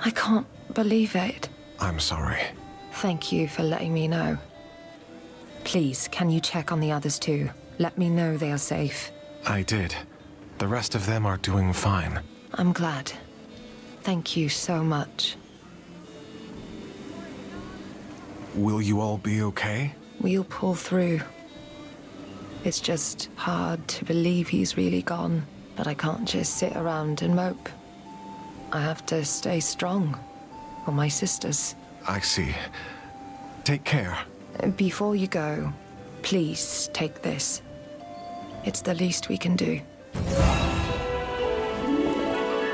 I can't believe it. I'm sorry. Thank you for letting me know. Please, can you check on the others too? Let me know they are safe. I did. The rest of them are doing fine. I'm glad. Thank you so much. Will you all be okay? We'll pull through. It's just hard to believe he's really gone, but I can't just sit around and mope. I have to stay strong for my sisters. I see. Take care. Before you go, please take this. It's the least we can do.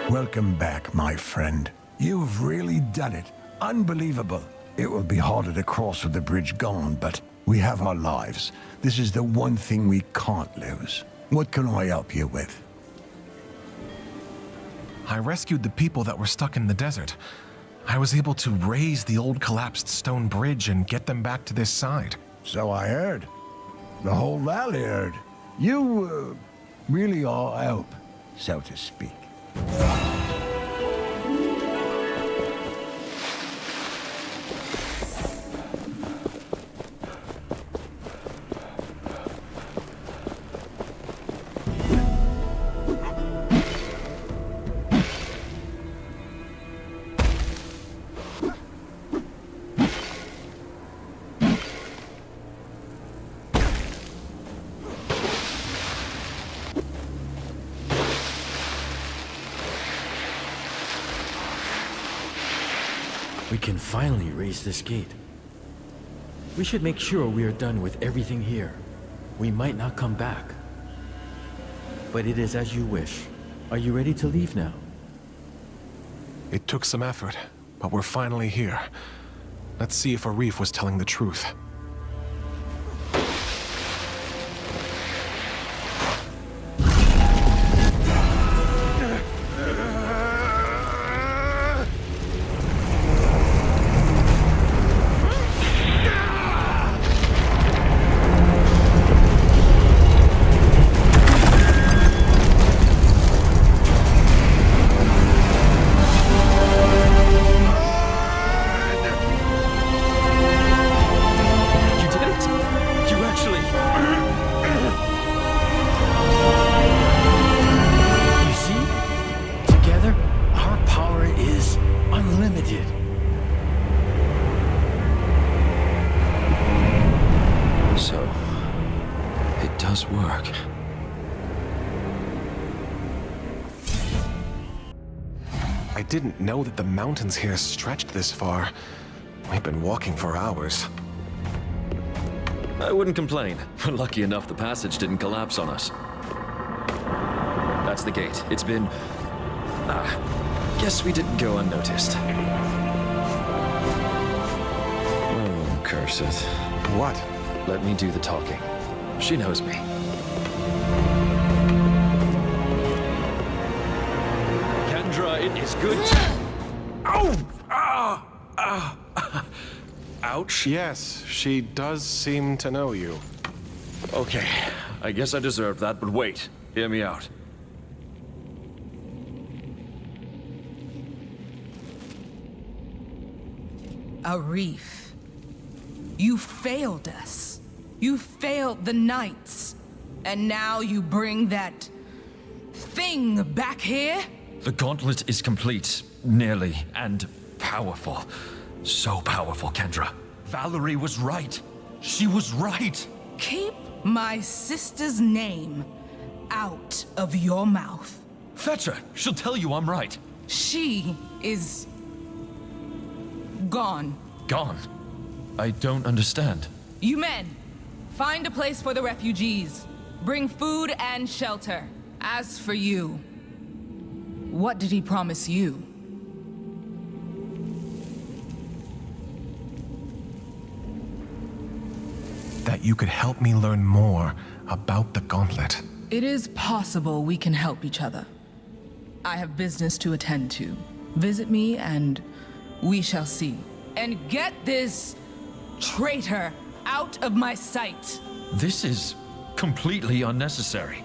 Welcome back, my friend. You've really done it. Unbelievable. It will be harder to cross with the bridge gone, but we have our lives. This is the one thing we can't lose. What can I help you with? I rescued the people that were stuck in the desert. I was able to raise the old collapsed stone bridge and get them back to this side. So I heard. The whole valley heard. You, really are help, so to speak. We can finally raise this gate. We should make sure we are done with everything here. We might not come back. But it is as you wish. Are you ready to leave now? It took some effort, but we're finally here. Let's see if Arif was telling the truth. I didn't know that the mountains here stretched this far. We've been walking for hours. I wouldn't complain. We're lucky enough the passage didn't collapse on us. That's the gate. It's been... guess we didn't go unnoticed. Oh, curse it. What? Let me do the talking. She knows me. Kendra, it is good to... Ouch. Yes, she does seem to know you. Okay, I guess I deserved that, but wait. Hear me out. Arif, you failed us. You failed the Knights. And now you bring that thing back here? The gauntlet is complete, nearly, and powerful. So powerful, Kendra. Valerie was right. She was right. Keep my sister's name out of your mouth. Fetch her. She'll tell you I'm right. She is... gone. Gone? I don't understand. You men, find a place for the refugees. Bring food and shelter. As for you, what did he promise you? That you could help me learn more about the gauntlet. It is possible we can help each other. I have business to attend to. Visit me and we shall see. And get this traitor out of my sight. This is completely unnecessary.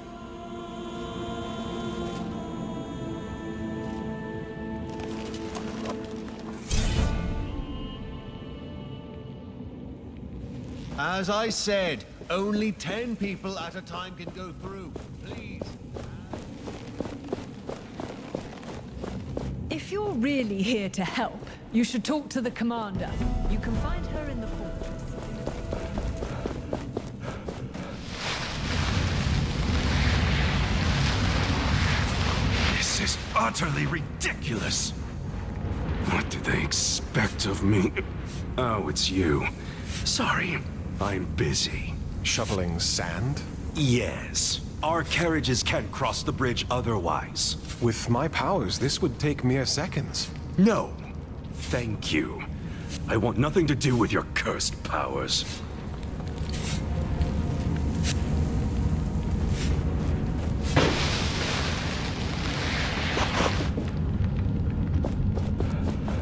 As I said, only 10 people at a time can go through. Please. If you're really here to help, you should talk to the commander. You can find her in the fortress. This is utterly ridiculous. What do they expect of me? Oh, it's you. Sorry, I'm busy. Shoveling sand? Yes. Our carriages can't cross the bridge otherwise. With my powers, this would take mere seconds. No. Thank you. I want nothing to do with your cursed powers.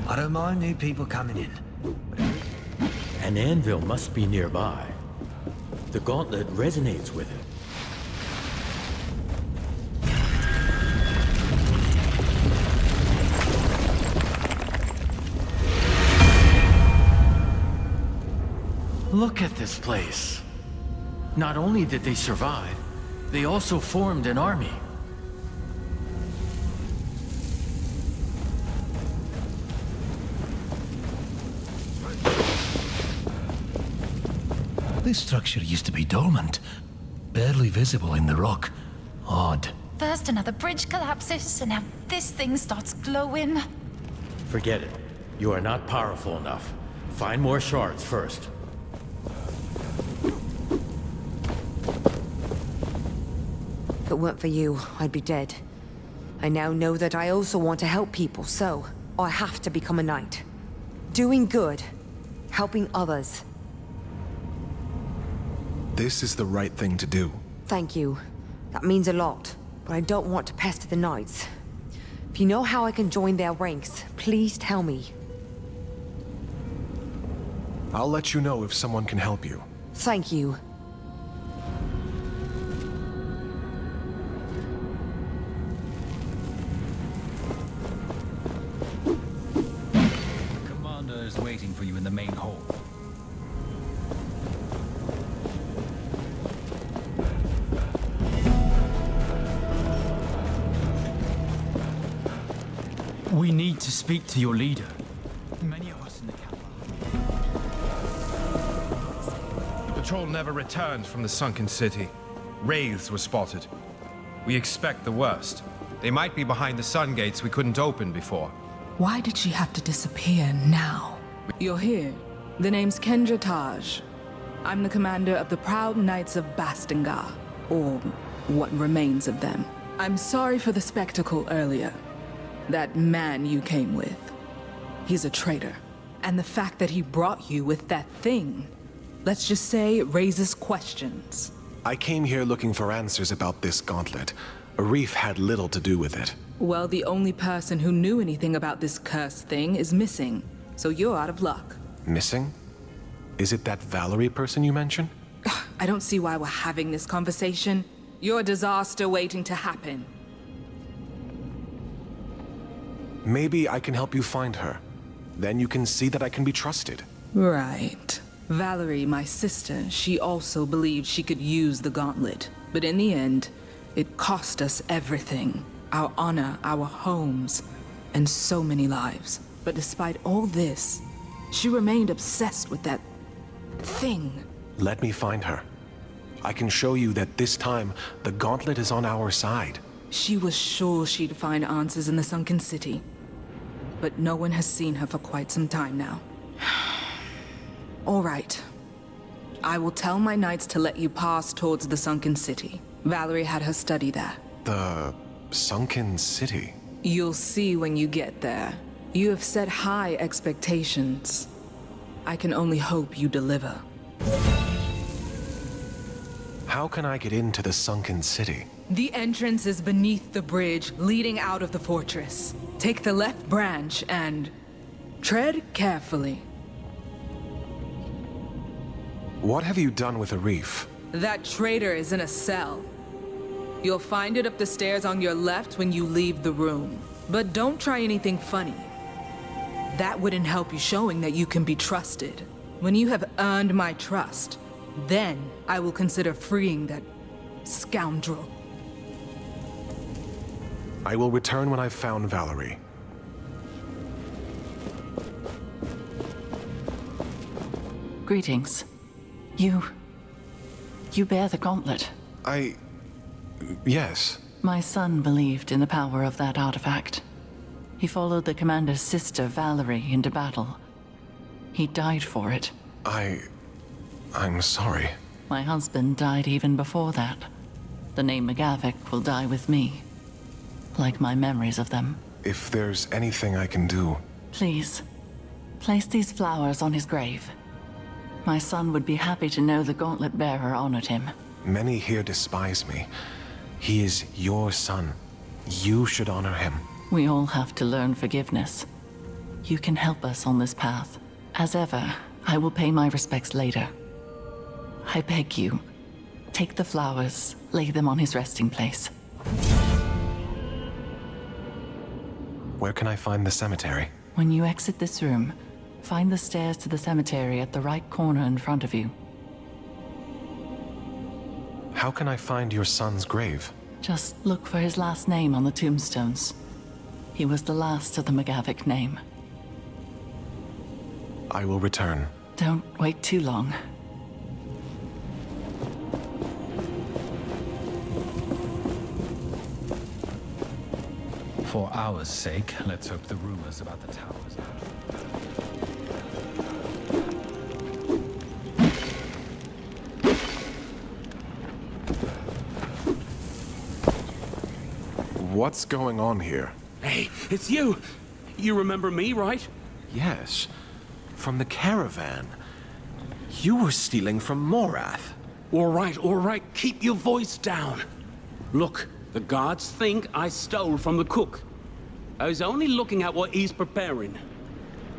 I don't mind new people coming in. An anvil must be nearby. The gauntlet resonates with it. Look at this place. Not only did they survive, they also formed an army. This structure used to be dormant, barely visible in the rock. Odd. First another bridge collapses, and now this thing starts glowing. Forget it. You are not powerful enough. Find more shards first. If it weren't for you, I'd be dead. I now know that I also want to help people, so I have to become a knight. Doing good. Helping others. This is the right thing to do. Thank you. That means a lot, but I don't want to pester the knights. If you know how I can join their ranks, please tell me. I'll let you know if someone can help you. Thank you. The commander is waiting for you in the main hall. We need to speak to your leader. Many of us in the camp. The patrol never returned from the sunken city. Wraiths were spotted. We expect the worst. They might be behind the sun gates we couldn't open before. Why did she have to disappear now? You're here. The name's Kendra Taj. I'm the commander of the Proud Knights of Bastingar, or what remains of them. I'm sorry for the spectacle earlier. That man you came with, he's a traitor. And the fact that he brought you with that thing, let's just say it raises questions. I came here looking for answers about this gauntlet. Arif had little to do with it. Well, the only person who knew anything about this cursed thing is missing, so you're out of luck. Missing? Is it that Valerie person you mentioned? I don't see why we're having this conversation. You're a disaster waiting to happen. Maybe I can help you find her. Then you can see that I can be trusted. Right. Valerie, my sister, she also believed she could use the gauntlet. But in the end, it cost us everything. Our honor, our homes, and so many lives. But despite all this, she remained obsessed with that thing. Let me find her. I can show you that this time, the gauntlet is on our side. She was sure she'd find answers in the sunken city. But no one has seen her for quite some time now. All right. I will tell my knights to let you pass towards the sunken city. Valerie had her study there. The sunken city? You'll see when you get there. You have set high expectations. I can only hope you deliver. How can I get into the sunken city? The entrance is beneath the bridge leading out of the fortress. Take the left branch and tread carefully. What have you done with Arif? That traitor is in a cell. You'll find it up the stairs on your left when you leave the room. But don't try anything funny. That wouldn't help you showing that you can be trusted. When you have earned my trust, then I will consider freeing that scoundrel. I will return when I've found Valerie. Greetings. You bear the gauntlet. Yes. My son believed in the power of that artifact. He followed the commander's sister, Valerie, into battle. He died for it. I'm sorry. My husband died even before that. The name McGavick will die with me. Like my memories of them. If there's anything I can do... Please, place these flowers on his grave. My son would be happy to know the gauntlet bearer honored him. Many here despise me. He is your son. You should honor him. We all have to learn forgiveness. You can help us on this path. As ever, I will pay my respects later. I beg you, take the flowers, lay them on his resting place. Where can I find the cemetery? When you exit this room, find the stairs to the cemetery at the right corner in front of you. How can I find your son's grave? Just look for his last name on the tombstones. He was the last of the McGavick name. I will return. Don't wait too long. For our sake, let's hope the rumors about the towers What's going on here? Hey, it's you! You remember me, right? Yes. From the caravan. You were stealing from Morath. All right, keep your voice down. Look, the guards think I stole from the cook. I was only looking at what he's preparing.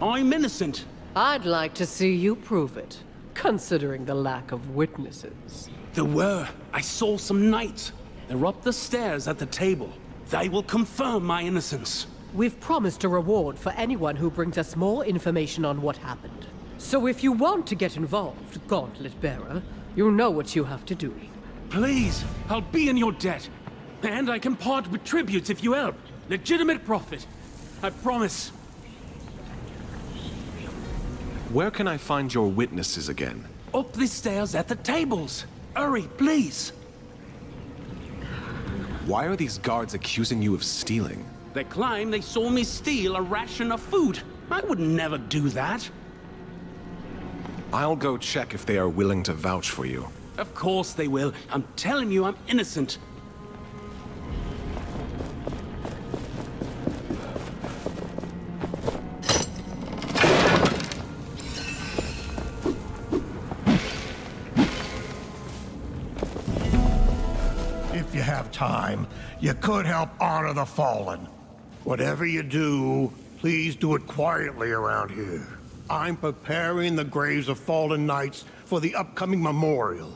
I'm innocent. I'd like to see you prove it, considering the lack of witnesses. There were. I saw some knights. They're up the stairs at the table. They will confirm my innocence. We've promised a reward for anyone who brings us more information on what happened. So if you want to get involved, Gauntlet Bearer, you know what you have to do. Please, I'll be in your debt. And I can part with tributes if you help. Legitimate profit. I promise. Where can I find your witnesses again? Up the stairs at the tables. Hurry, please. Why are these guards accusing you of stealing? They claim they saw me steal a ration of food. I would never do that. I'll go check if they are willing to vouch for you. Of course they will. I'm telling you, I'm innocent. If you have time, you could help honor the fallen. Whatever you do, please do it quietly around here. I'm preparing the graves of fallen knights for the upcoming memorial.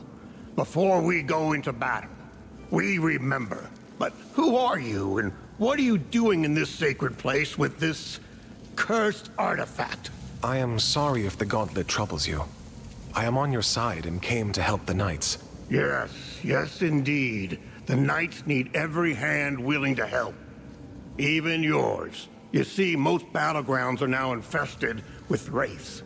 Before we go into battle, we remember. But who are you, and what are you doing in this sacred place with this cursed artifact? I am sorry if the gauntlet troubles you. I am on your side and came to help the knights. Yes, indeed. The knights need every hand willing to help. Even yours. You see, most battlegrounds are now infested with wraiths.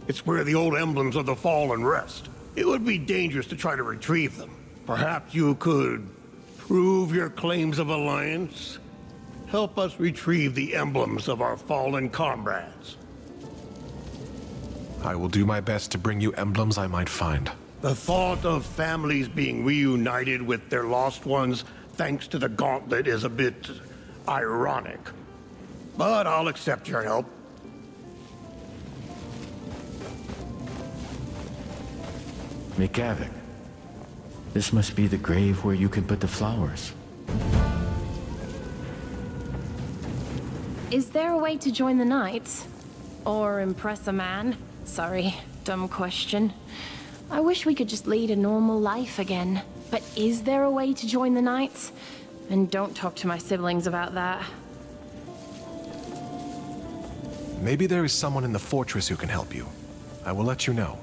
It's where the old emblems of the fallen rest. It would be dangerous to try to retrieve them. Perhaps you could prove your claims of alliance? Help us retrieve the emblems of our fallen comrades. I will do my best to bring you emblems I might find. The thought of families being reunited with their lost ones thanks to the gauntlet is a bit ironic. But I'll accept your help. McGavick, this must be the grave where you can put the flowers. Is there a way to join the Knights? Or impress a man? Sorry, dumb question. I wish we could just lead a normal life again. But is there a way to join the Knights? And don't talk to my siblings about that. Maybe there is someone in the fortress who can help you. I will let you know.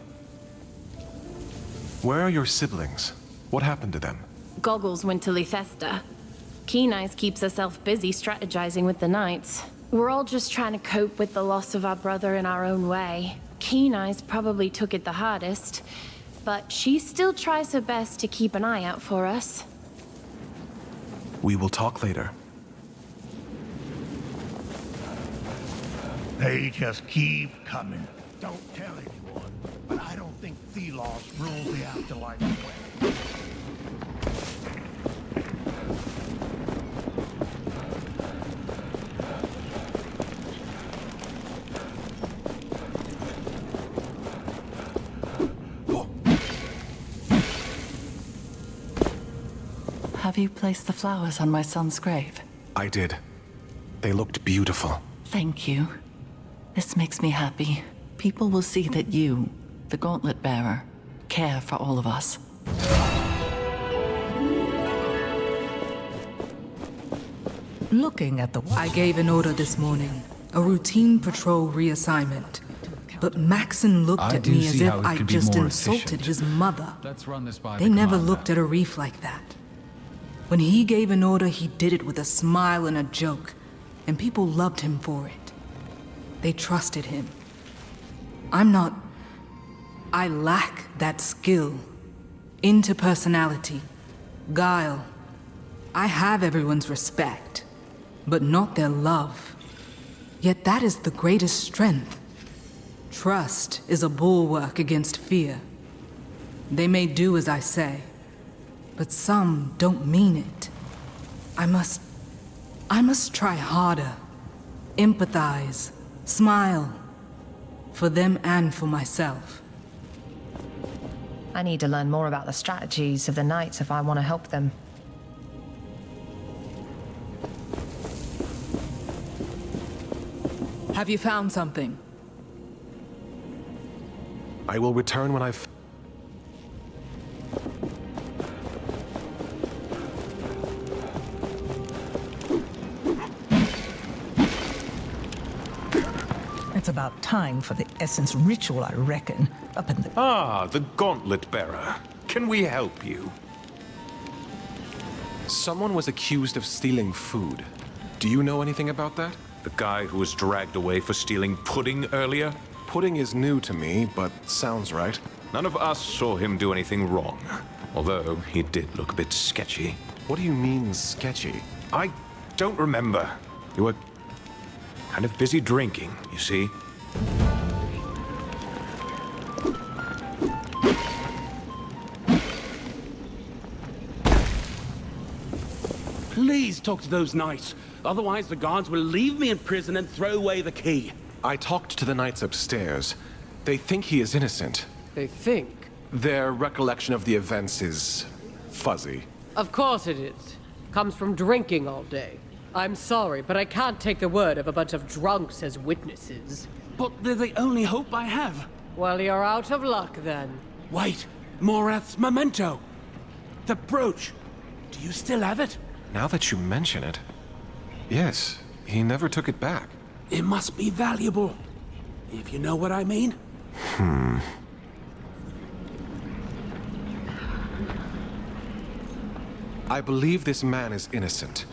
Where are your siblings? What happened to them? Goggles went to Lethesta. Keen Eyes keeps herself busy strategizing with the Knights. We're all just trying to cope with the loss of our brother in our own way. Keen Eyes probably took it the hardest, but she still tries her best to keep an eye out for us. We will talk later. They just keep coming. Don't tell anyone, but I don't think Thelos rules the afterlife well. Have you placed the flowers on my son's grave? I did. They looked beautiful. Thank you. This makes me happy. People will see that you, the Gauntlet Bearer, care for all of us. Looking at I gave an order this morning. A routine patrol reassignment. But Maxon looked at me as if I just insulted his mother. Let's run this by They never looked at a reef like that. When he gave an order, he did it with a smile and a joke, and people loved him for it. They trusted him. I lack that skill. Interpersonality. Guile. I have everyone's respect, but not their love. Yet that is the greatest strength. Trust is a bulwark against fear. They may do as I say, but some don't mean it. I must try harder. Empathize. Smile. For them and for myself. I need to learn more about the strategies of the Knights if I want to help them. Have you found something? I will return when I've... It's about time for the Essence ritual, I reckon. Up in the... Ah, the Gauntlet Bearer. Can we help you? Someone was accused of stealing food. Do you know anything about that? The guy who was dragged away for stealing pudding earlier? Pudding is new to me, but sounds right. None of us saw him do anything wrong. Although he did look a bit sketchy. What do you mean, sketchy? I don't remember. You were kind of busy drinking, you see. Please talk to those knights. Otherwise, the guards will leave me in prison and throw away the key. I talked to the knights upstairs. They think he is innocent. They think? Their recollection of the events is fuzzy. Of course it is. Comes from drinking all day. I'm sorry, but I can't take the word of a bunch of drunks as witnesses. But they're the only hope I have. Well, you're out of luck then. Wait, Morath's memento. The brooch. Do you still have it? Now that you mention it, yes, he never took it back. It must be valuable, if you know what I mean. I believe this man is innocent.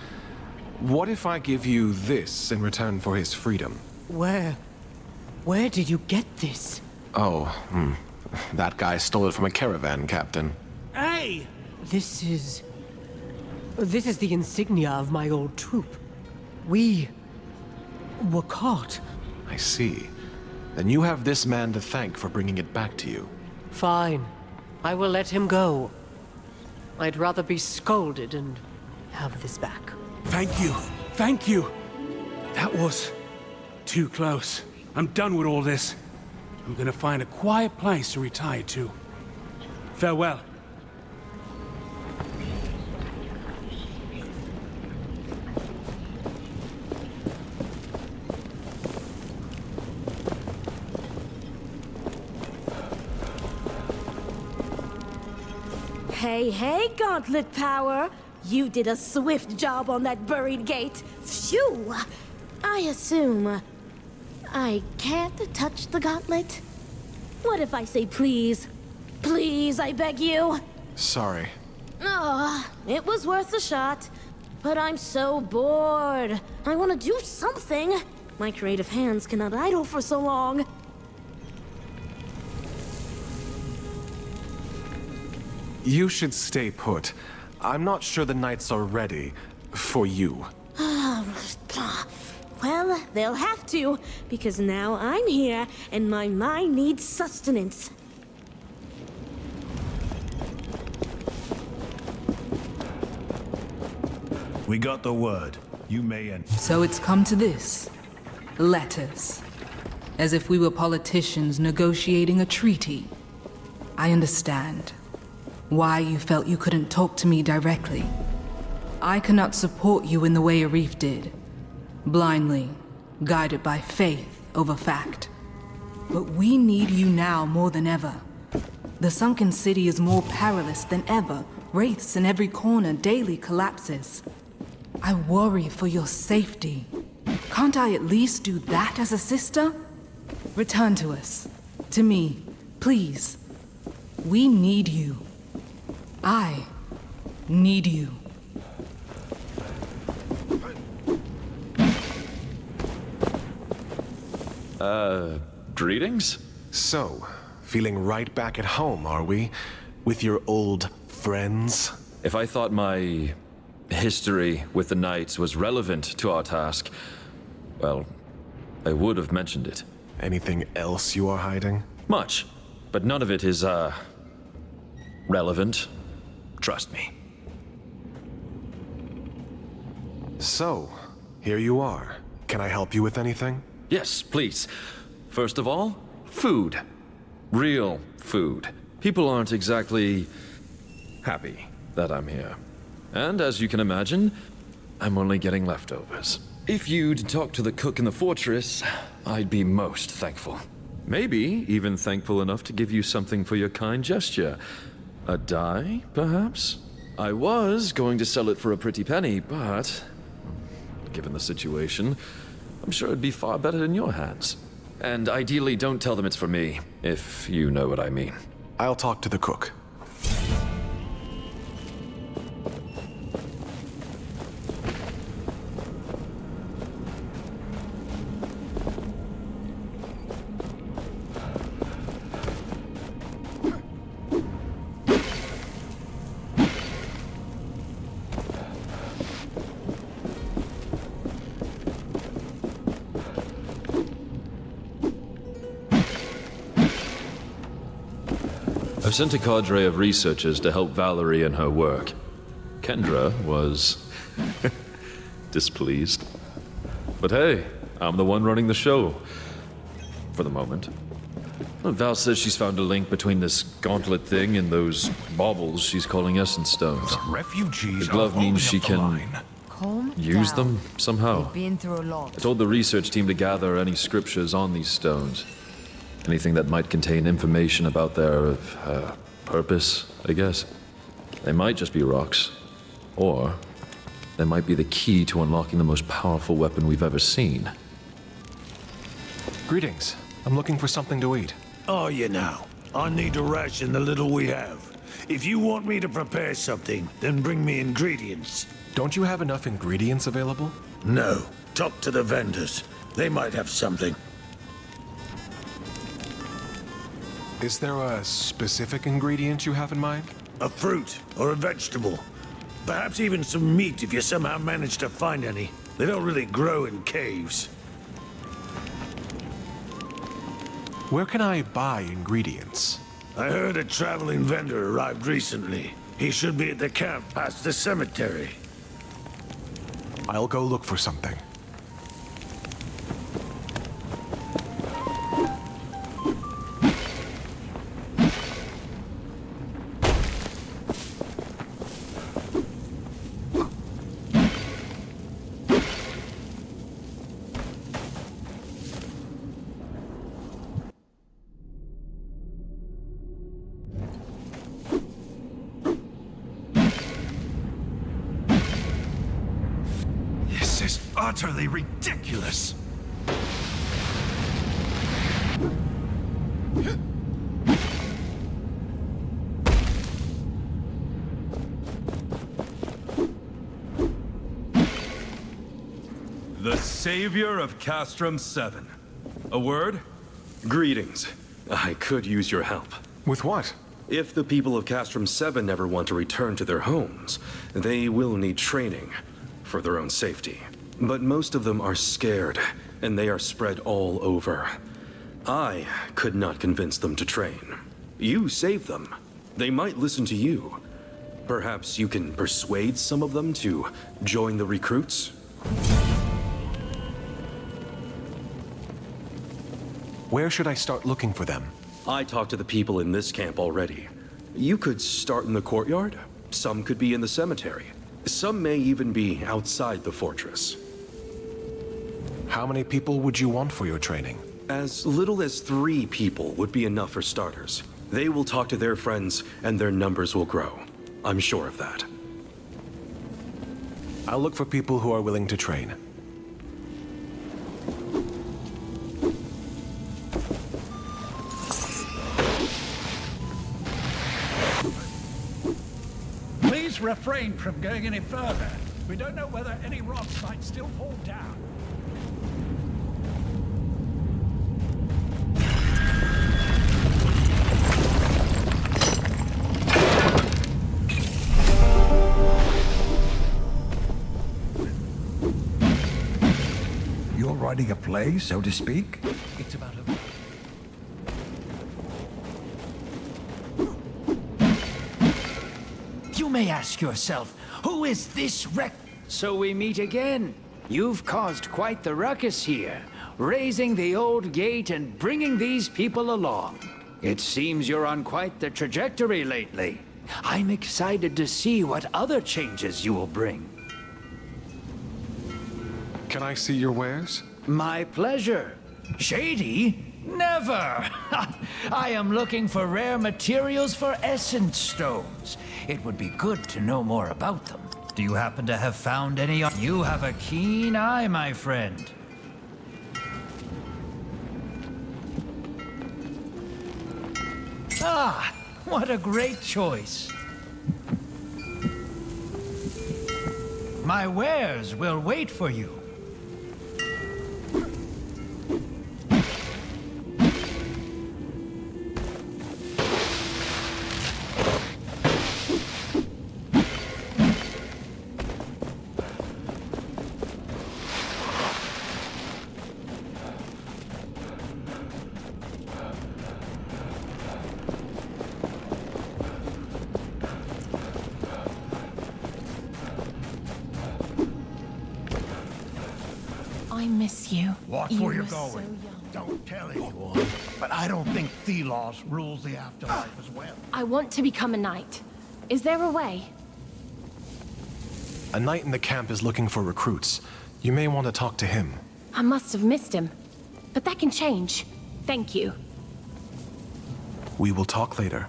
What if I give you this in return for his freedom? Where did you get this? Oh, that guy stole it from a caravan, Captain. Hey! This is the insignia of my old troop. We were caught. I see. Then you have this man to thank for bringing it back to you. Fine. I will let him go. I'd rather be scolded and have this back. Thank you. Thank you. That was too close. I'm done with all this. I'm gonna find a quiet place to retire to. Farewell. Hey, Gauntlet Power! You did a swift job on that buried gate. Phew! I assume I can't touch the gauntlet? What if I say please? Please, I beg you? Sorry. Oh, it was worth a shot. But I'm so bored. I want to do something. My creative hands cannot idle for so long. You should stay put. I'm not sure the knights are ready for you. Well, they'll have to, because now I'm here, and my mind needs sustenance. We got the word. You may enter. So it's come to this. Letters. As if we were politicians negotiating a treaty. I understand why you felt you couldn't talk to me directly. I cannot support you in the way Arif did. Blindly, guided by faith over fact. But we need you now more than ever. The sunken city is more perilous than ever. Wraiths in every corner daily collapses. I worry for your safety. Can't I at least do that as a sister? Return to us. To me, please. We need you. I need you. Greetings? So, feeling right back at home, are we? With your old friends? If I thought my history with the Knights was relevant to our task, well, I would have mentioned it. Anything else you are hiding? Much, but none of it is, relevant. Trust me. So, here you are. Can I help you with anything? Yes, please. First of all, food. Real food. People aren't exactly happy that I'm here. And as you can imagine, I'm only getting leftovers. If you'd talk to the cook in the fortress, I'd be most thankful. Maybe even thankful enough to give you something for your kind gesture. A die, perhaps? I was going to sell it for a pretty penny, but given the situation, I'm sure it'd be far better in your hands. And ideally, don't tell them it's for me, if you know what I mean. I'll talk to the cook. I've sent a cadre of researchers to help Valerie in her work. Kendra was displeased. But hey, I'm the one running the show. For the moment. Val says she's found a link between this gauntlet thing and those baubles she's calling essence stones. The refugees The glove are means she holding up the can line. Calm use down. them somehow. We've been through a lot. I told the research team to gather any scriptures on these stones. Anything that might contain information about their purpose, I guess. They might just be rocks. Or they might be the key to unlocking the most powerful weapon we've ever seen. Greetings. I'm looking for something to eat. Oh, you know, I need to ration the little we have. If you want me to prepare something, then bring me ingredients. Don't you have enough ingredients available? No. Talk to the vendors. They might have something. Is there a specific ingredient you have in mind? A fruit or a vegetable. Perhaps even some meat if you somehow manage to find any. They don't really grow in caves. Where can I buy ingredients? I heard a traveling vendor arrived recently. He should be at the camp past the cemetery. I'll go look for something. This is utterly ridiculous. The savior of Castrum 7. A word? Greetings. I could use your help. With what? If the people of Castrum 7 ever want to return to their homes, they will need training for their own safety. But most of them are scared, and they are spread all over. I could not convince them to train. You saved them. They might listen to you. Perhaps you can persuade some of them to join the recruits? Where should I start looking for them? I talked to the people in this camp already. You could start in the courtyard. Some could be in the cemetery. Some may even be outside the fortress. How many people would you want for your training? As little as 3 people would be enough for starters. They will talk to their friends, and their numbers will grow. I'm sure of that. I'll look for people who are willing to train. Please refrain from going any further. We don't know whether any rocks might still fall down. You're writing a play, so to speak? It's about a... You may ask yourself, who is this wreck? So we meet again. You've caused quite the ruckus here, raising the old gate and bringing these people along. It seems you're on quite the trajectory lately. I'm excited to see what other changes you will bring. Can I see your wares? My pleasure. Shady? Never! I am looking for rare materials for essence stones. It would be good to know more about them. Do you happen to have found any? You have a keen eye, my friend. Ah, what a great choice. My wares will wait for you. I miss you. Watch You where you're were so going. young. Don't tell anyone. But I don't think Thelos rules the afterlife as well. I want to become a knight. Is there a way? A knight in the camp is looking for recruits. You may want to talk to him. I must have missed him. But that can change. Thank you. We will talk later.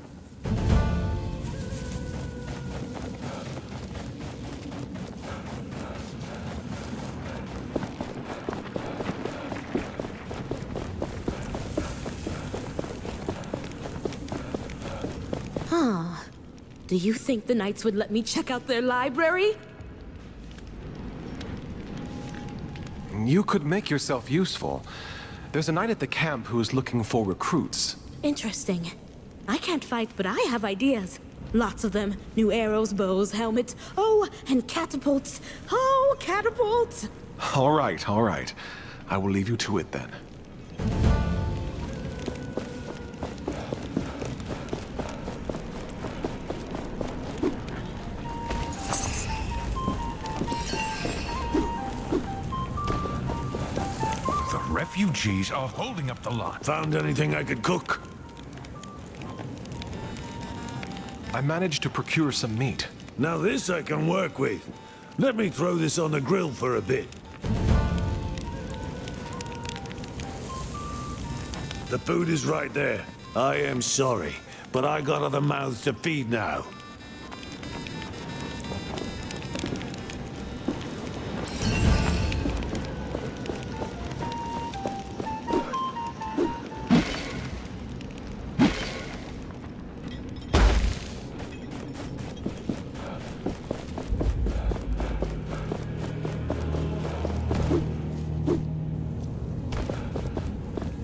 Huh. Do you think the Knights would let me check out their library? You could make yourself useful. There's a knight at the camp who is looking for recruits. Interesting. I can't fight, but I have ideas. Lots of them. New arrows, bows, helmets. Oh, and catapults. Oh, catapults! All right, all right. I will leave you to it then. Refugees are holding up the lot. Found anything I could cook? I managed to procure some meat. Now this I can work with. Let me throw this on the grill for a bit. The food is right there. I am sorry, but I got other mouths to feed now.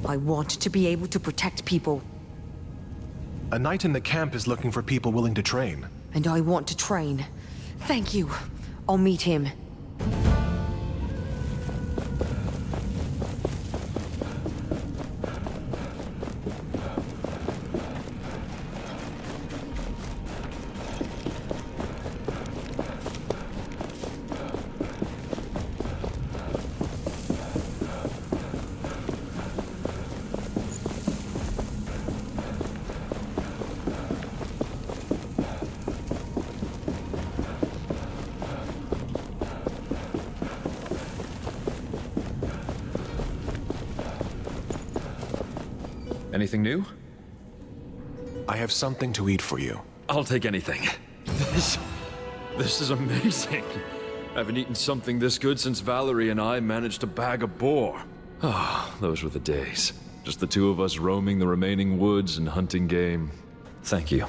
I want to be able to protect people. A knight in the camp is looking for people willing to train. And I want to train. Thank you. I'll meet him. Anything new? I have something to eat for you. I'll take anything. This is amazing. I haven't eaten something this good since Valerie and I managed to bag a boar. Ah, those were the days. Just the two of us roaming the remaining woods and hunting game. Thank you.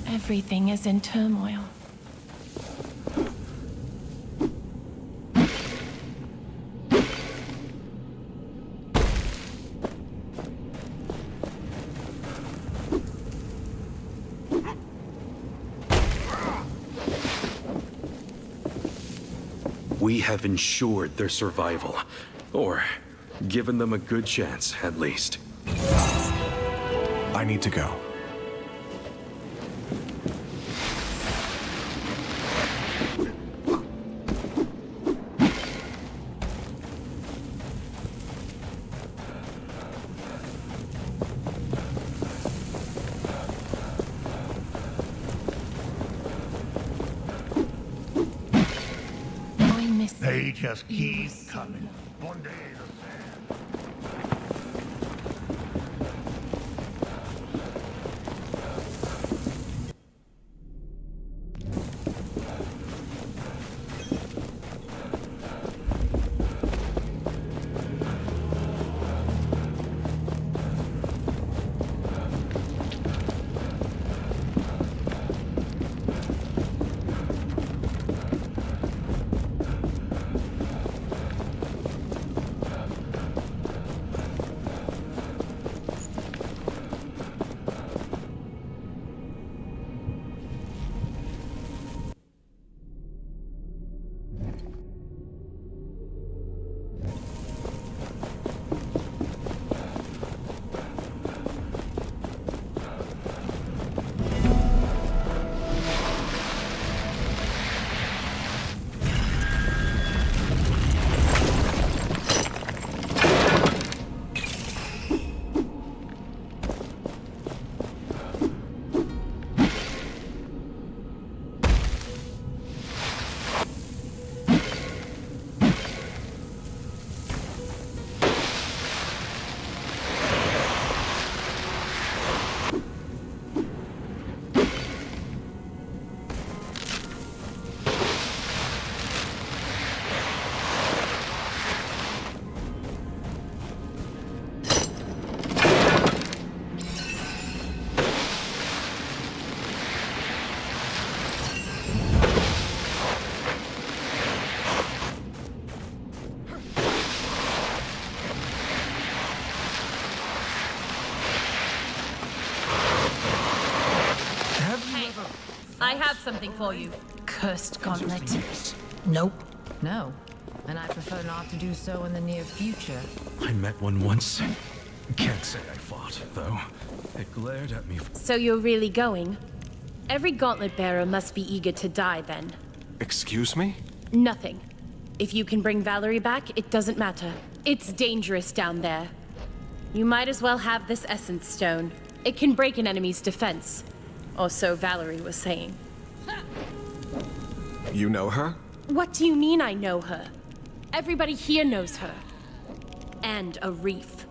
Everything is in turmoil. We have ensured their survival. Or given them a good chance, at least. I need to go. They just keep coming. One day have something for you. Cursed gauntlet. Nope. No. And I prefer not to do so in the near future. I met one once. Can't say I fought, though. It glared at me. So you're really going? Every gauntlet bearer must be eager to die, then. Excuse me? Nothing. If you can bring Valerie back, it doesn't matter. It's dangerous down there. You might as well have this essence stone. It can break an enemy's defense. Or so Valerie was saying. You know her? What do you mean I know her? Everybody here knows her. And a reef.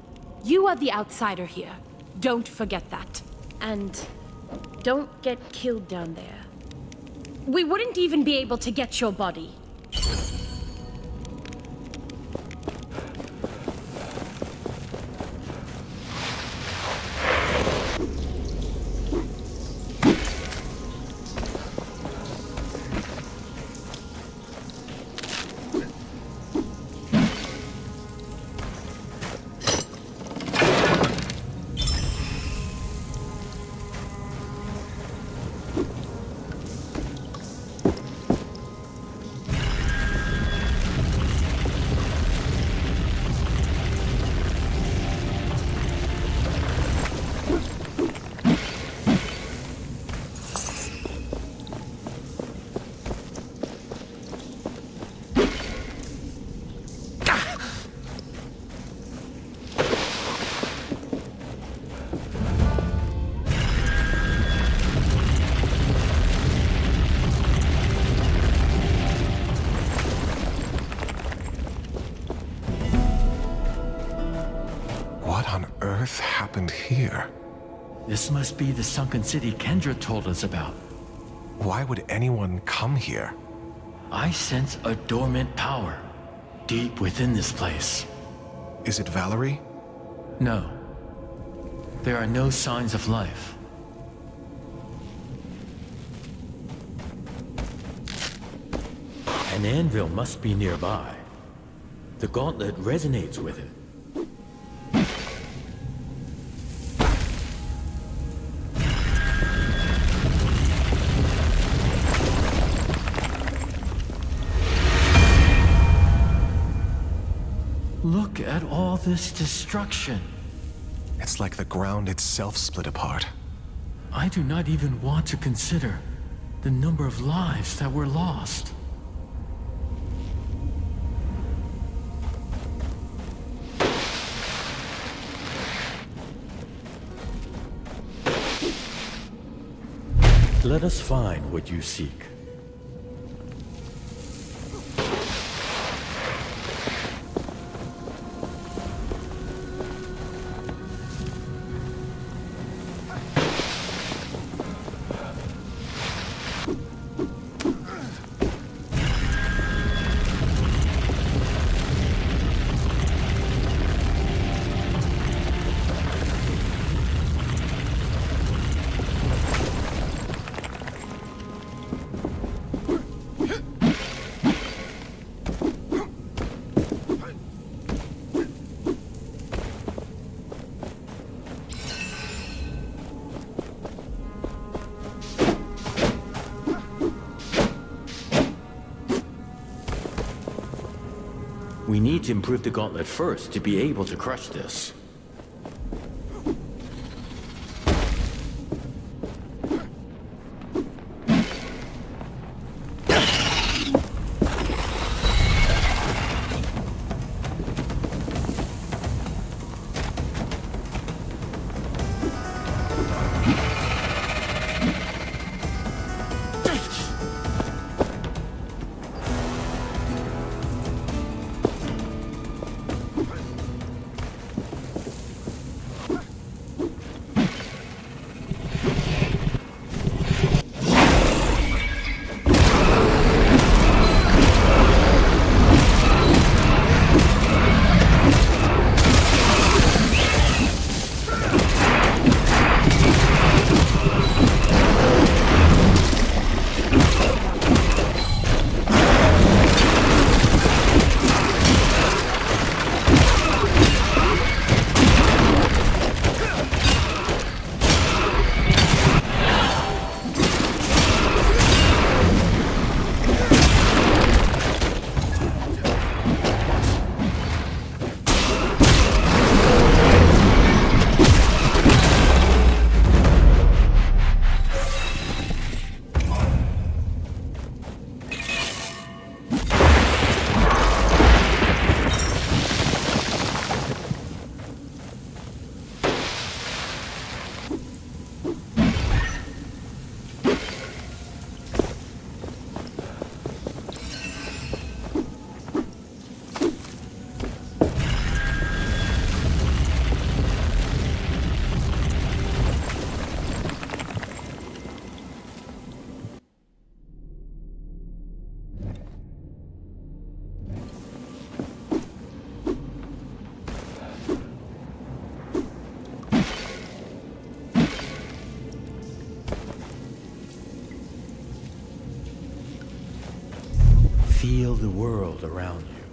You are the outsider here. Don't forget that. And don't get killed down there. We wouldn't even be able to get your body. Here. This must be the sunken city Kendra told us about. Why would anyone come here? I sense a dormant power deep within this place. Is it Valerie? No. There are no signs of life. An anvil must be nearby. The gauntlet resonates with it. Look at all this destruction. It's like the ground itself split apart. I do not even want to consider the number of lives that were lost. Let us find what you seek. We need to improve the gauntlet first to be able to crush this. feel the world around you.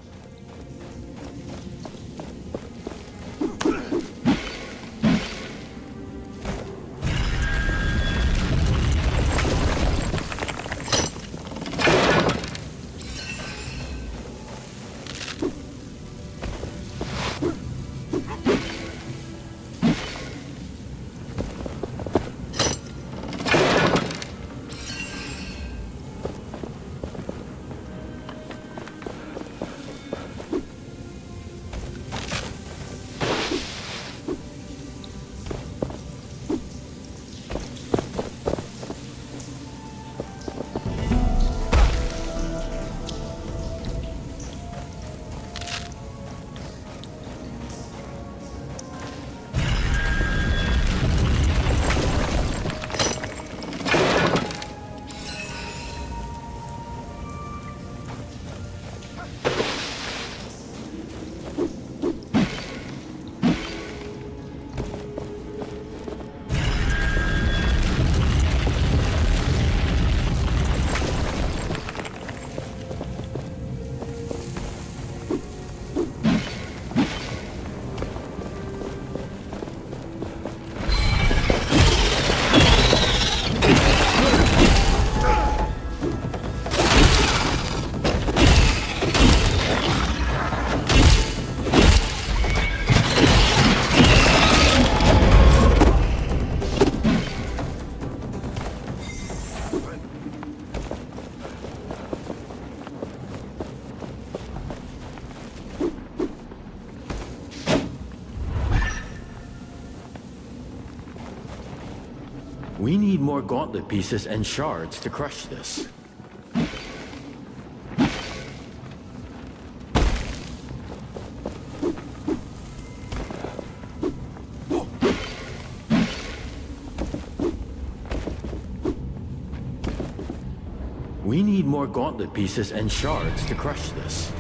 We need more gauntlet pieces and shards to crush this. We need more gauntlet pieces and shards to crush this.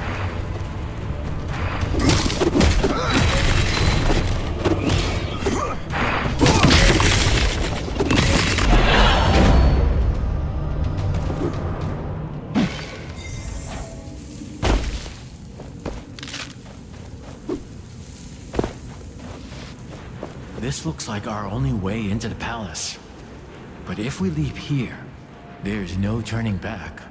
This looks like our only way into the palace. But if we leave here, there's no turning back.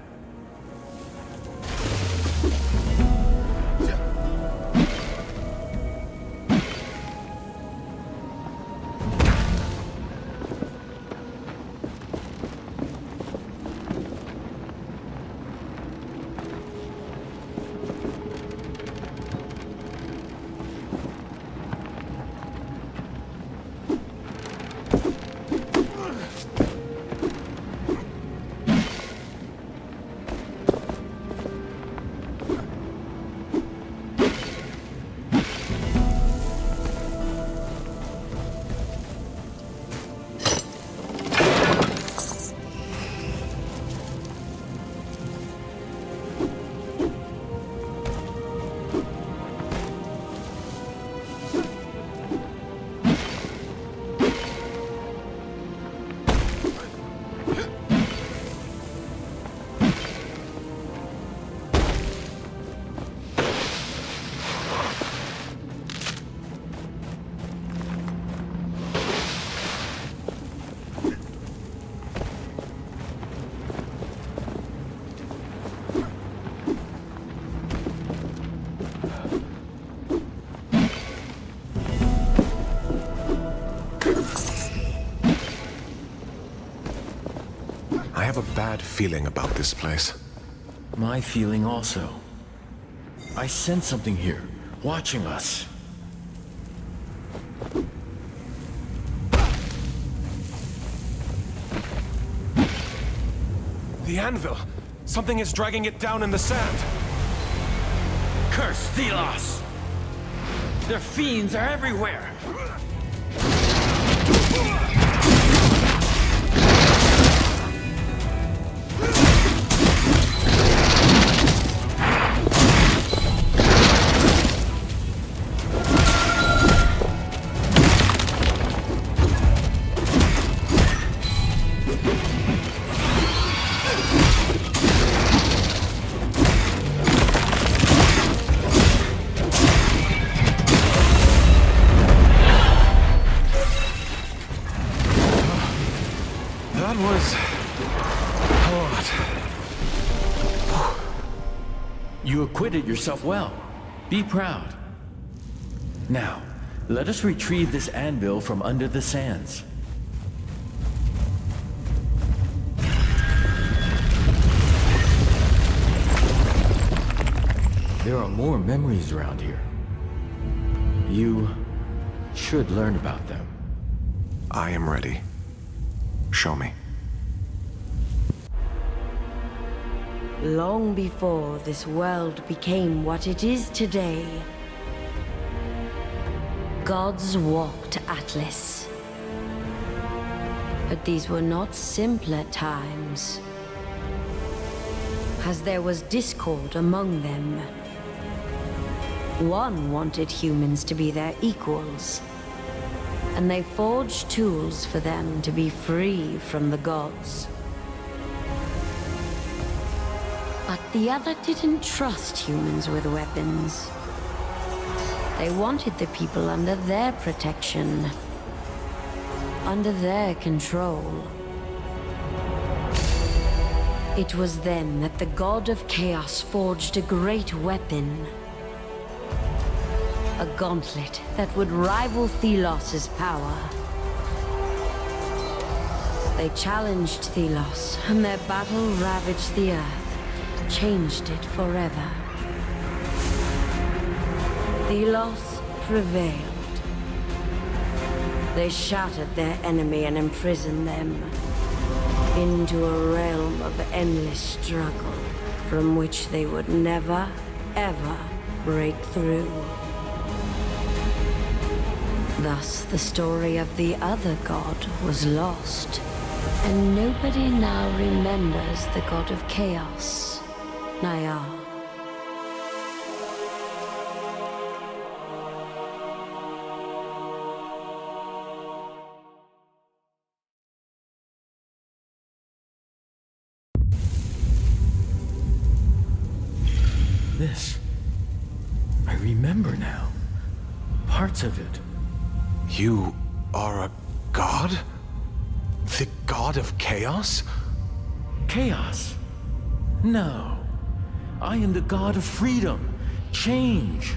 I have a bad feeling about this place. My feeling also. I sense something here, watching us. The anvil! Something is dragging it down in the sand! Curse Thelos! Their fiends are everywhere! You acquitted yourself well. Be proud. Now, let us retrieve this anvil from under the sands. There are more memories around here. You should learn about them. I am ready. Show me. Long before this world became what it is today, gods walked Atlas. But these were not simpler times, as there was discord among them. One wanted humans to be their equals, and they forged tools for them to be free from the gods. But the other didn't trust humans with weapons. They wanted the people under their protection, under their control. It was then that the god of chaos forged a great weapon. A gauntlet that would rival Thelos's power. They challenged Thelos, and their battle ravaged the earth, changed it forever. Thelos prevailed. They shattered their enemy and imprisoned them into a realm of endless struggle from which they would never, ever break through. Thus, the story of the other god was lost, and nobody now remembers the god of chaos, Nayar. This. I remember now. Parts of it. You are a god? The god of chaos? Chaos? No. I am the god of freedom, change.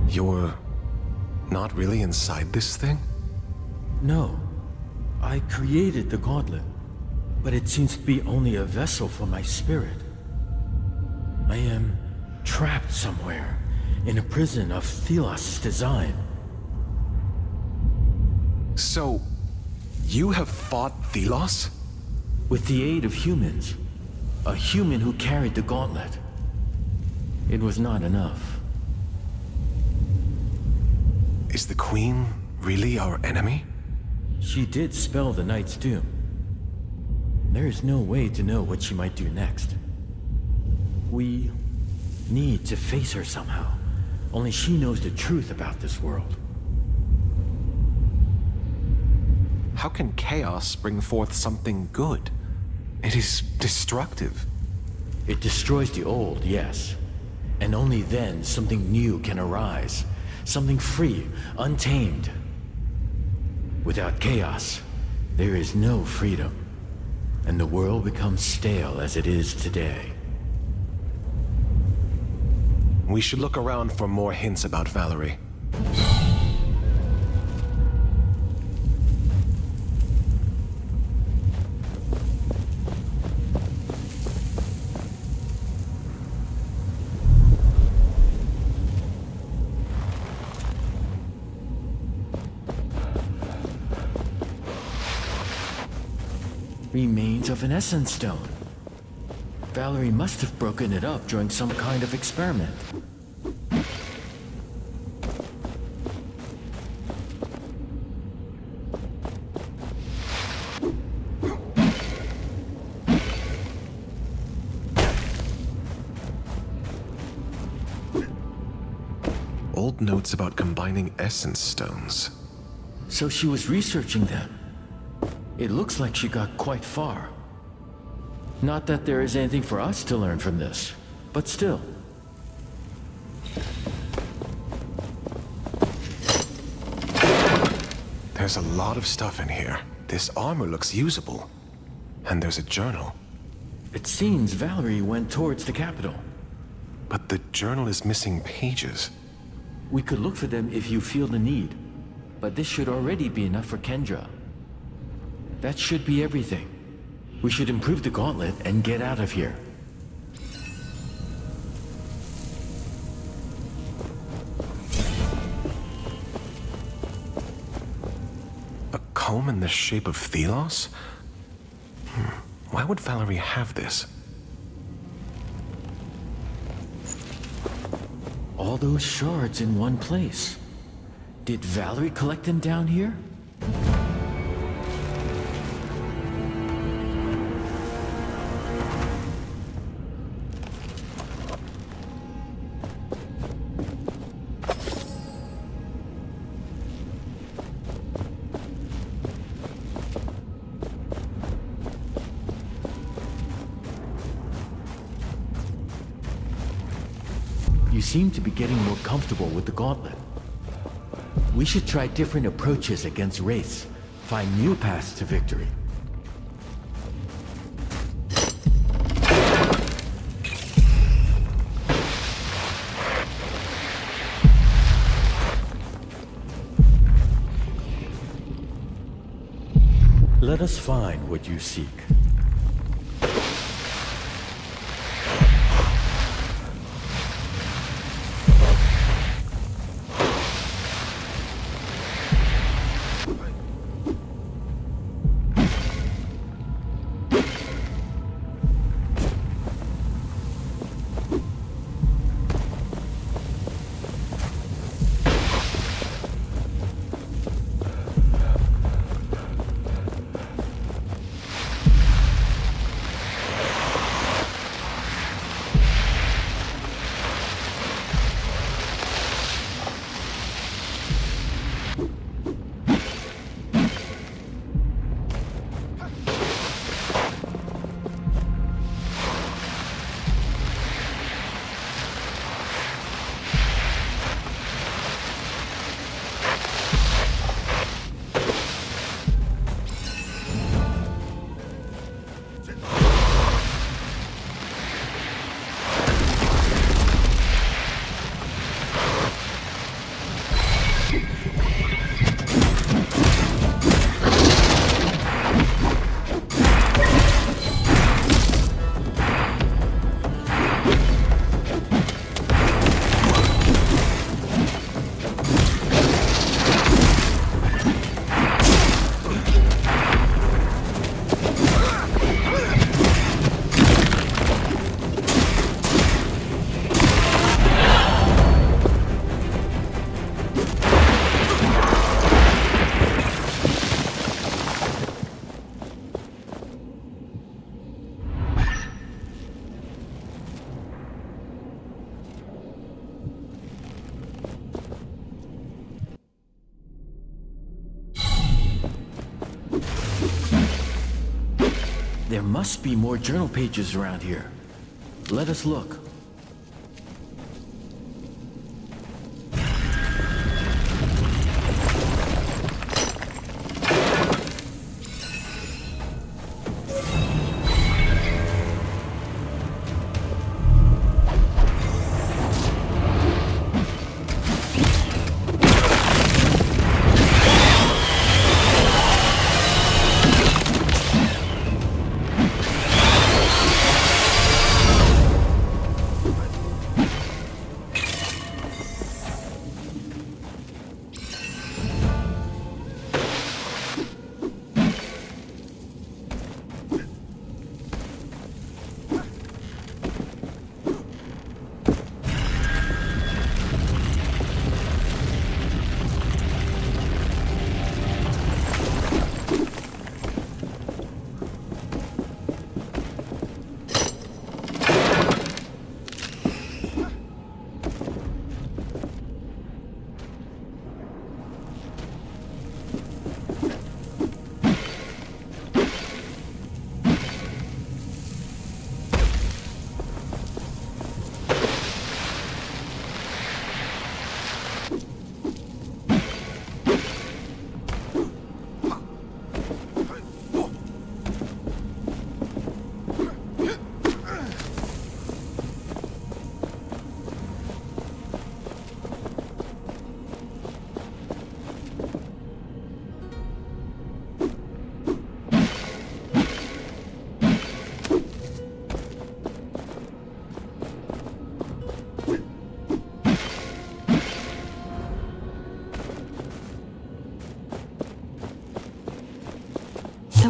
You're not really inside this thing? No. I created the gauntlet, but it seems to be only a vessel for my spirit. I am trapped somewhere, in a prison of Thelos' design. So, you have fought Thelos? With the aid of humans. A human who carried the gauntlet. It was not enough. Is the Queen really our enemy? She did spell the Knight's doom. There is no way to know what she might do next. We need to face her somehow. Only she knows the truth about this world. How can chaos bring forth something good? It is destructive. It destroys the old, yes. And only then something new can arise. Something free, untamed. Without chaos, there is no freedom. And the world becomes stale as it is today. We should look around for more hints about Valerie. Remains of an essence stone. Valerie must have broken it up during some kind of experiment. Old notes about combining essence stones. So she was researching them. It looks like she got quite far. Not that there is anything for us to learn from this, but still. There's a lot of stuff in here. This armor looks usable. And there's a journal. It seems Valerie went towards the capital. But the journal is missing pages. We could look for them if you feel the need. But this should already be enough for Kendra. That should be everything. We should improve the gauntlet and get out of here. A comb in the shape of Thelos? Why would Valerie have this? All those shards in one place. Did Valerie collect them down here? You seem to be getting more comfortable with the gauntlet. We should try different approaches against wraiths, find new paths to victory. Let us find what you seek. There must be more journal pages around here. Let us look.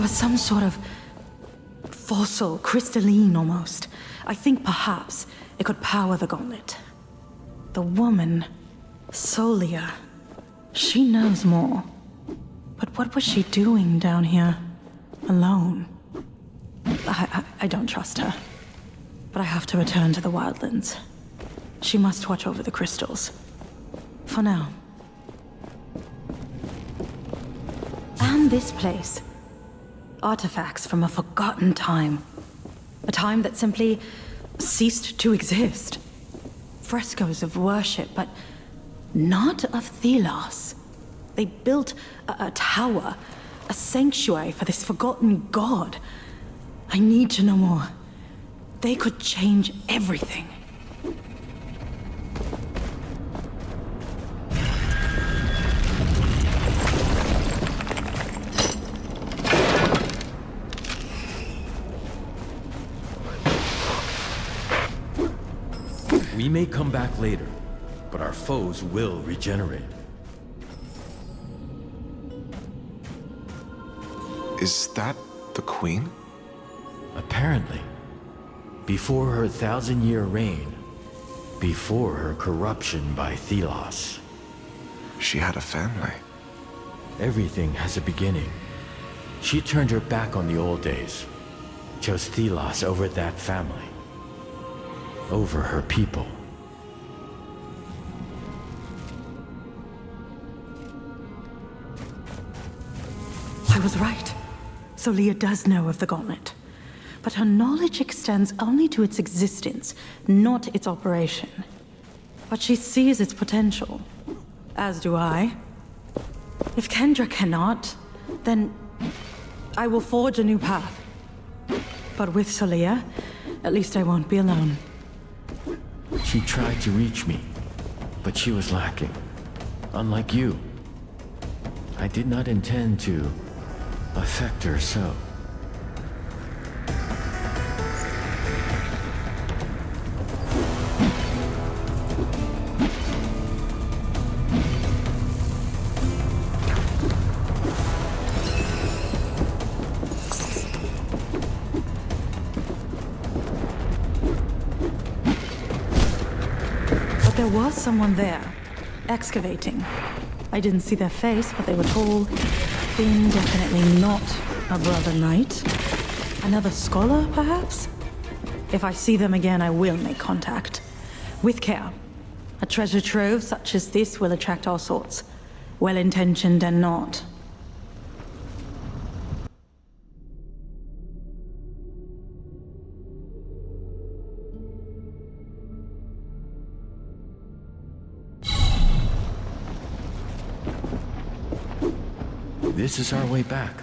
was some sort of fossil, crystalline almost. I think perhaps it could power the gauntlet. The woman, Solia, she knows more. But what was she doing down here, alone? I don't trust her. But I have to return to the wildlands. She must watch over the crystals. For now. And this place. Artifacts from a forgotten time. A time that simply ceased to exist. Frescoes of worship, but not of Thelos. They built a tower, a sanctuary for this forgotten god. I need to know more. They could change everything. We may come back later, but our foes will regenerate. Is that the Queen? Apparently. Before her 1,000-year reign. Before her corruption by Thelos. She had a family. Everything has a beginning. She turned her back on the old days. Chose Thelos over that family. Over her people. I was right. Solia does know of the gauntlet. But her knowledge extends only to its existence, not its operation. But she sees its potential. As do I. If Kendra cannot, then I will forge a new path. But with Solia, at least I won't be alone. She tried to reach me, but she was lacking. Unlike you. I did not intend to affect her so. But there was someone there, excavating. I didn't see their face, but they were tall, thin, definitely not a brother knight. Another scholar, perhaps? If I see them again, I will make contact. With care. A treasure trove such as this will attract all sorts. Well-intentioned and not. This is our way back.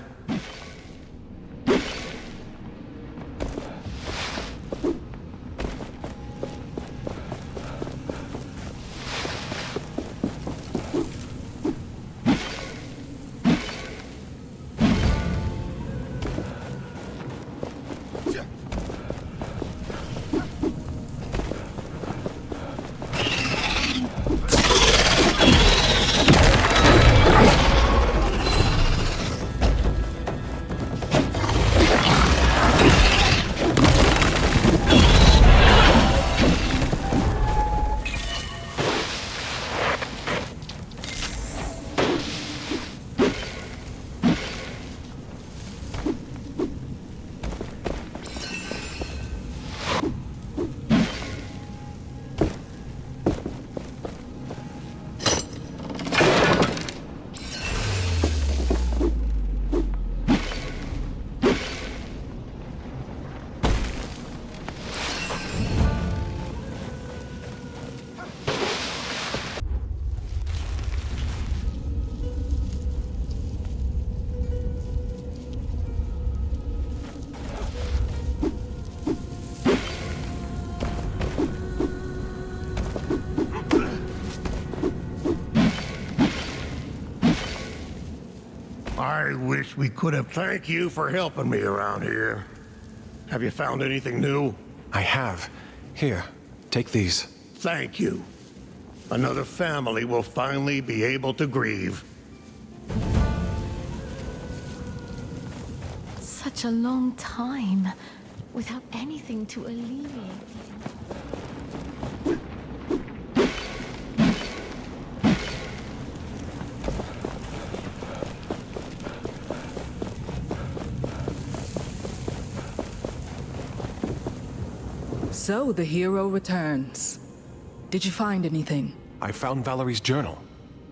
I wish we could have. Thank you for helping me around here. Have you found anything new? I have. Here, take these. Thank you. Another family will finally be able to grieve. such a long time without anything to alleviate it. So the hero returns. Did you find anything? I found Valerie's journal.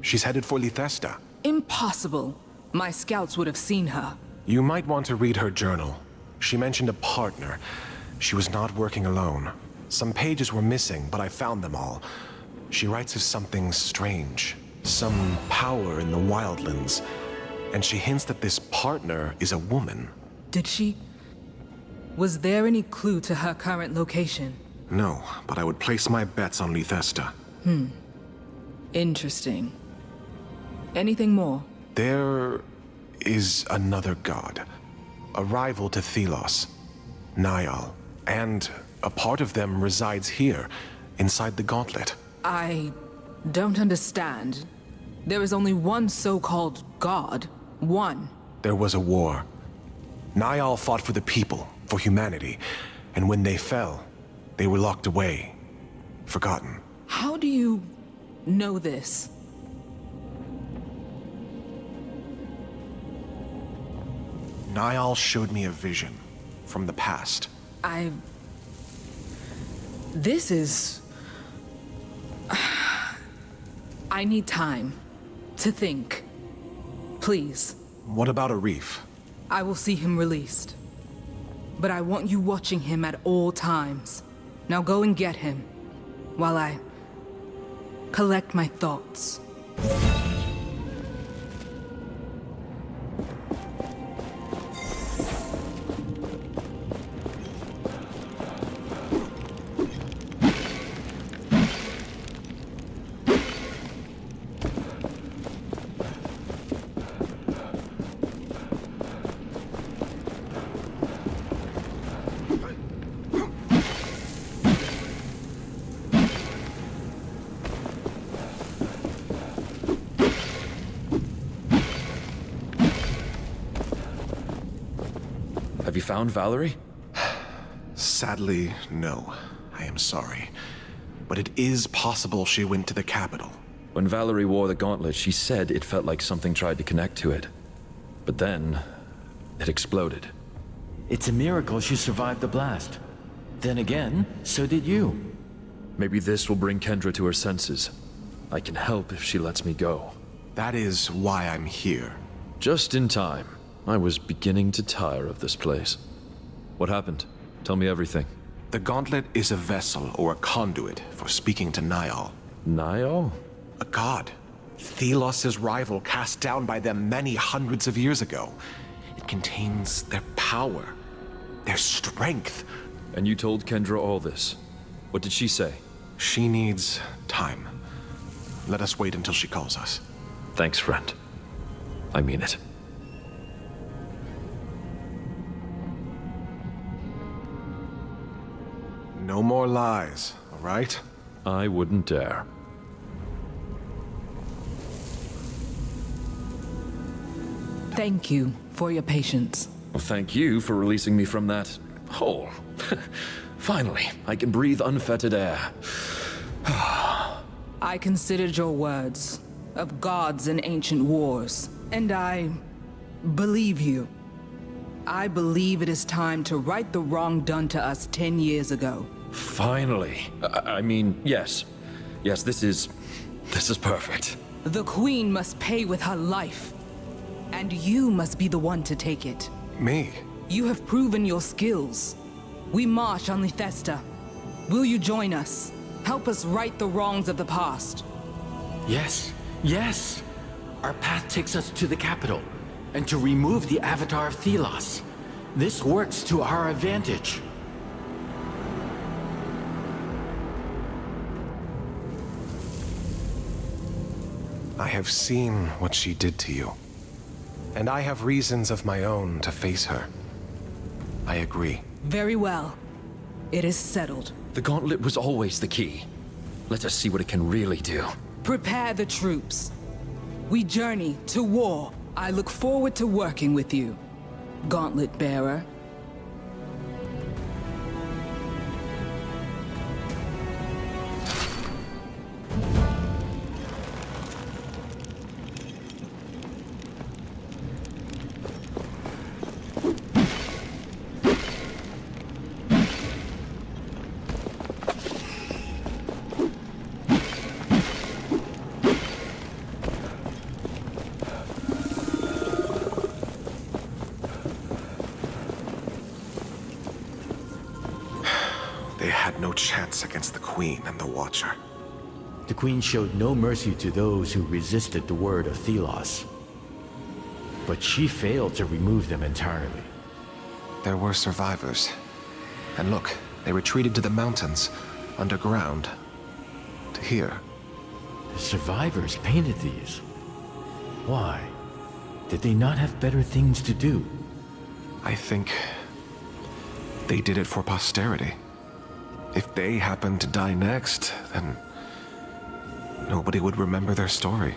She's headed for Lithesta. Impossible. My scouts would have seen her. You might want to read her journal. She mentioned a partner. She was not working alone. Some pages were missing, but I found them all. She writes of something strange. Some power in the wildlands. And she hints that this partner is a woman. Did she? Was there any clue to her current location? No, but I would place my bets on Lithesta. Interesting. Anything more? There is another god. A rival to Thelos. Niall. And a part of them resides here, inside the gauntlet. I don't understand. There is only one so-called god. One. There was a war. Niall fought for the people, for humanity. And when they fell, they were locked away. Forgotten. How do you know this? Niall showed me a vision from the past. This is... I need time to think. Please. What about a reef? I will see him released. But I want you watching him at all times. Now go and get him, while I collect my thoughts. Have you found Valerie? Sadly, no. I am sorry. But it is possible she went to the capital. When Valerie wore the gauntlet, she said it felt like something tried to connect to it. But then, it exploded. It's a miracle she survived the blast. Then again, so did you. Maybe this will bring Kendra to her senses. I can help if she lets me go. That is why I'm here. Just in time. I was beginning to tire of this place. What happened? Tell me everything. The gauntlet is a vessel or a conduit for speaking to Niall. Niall? A god. Thelos' rival cast down by them many hundreds of years ago. It contains their power, their strength. And you told Kendra all this. What did she say? She needs time. Let us wait until she calls us. Thanks, friend. I mean it. No more lies, all right? I wouldn't dare. Thank you for your patience. Well, thank you for releasing me from that hole. Finally, I can breathe unfettered air. I considered your words of gods and ancient wars, and I believe you. I believe it is time to right the wrong done to us 10 years ago. Finally. I mean, yes. Yes, this is perfect. The Queen must pay with her life. And you must be the one to take it. Me? You have proven your skills. We march on Lithesta. Will you join us? Help us right the wrongs of the past. Yes, yes. Our path takes us to the capital, and to remove the avatar of Thelos. This works to our advantage. I have seen what she did to you. And I have reasons of my own to face her. I agree. Very well. It is settled. The gauntlet was always the key. Let us see what it can really do. Prepare the troops. We journey to war. I look forward to working with you. Gauntlet Bearer. They had no chance against the Queen and the Watcher. The Queen showed no mercy to those who resisted the word of Thelos. But she failed to remove them entirely. There were survivors. And look, they retreated to the mountains, underground. To here. The survivors painted these. Why? Did they not have better things to do? I think they did it for posterity. If they happened to die next, then nobody would remember their story.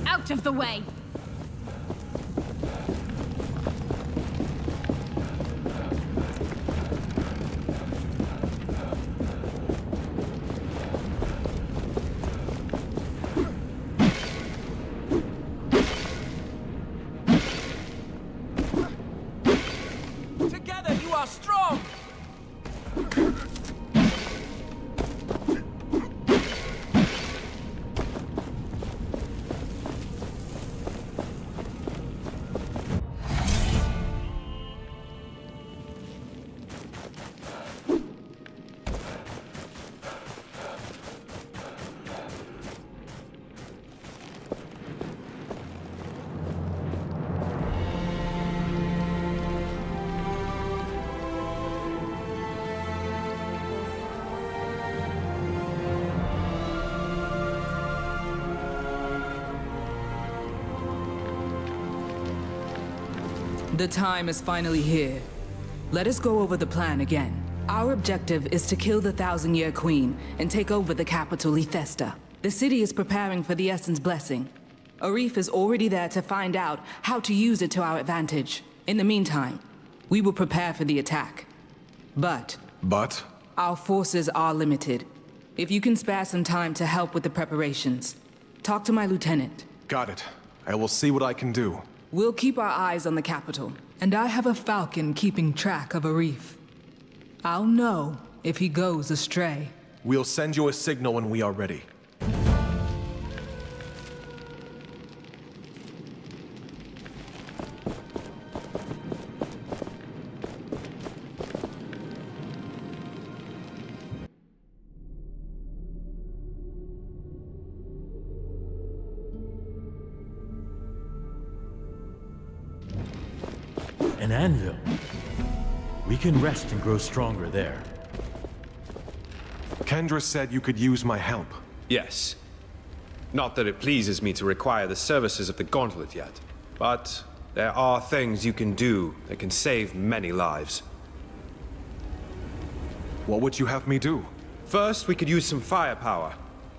Out of the way! Together you are strong! The time is finally here. Let us go over the plan again. Our objective is to kill the Thousand-Year Queen and take over the capital, Lethesta. The city is preparing for the Essence Blessing. Arif is already there to find out how to use it to our advantage. In the meantime, we will prepare for the attack. But? Our forces are limited. If you can spare some time to help with the preparations, talk to my lieutenant. Got it. I will see what I can do. We'll keep our eyes on the capital, and I have a falcon keeping track of Arif. I'll know if he goes astray. We'll send you a signal when we are ready. An anvil. We can rest and grow stronger there. Kendra said you could use my help. Yes. Not that it pleases me to require the services of the Gauntlet yet, but there are things you can do that can save many lives. What would you have me do? First, we could use some firepower.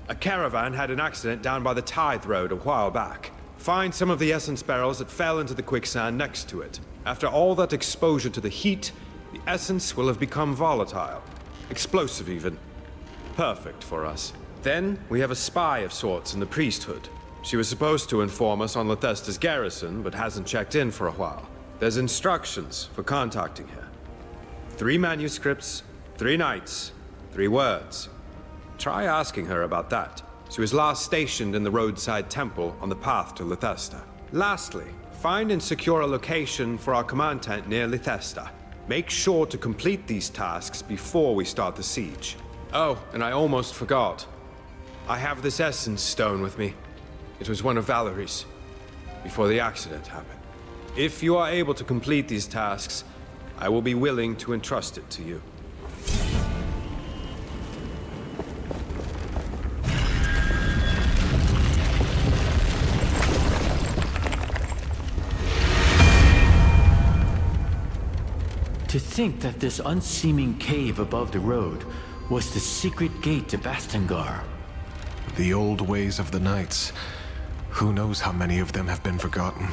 A caravan had an accident down by the Tithe Road a while back. Find some of the essence barrels that fell into the quicksand next to it. After all that exposure to the heat, the essence will have become volatile. Explosive, even. Perfect for us. Then, we have a spy of sorts in the priesthood. She was supposed to inform us on Lethesta's garrison, but hasn't checked in for a while. There's instructions for contacting her. 3 manuscripts, 3 nights, 3 words. Try asking her about that. She was last stationed in the roadside temple on the path to Lethesta. Lastly, find and secure a location for our command tent near Lethesta. Make sure to complete these tasks before we start the siege. Oh, and I almost forgot. I have this essence stone with me. It was one of Valerie's, before the accident happened. If you are able to complete these tasks, I will be willing to entrust it to you. To think that this unseeming cave above the road was the secret gate to Bastengar. The old ways of the Knights. Who knows how many of them have been forgotten?